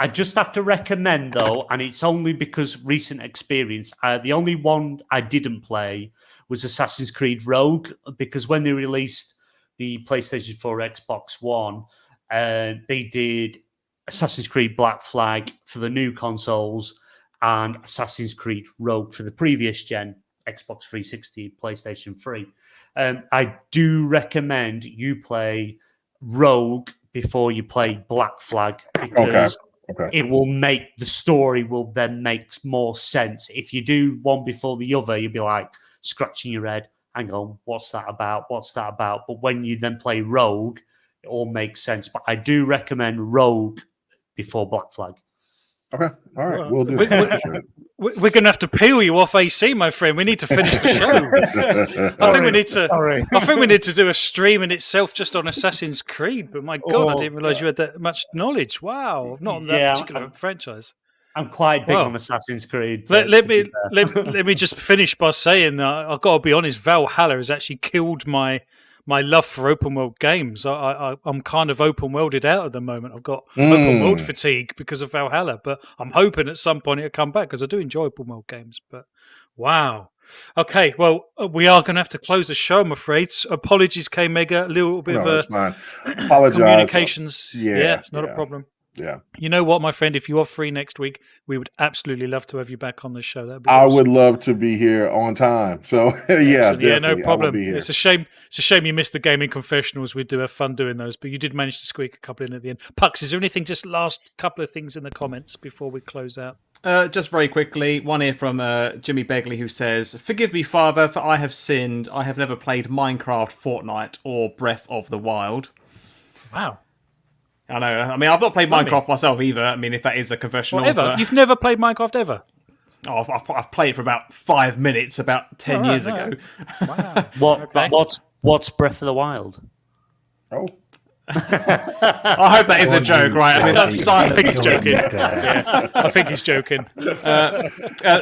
just have to recommend, though, and it's only because recent experience. The only one I didn't play was Assassin's Creed Rogue, because when they released the PlayStation 4, Xbox One, they did Assassin's Creed Black Flag for the new consoles and Assassin's Creed Rogue for the previous gen, Xbox 360, PlayStation 3. I do recommend you play Rogue before you play Black Flag, because Okay. it will make the story will then make more sense. If you do one before the other, you'll be like scratching your head. Hang on, what's that about? What's that about? But when you then play Rogue, it all makes sense. But I do recommend Rogue before Black Flag. Okay. All right. Well, We'll do. We're going to have to peel you off AC, my friend. We need to finish the show. I think we need to. Sorry. I think we need to do a stream in itself just on Assassin's Creed. But my God, I didn't realize you had that much knowledge. Wow, not on that particular franchise. I'm quite big on Assassin's Creed. Let me just finish by saying that I've got to be honest. Valhalla has actually killed my love for open world games. I'm kind of open worlded out at the moment. I've got open world fatigue because of Valhalla, but I'm hoping at some point it'll come back because I do enjoy open world games. But wow. Okay, well, we are going to have to close the show, I'm afraid. Apologies, K Mega. A little bit of communications. Yeah, it's not a problem. Yeah. You know what, my friend? If you are free next week, we would absolutely love to have you back on the show. That'd be awesome. would love to be here on time. So yeah, no problem. It's a shame. It's a shame you missed the gaming confessionals. We do have fun doing those, but you did manage to squeak a couple in at the end. Pucks, is there anything? Just last couple of things in the comments before we close out. Just very quickly, one here from Jimmy Begley who says, "Forgive me, Father, for I have sinned. I have never played Minecraft, Fortnite, or Breath of the Wild." Wow. I know. I mean, I've not played Minecraft myself either. I mean, if that is a confessional. Whatever. You've never played Minecraft ever? Oh, I've played for about 5 minutes about 10 years ago. Wow. What's Breath of the Wild? Oh. I hope that is a joke, right? I mean, that's silent. I think he's joking. Yeah, I think he's joking.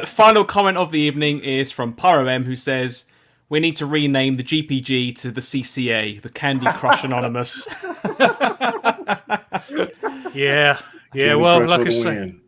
Final comment of the evening is from Pyro M, who says, "We need to rename the GPG to the CCA, the Candy Crush Anonymous." Yeah. Candy Well, Crush like I for the say, win.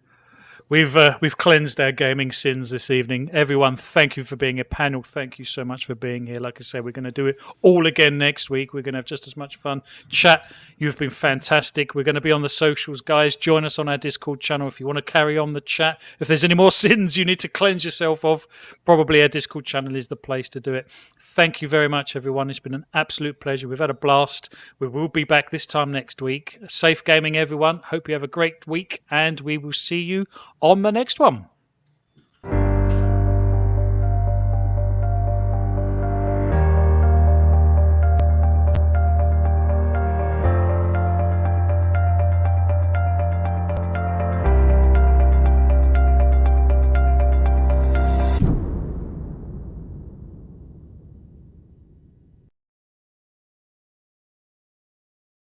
we've cleansed our gaming sins this evening. Everyone, thank you for being a panel. Thank you so much for being here. Like I said, we're going to do it all again next week. We're going to have just as much fun. Chat, you've been fantastic. We're going to be on the socials, guys. Join us on our Discord channel if you want to carry on the chat. If there's any more sins you need to cleanse yourself of, probably our Discord channel is the place to do it. Thank you very much, everyone. It's been an absolute pleasure. We've had a blast. We will be back this time next week. Safe gaming, everyone. Hope you have a great week, and we will see you on the next one.